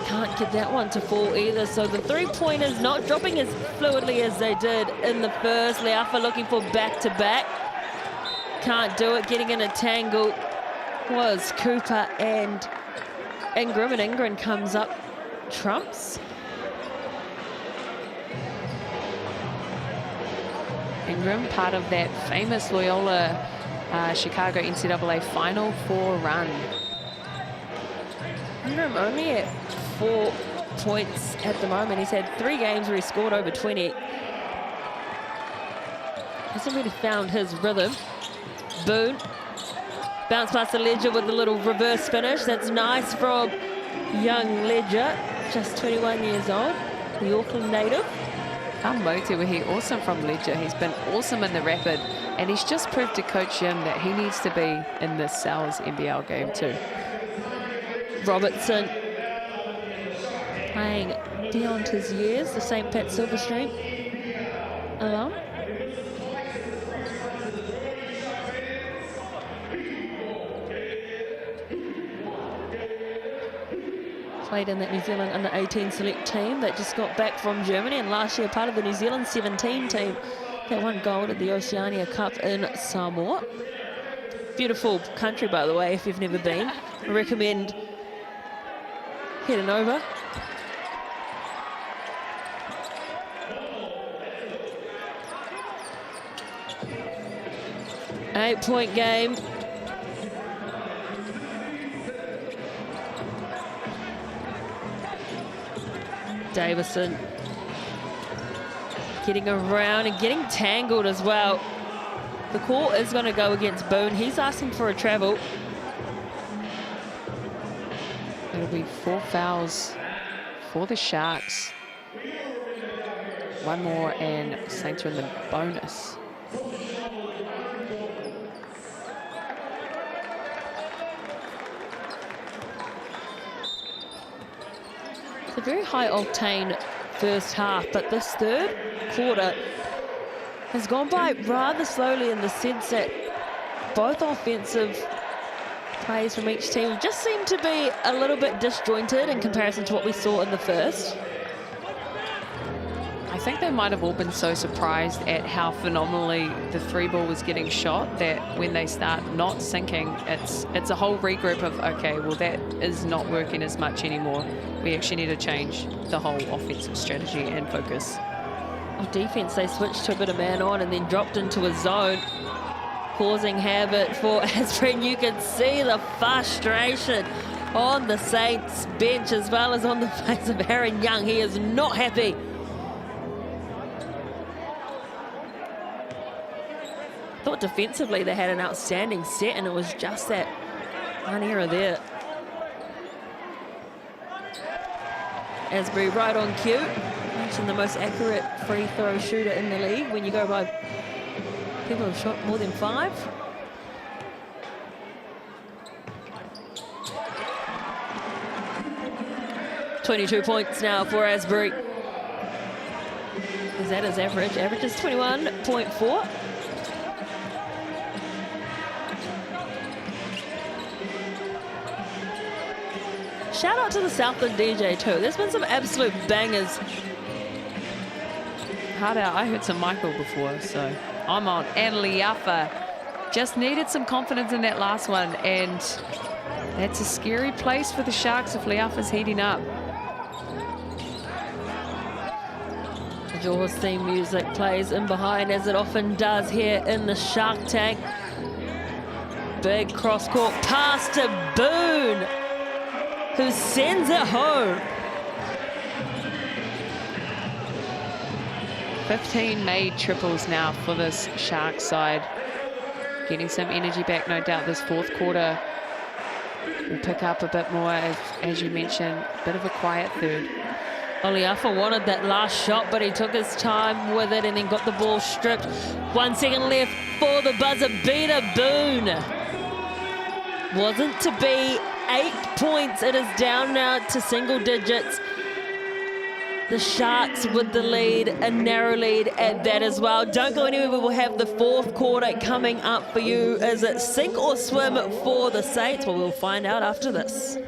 can't get that one to fall either, so the three-pointers not dropping as fluidly as they did in the first. Leafa looking for back-to-back. Can't do it. Getting in a tangle was Cooper and Ingram, and Ingram comes up trumps. Ingram, part of that famous Loyola Chicago NCAA Final 4 run. Ingram only at 4 points at the moment. He's had 3 games where he scored over 20. Hasn't really found his rhythm. Boone. Bounce past the Ledger with a little reverse finish. That's nice from young Ledger, just 21 years old, the Auckland native. Motewehi, awesome from Ledger. He's been awesome in the Rapid, and he's just proved to Coach Jim that he needs to be in this Sal's NBL game too. Robertson playing beyond his years, the St. Pat Silverstream alum. Played in that New Zealand under-18 select team that just got back from Germany, and last year part of the New Zealand 17 team that won gold at the Oceania Cup in Samoa. Beautiful country, by the way, if you've never been. I recommend heading over. Eight-point game. Davison getting around and getting tangled as well. The call is going to go against Boone. He's asking for a travel. It'll be 4 fouls for the Sharks. 1 more and Saints are in the bonus. It's a very high-octane first half, but this third quarter has gone by rather slowly in the sense that both offensive plays from each team just seem to be a little bit disjointed in comparison to what we saw in the first. I think they might have all been so surprised at how phenomenally the 3-ball was getting shot that when they start not sinking, it's a whole regroup of, okay, well, that is not working as much anymore. We actually need to change the whole offensive strategy and focus. On defense, they switched to a bit of man on and then dropped into a zone, causing havoc for Asbury. And you can see the frustration on the Saints bench as well as on the face of Aaron Young. He is not happy. Thought defensively they had an outstanding set, and it was just that one error there. Asbury right on cue. Mentioned the most accurate free throw shooter in the league when you go by people who've shot more than 5. $22 points now for Asbury. Is that his average? Average is 21.4. Shout out to the Southland DJ too. There's been some absolute bangers. Hard out. I heard some Michael before, so I'm on. And Liafa just needed some confidence in that last one, and that's a scary place for the Sharks if Liafa's heating up. The Jaws theme music plays in behind, as it often does here in the Shark Tank. Big cross-court pass to Boone, who sends it home. 15 made triples now for this Shark side. Getting some energy back, no doubt. This fourth quarter will pick up a bit more, as you mentioned, a bit of a quiet third. Oliafa wanted that last shot, but he took his time with it and then got the ball stripped. 1 second left for the buzzer beater. Boone. Wasn't to be. 8 points. It is down now to single digits. The Sharks with the lead, a narrow lead at that as well. Don't go anywhere. We will have the fourth quarter coming up for you. Is it sink or swim for the Saints? Well, we'll find out after this.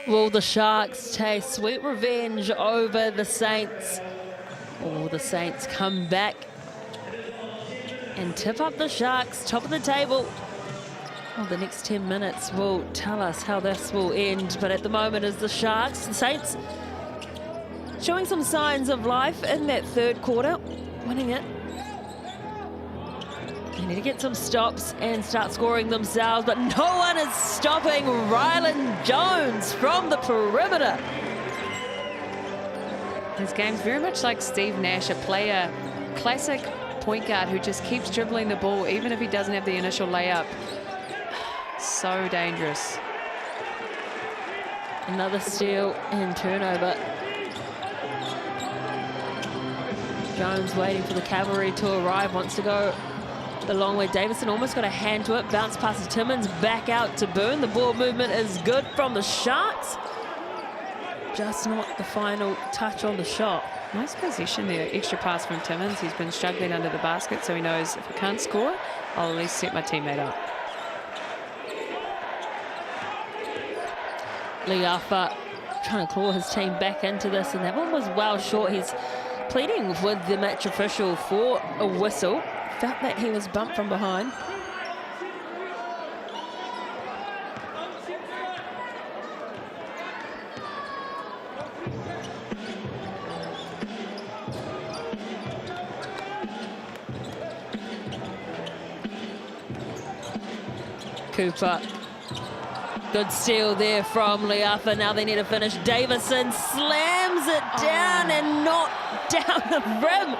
Will the Sharks taste sweet revenge over the Saints? Or the Saints come back and tip up the Sharks, top of the table? Well, the next 10 minutes will tell us how this will end. But at the moment is the Sharks, the Saints, showing some signs of life in that third quarter, winning it. They need to get some stops and start scoring themselves, but no one is stopping Rylan Jones from the perimeter. His game's very much like Steve Nash, a player, classic point guard who just keeps dribbling the ball even if he doesn't have the initial layup. So dangerous. Another steal and turnover. Jones waiting for the cavalry to arrive, wants to go the long way. Davison almost got a hand to it, bounce passes Timmins, back out to Boone. The ball movement is good from the Sharks. Just not the final touch on the shot. Nice possession there, extra pass from Timmins. He's been struggling under the basket, so he knows if I can't score, I'll at least set my teammate up. Liafa trying to claw his team back into this, and that one was well short. He's pleading with the match official for a whistle. Felt that he was bumped from behind. Cooper. Good steal there from Liafa. Now they need to finish. Davison slams it down and not down the rim.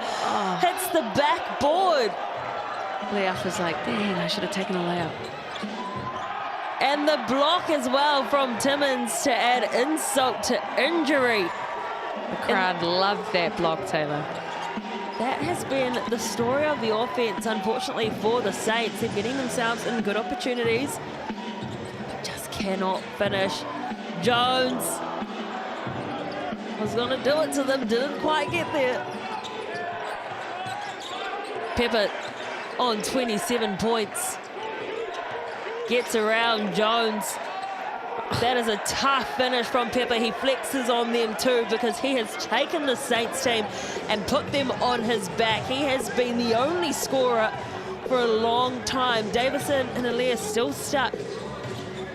Hits the backboard. Liafa's like, dang, I should have taken a layup. And the block as well from Timmins to add insult to injury. The crowd loved that block, Taylor. That has been the story of the offense, unfortunately, for the Saints. They're getting themselves in good opportunities, but just cannot finish. Jones was going to do it to them, didn't quite get there. Pepper on 27 points. Gets around Jones. That is a tough finish from Pepper. He flexes on them too because he has taken the Saints team and put them on his back. He has been the only scorer for a long time. Davison and Elias still stuck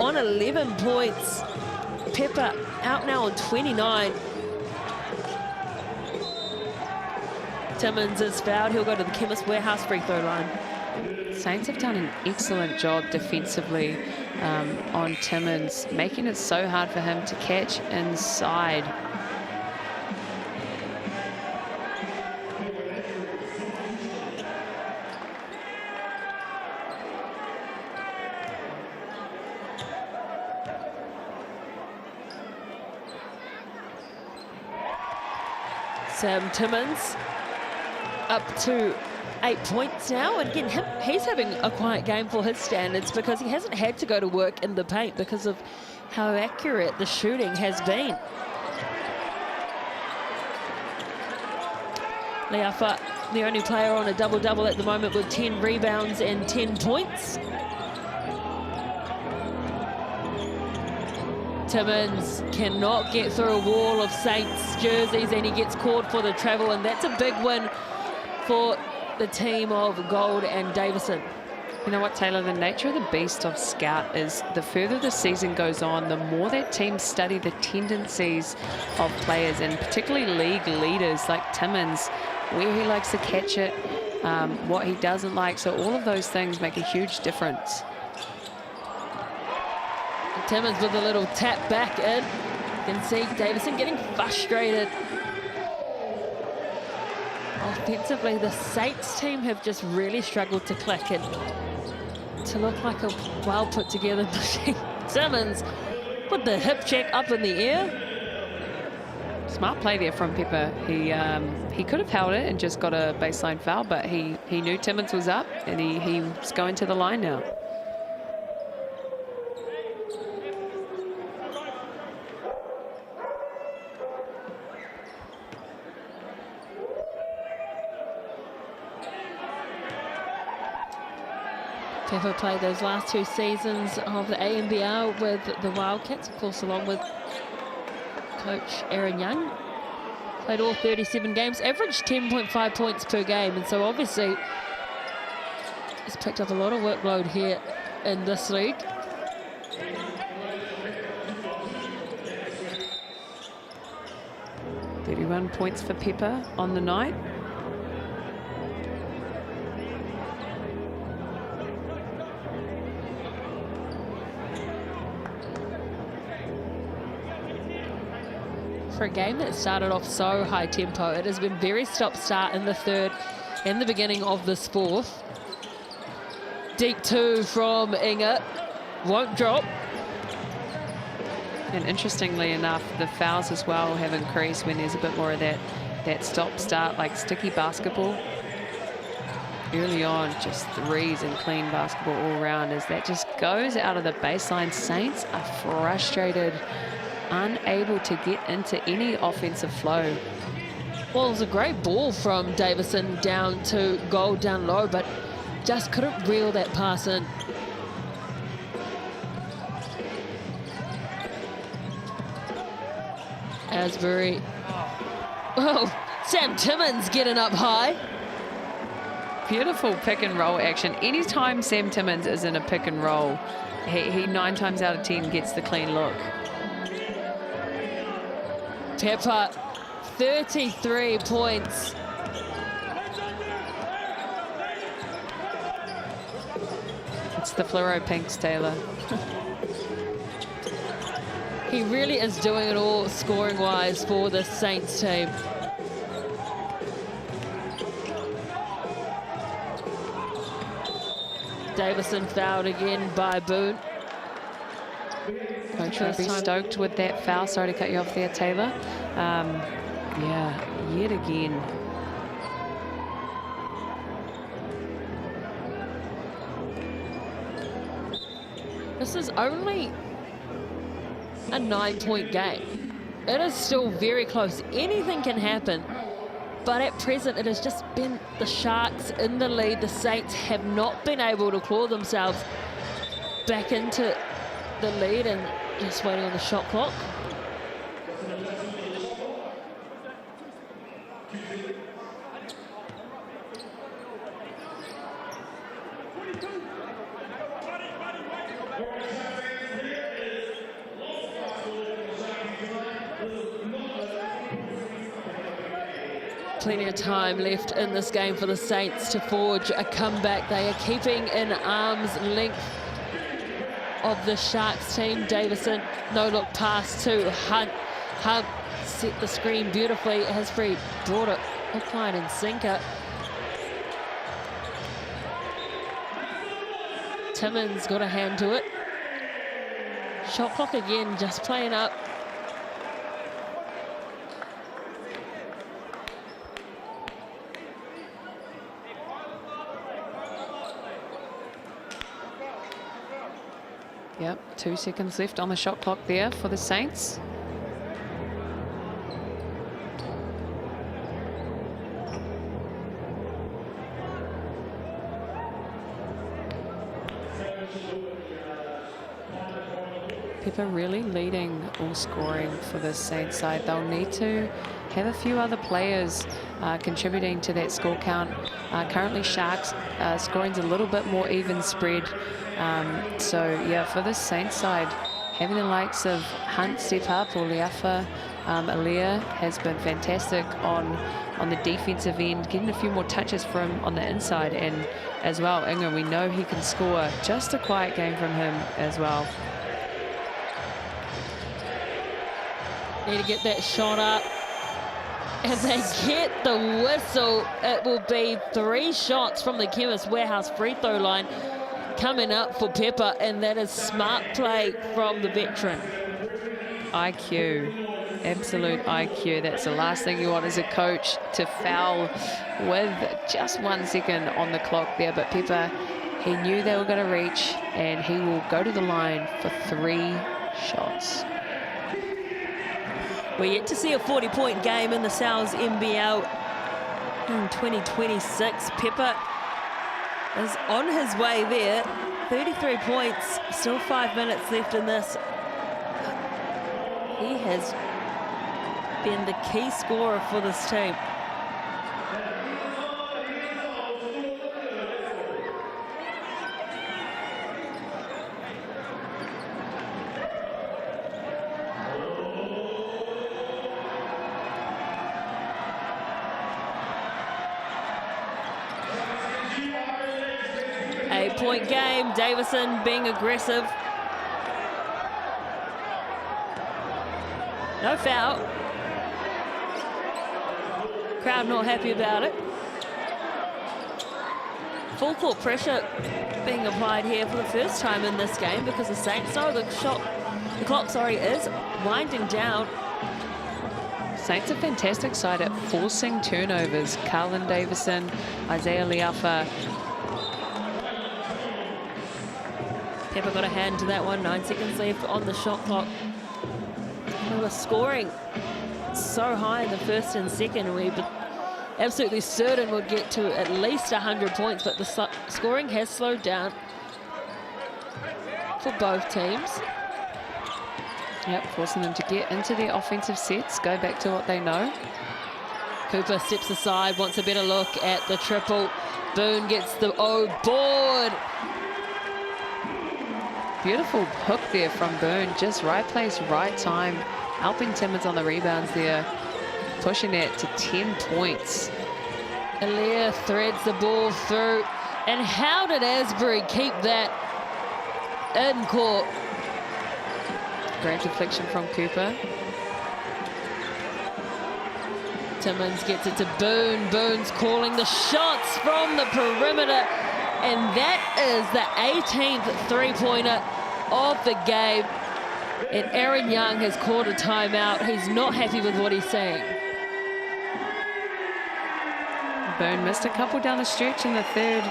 on 11 points. Pepper out now on 29. Timmins is fouled. He'll go to the Chemist Warehouse free throw line. Saints have done an excellent job defensively on Timmins, making it so hard for him to catch inside. Sam Timmins up to 8 points now, and again he's having a quiet game for his standards because he hasn't had to go to work in the paint because of how accurate the shooting has been. Liafa, the only player on a double-double at the moment with 10 rebounds and 10 points. Timmins cannot get through a wall of Saints jerseys and he gets called for the travel, and that's a big win for the team of Gold and Davison. You know what, Taylor, the nature of the beast of Scout is the further the season goes on, the more that teams study the tendencies of players, and particularly league leaders like Timmins, where he likes to catch it, what he doesn't like. So all of those things make a huge difference. Timmins with a little tap back in. You can see Davison getting frustrated. Offensively, the Saints team have just really struggled to click and to look like a well put together machine. Timmins with the hip check up in the air. Smart play there from Pepper. He could have held it and just got a baseline foul, but he knew Timmins was up and he's going to the line now. Pepper played those last 2 seasons of the ANBL with the Wildcats, of course, along with coach Aaron Young. Played all 37 games, averaged 10.5 points per game, and so obviously he's picked up a lot of workload here in this league. Run points for Pepper on the night. For a game that started off so high tempo, it has been very stop-start in the third and the beginning of this fourth. Deep 2 from Inga, won't drop. And interestingly enough, the fouls as well have increased when there's a bit more of that that stop-start, like sticky basketball. Early on, just threes and clean basketball all around as that just goes out of the baseline. Saints are frustrated, unable to get into any offensive flow. Well, it was a great ball from Davison down to goal down low, but just couldn't reel that pass in. Asbury. Oh, Sam Timmins getting up high. Beautiful pick and roll action. Anytime Sam Timmins is in a pick and roll, he 9 times out of 10 gets the clean look. Pepper, 33 points. It's the fluoro pinks, Taylor. He really is doing it all scoring-wise for the Saints team. Davison fouled again by Boone. Coach will be stoked with that foul. Sorry to cut you off there, Taylor. Yeah, yet again. This is only a 9-point game. It is still very close. Anything can happen. But at present, it has just been the Sharks in the lead. The Saints have not been able to claw themselves back into the lead and just waiting on the shot clock. Plenty of time left in this game for the Saints to forge a comeback. They are keeping in arm's length of the Sharks team. Davison, no look pass to Hunt. Hunt set the screen beautifully. Asbury brought it hook, line and sinker. Timmins got a hand to it. Shot clock again, just playing up. Yep, 2 seconds left on the shot clock there for the Saints. Pepper really leading all scoring for the Saints side. They'll need to have a few other players contributing to that score count. Currently Sharks scoring's a little bit more even spread. So yeah, for the Saints side, having the likes of Hunt step up or Leafa, Alea has been fantastic on the defensive end, getting a few more touches from on the inside, and as well Ingram, we know he can score. Just a quiet game from him as well. Need to get that shot up. As they get the whistle, it will be 3 shots from the Chemist Warehouse free throw line coming up for Pepper, and that is smart play from the veteran. IQ, absolute IQ. That's the last thing you want as a coach, to foul with just 1 second on the clock there. But Pepper, he knew they were going to reach, and he will go to the line for 3 shots. We're yet to see a 40-point game in the Souths NBL in 2026. Pepper is on his way there. 33 points, still 5 minutes left in this. He has been the key scorer for this team. Point game, Davison being aggressive. No foul. Crowd not happy about it. Full court pressure being applied here for the first time in this game because the Saints know the clock is winding down. Saints a fantastic side at forcing turnovers. Carlin Davison, Isaiah Liafa. Pepper got a hand to that one. 9 seconds left on the shot clock. We were scoring so high in the first and second. We were absolutely certain we'd get to at least 100 points, but the scoring has slowed down for both teams. Yep, forcing them to get into their offensive sets, go back to what they know. Cooper steps aside, wants a better look at the triple. Boone gets the board. Beautiful hook there from Boone. Just right place, right time. Helping Timmins on the rebounds there. Pushing it to 10 points. Alia threads the ball through. And how did Asbury keep that in court? Great deflection from Cooper. Timmins gets it to Boone. Boone's calling the shots from the perimeter. And that is the 18th three-pointer of the game. And Aaron Young has called a timeout. He's not happy with what he's saying. Boone missed a couple down the stretch in the third,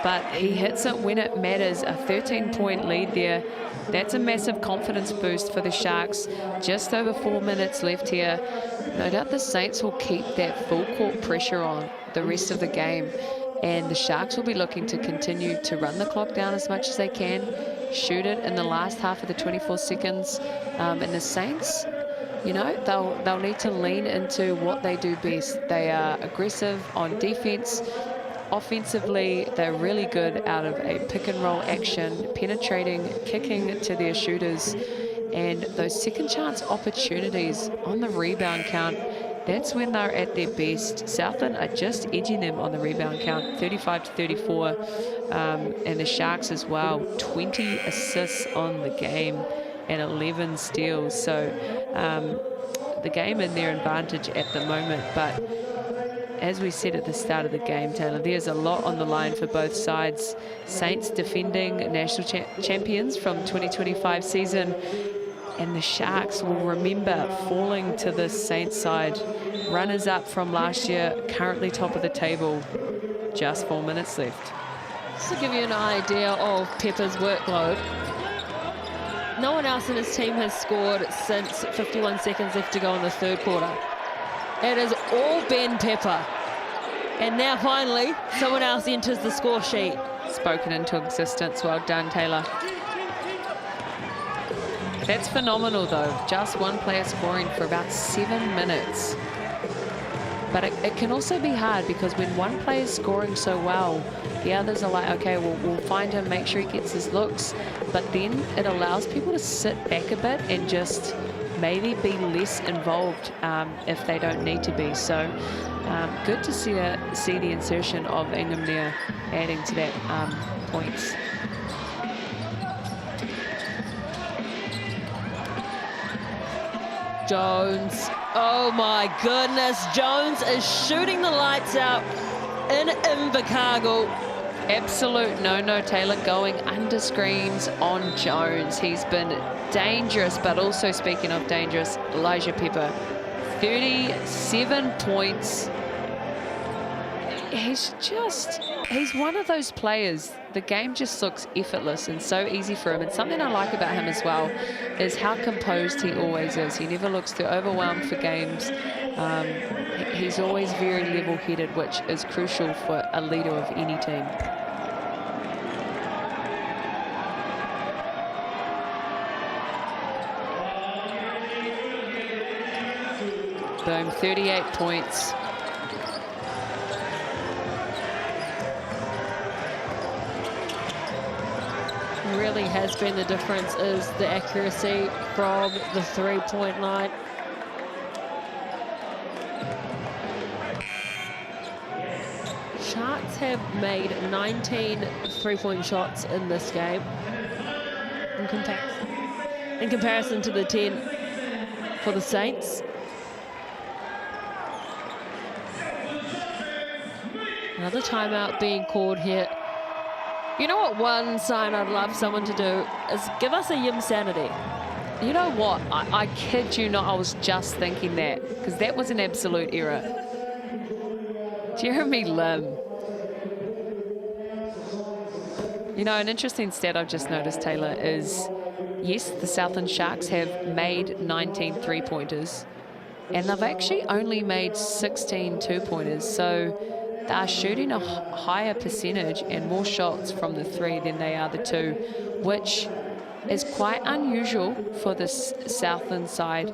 but he hits it when it matters. A 13-point lead there. That's a massive confidence boost for the Sharks. Just over 4 minutes left here. No doubt the Saints will keep that full court pressure on the rest of the game. And the Sharks will be looking to continue to run the clock down as much as they can, shoot it in the last half of the 24 seconds. And the Saints, you know, they'll need to lean into what they do best. They are aggressive on defense. Offensively, they're really good out of a pick and roll action, penetrating, kicking to their shooters. And those second chance opportunities on the rebound count, that's when they're at their best. Southland are just edging them on the rebound count, 35 to 34. And the Sharks as well, 20 assists on the game and 11 steals. So the game in their advantage at the moment. But as we said at the start of the game, Taylor, there's a lot on the line for both sides. Saints defending national champions from 2025 season. And the Sharks will remember falling to the Saints side. Runners up from last year, currently top of the table. Just 4 minutes left. Just to give you an idea of Pepper's workload, no one else in his team has scored since 51 seconds left to go in the third quarter. It is all Ben Pepper. And now finally, someone else enters the score sheet. Spoken into existence. Well done, Taylor. That's phenomenal, though. Just one player scoring for about 7 minutes. But it can also be hard because when one player is scoring so well, the others are like, okay, well, we'll find him, make sure he gets his looks. But then it allows people to sit back a bit and just maybe be less involved if they don't need to be. So good to see the insertion of Ingham there, adding to that points. Jones, oh my goodness, Jones is shooting the lights out in Invercargill. Absolute no-no, Taylor, going under screens on Jones. He's been dangerous, but also speaking of dangerous, Elijah Pepper, 37 points. He's one of those players, the game just looks effortless and so easy for him. And something I like about him as well is how composed he always is. He never looks too overwhelmed for games. He's always very level-headed, which is crucial for a leader of any team. Boom, 38 points. Really has been the difference is the accuracy from the three-point line. Sharks have made 19 three-point shots in this game in comparison to the 10 for the Saints. Another timeout being called here. You know what one sign I'd love someone to do is give us a Yim Sanity. You know what? I kid you not, I was just thinking that, because that was an absolute error. Jeremy Lim. You know, an interesting stat I've just noticed, Taylor, is yes, the Southland Sharks have made 19 three-pointers, and they've actually only made 16 two-pointers. So they're shooting a higher percentage and more shots from the three than they are the two, which is quite unusual for the Southland side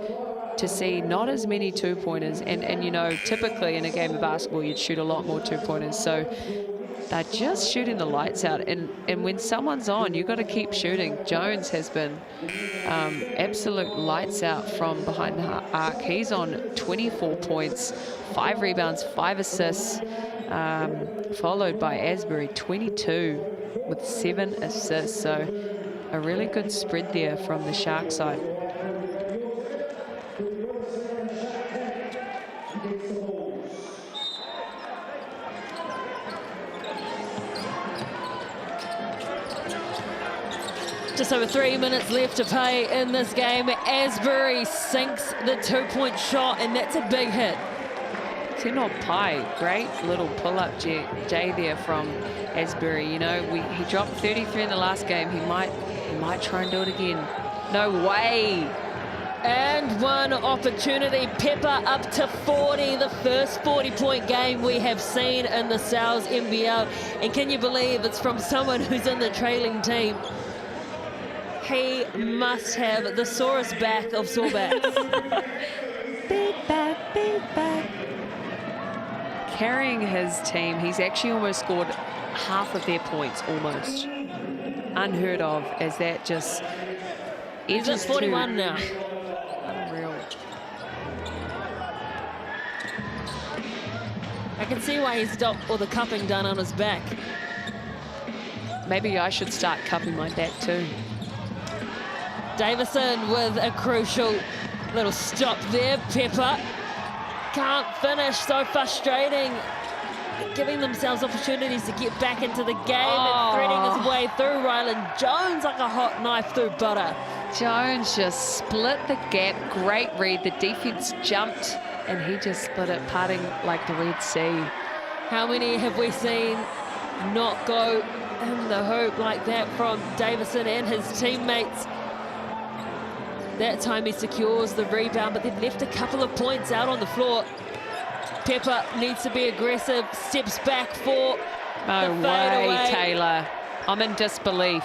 to see not as many two-pointers. And you know, typically in a game of basketball, you'd shoot a lot more two-pointers. So they're just shooting the lights out. And when someone's on, you've got to keep shooting. Jones has been absolute lights out from behind the arc. He's on 24 points, 5 rebounds, 5 assists, followed by Asbury, 22 with 7 assists. So a really good spread there from the Shark side. Just over 3 minutes left to play in this game. Asbury sinks the 2-point shot, and that's a big hit. Tino Pai, great little pull-up J there from Asbury. You know, he dropped 33 in the last game. He might try and do it again. No way. And one opportunity. Pepper up to 40, the first 40-point game we have seen in the Souths NBL. And can you believe it's from someone who's in the trailing team? He must have the sorest back of sore backs. Big back, big back. Carrying his team, he's actually almost scored half of their points, almost. Unheard of, as that just He's at 41 now. Unreal. I can see why he's got all the cupping done on his back. Maybe I should start cupping my back too. Davison with a crucial little stop there. Pepper can't finish, so frustrating. Giving themselves opportunities to get back into the game and threading his way through. Ryland Jones like a hot knife through butter. Jones just split the gap. Great read. The defense jumped and he just split it, parting like the Red Sea. How many have we seen not go in the hoop like that from Davison and his teammates? That time he secures the rebound, but they've left a couple of points out on the floor. Pepper needs to be aggressive, steps back for no the way, Taylor. I'm in disbelief.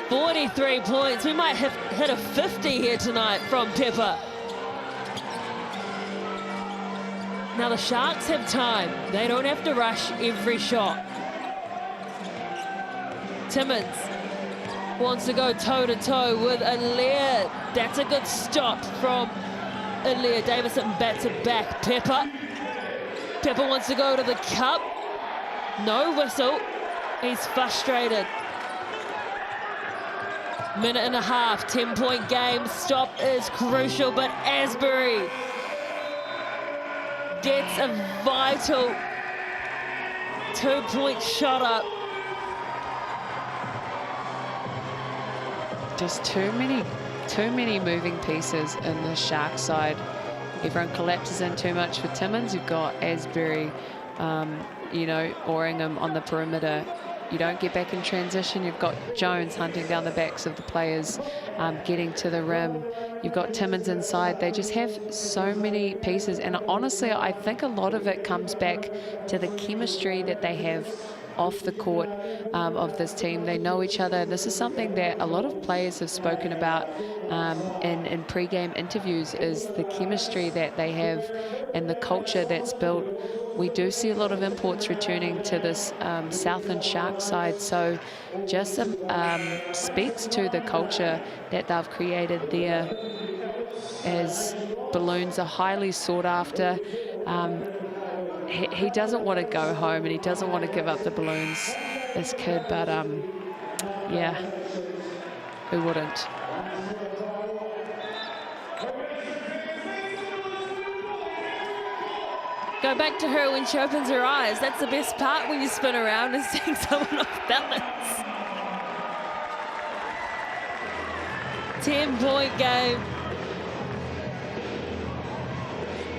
43 points. We might have hit a 50 here tonight from Pepper. Now the Sharks have time. They don't have to rush every shot. Timmins wants to go toe-to-toe with Allaire. That's a good stop from Allaire. Davison bats it back. Pepper wants to go to the cup. No whistle. He's frustrated. Minute and a half, 10-point game. Stop is crucial, but Asbury gets a vital 2-point shot up. Just too many moving pieces in the Shark side. Everyone collapses in too much for Timmins. You've got Asbury, you know, oaring him on the perimeter. You don't get back in transition. You've got Jones hunting down the backs of the players, getting to the rim. You've got Timmins inside. They just have so many pieces. And honestly, I think a lot of it comes back to the chemistry that they have off the court of this team. They know each other. This is something that a lot of players have spoken about in pre-game interviews, is the chemistry that they have and the culture that's built. We do see a lot of imports returning to this Southland Shark side, so just speaks to the culture that they've created there, as balloons are highly sought after. He doesn't want to go home and he doesn't want to give up the balloons, this kid, but yeah, who wouldn't? Go back to her when she opens her eyes. That's the best part when you spin around, is seeing someone off balance. 10-point game.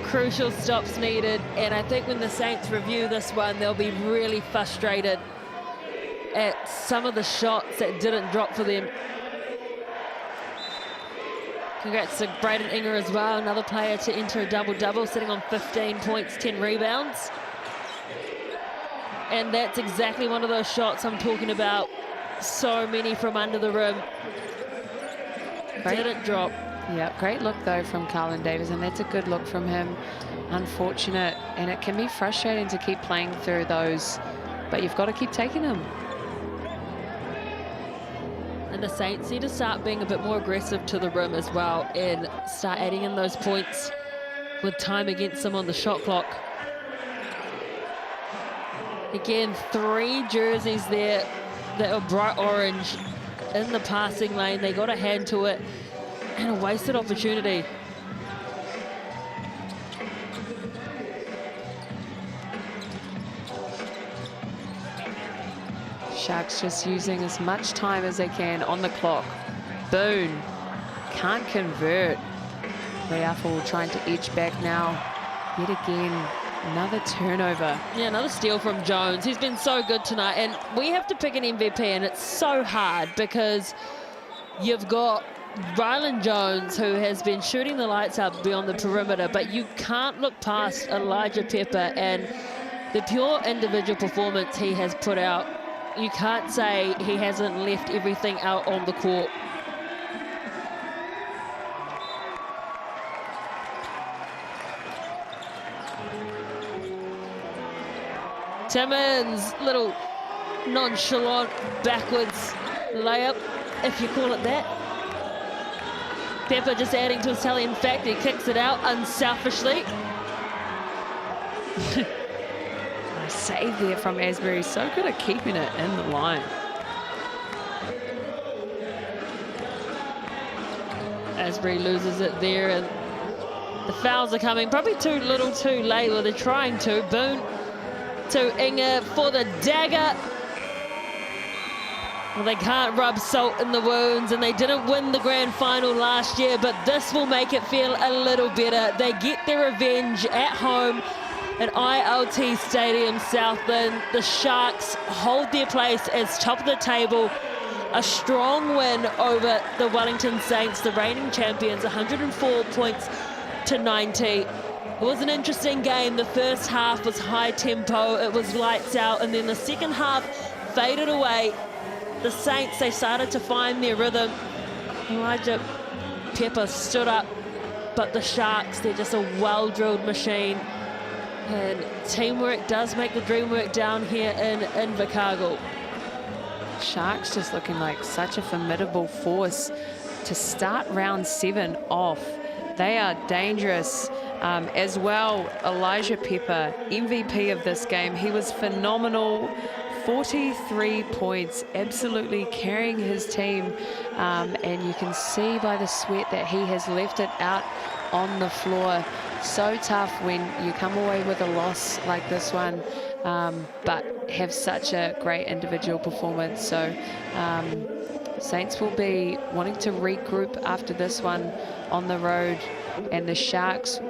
Crucial stops needed, and I think when the Saints review this one, they'll be really frustrated at some of the shots that didn't drop for them. Congrats to Braden Inger as well, another player to enter a double-double, sitting on 15 points, 10 rebounds. And that's exactly one of those shots I'm talking about. So many from under the rim. Didn't drop. Yeah, great look though from Carlin Davis, and that's a good look from him. Unfortunate, and it can be frustrating to keep playing through those, but you've got to keep taking them. And the Saints need to start being a bit more aggressive to the rim as well and start adding in those points with time against them on the shot clock. Again, 3 jerseys there that are bright orange in the passing lane. They got a hand to it, and a wasted opportunity. Sharks just using as much time as they can on the clock. Boone can't convert. Leafel trying to edge back now. Yet again, another turnover. Yeah, another steal from Jones. He's been so good tonight, and we have to pick an MVP, and it's so hard because you've got Rylan Jones, who has been shooting the lights out beyond the perimeter, but you can't look past Elijah Pepper and the pure individual performance he has put out. You can't say he hasn't left everything out on the court. Timmins, little nonchalant backwards layup, if you call it that. Pepper just adding to his tally. In fact, he kicks it out unselfishly. Save there from Asbury. So good at keeping it in the line. Asbury loses it there, and the fouls are coming. Probably too little too late. Well, they're trying to. Boone to Inger for the dagger. Well, they can't rub salt in the wounds, and they didn't win the grand final last year, but this will make it feel a little better. They get their revenge at home at ILT Stadium, Southland. The Sharks hold their place as top of the table. A strong win over the Wellington Saints, the reigning champions, 104 points to 90. It was an interesting game. The first half was high tempo, it was lights out, and then the second half faded away. The Saints, they started to find their rhythm. Elijah Pepper stood up, but the Sharks, they're just a well-drilled machine. And teamwork does make the dream work down here in Invercargill. Sharks just looking like such a formidable force to start round 7 off. They are dangerous as well. Elijah Pepper, MVP of this game. He was phenomenal. 43 points, absolutely carrying his team. And you can see by the sweat that he has left it out on the floor. So tough when you come away with a loss like this one, but have such a great individual performance. So Saints will be wanting to regroup after this one on the road, and the Sharks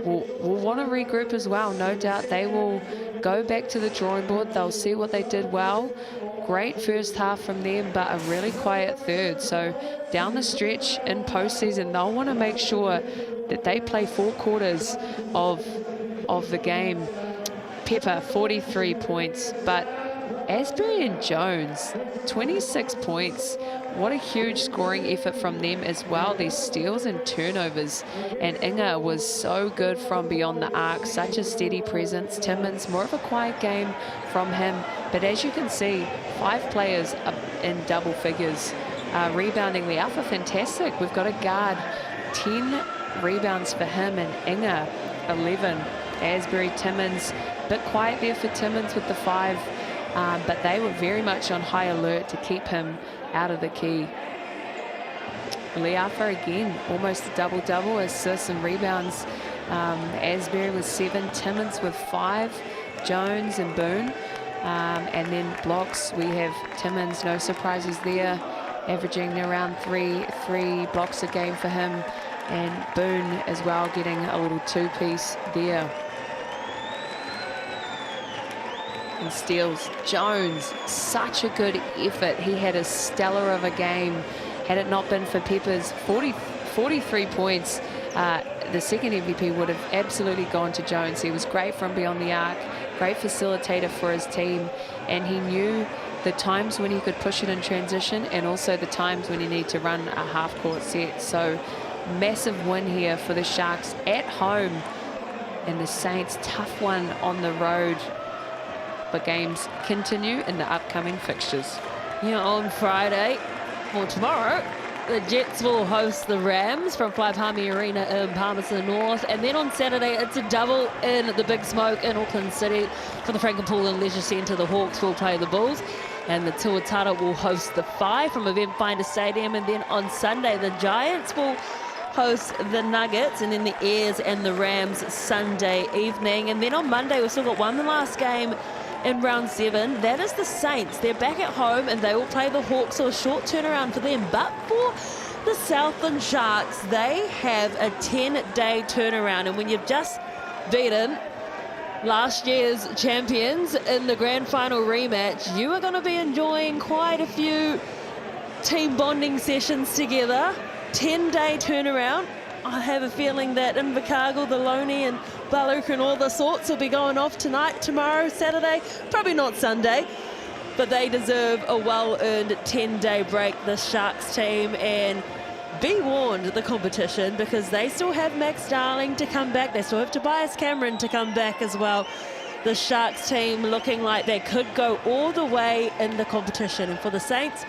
will want to regroup as well. No doubt they will go back to the drawing board. They'll see what they did well. Great first half from them, but a really quiet third. So down the stretch in postseason, they'll want to make sure that they play 4 quarters of the game. Pepper, 43 points, but Asbury and Jones, 26 points. What a huge scoring effort from them as well. These steals and turnovers. And Inger was so good from beyond the arc, such a steady presence. Timmins, more of a quiet game from him. But as you can see, 5 players up in double figures. Rebounding, Leafel, fantastic. We've got a guard, 10 rebounds for him, and Inger, 11. Asbury, Timmins, a bit quiet there for Timmins with the 5. But they were very much on high alert to keep him out of the key. Leafel again, almost a double-double, assists and rebounds. Asbury with 7, Timmins with 5, Jones and Boone. And then blocks, we have Timmins, no surprises there. averaging around three blocks a game for him. And Boone as well, getting a little two-piece there. And steals. Jones, such a good effort. He had a stellar of a game. Had it not been for Peppers, 43 points. The second MVP would have absolutely gone to Jones. He was great from beyond the arc, great facilitator for his team, and he knew the times when he could push it in transition and also the times when he needed to run a half-court set. So massive win here for the Sharks at home, and the Saints, tough one on the road. But games continue in the upcoming fixtures. Yeah, on Friday, or tomorrow, the Jets will host the Rams from Palmy Arena in Palmerston North. And then on Saturday, it's a double in the Big Smoke in Auckland City. For the Frankenpool and Leisure Centre, the Hawks will play the Bulls. And the Tuatara will host the Phi from Eventfinda Stadium. And then on Sunday, the Giants will host the Nuggets, and then the Airs and the Rams Sunday evening. And then on Monday, we've still got one last game in round 7. That is the Saints. They're back at home and they will play the Hawks, so a short turnaround for them. But for the Southland Sharks, they have a 10-day turnaround. And when you've just beaten last year's champions in the grand final rematch, you are going to be enjoying quite a few team bonding sessions together. 10-day turnaround. I have a feeling that Invercargill, the Loney and Baluk and all the sorts will be going off tonight, tomorrow, Saturday, probably not Sunday, but they deserve a well-earned 10-day break, the Sharks team. And be warned, the competition, because they still have Max Darling to come back. They still have Tobias Cameron to come back as well. The Sharks team looking like they could go all the way in the competition. And for the Saints,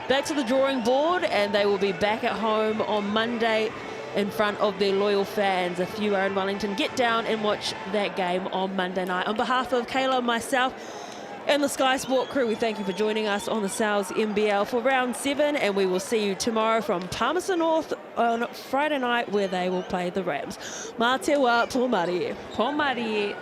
back to the drawing board, and they will be back at home on Monday in front of their loyal fans. If you are in Wellington, get down and watch that game on Monday night. On behalf of Kayla, myself, and the Sky Sport crew, we thank you for joining us on the NZNBL for round 7, and we will see you tomorrow from Palmerston North on Friday night, where they will play the Rams. Mā te wā, pō Marie. Pō Marie.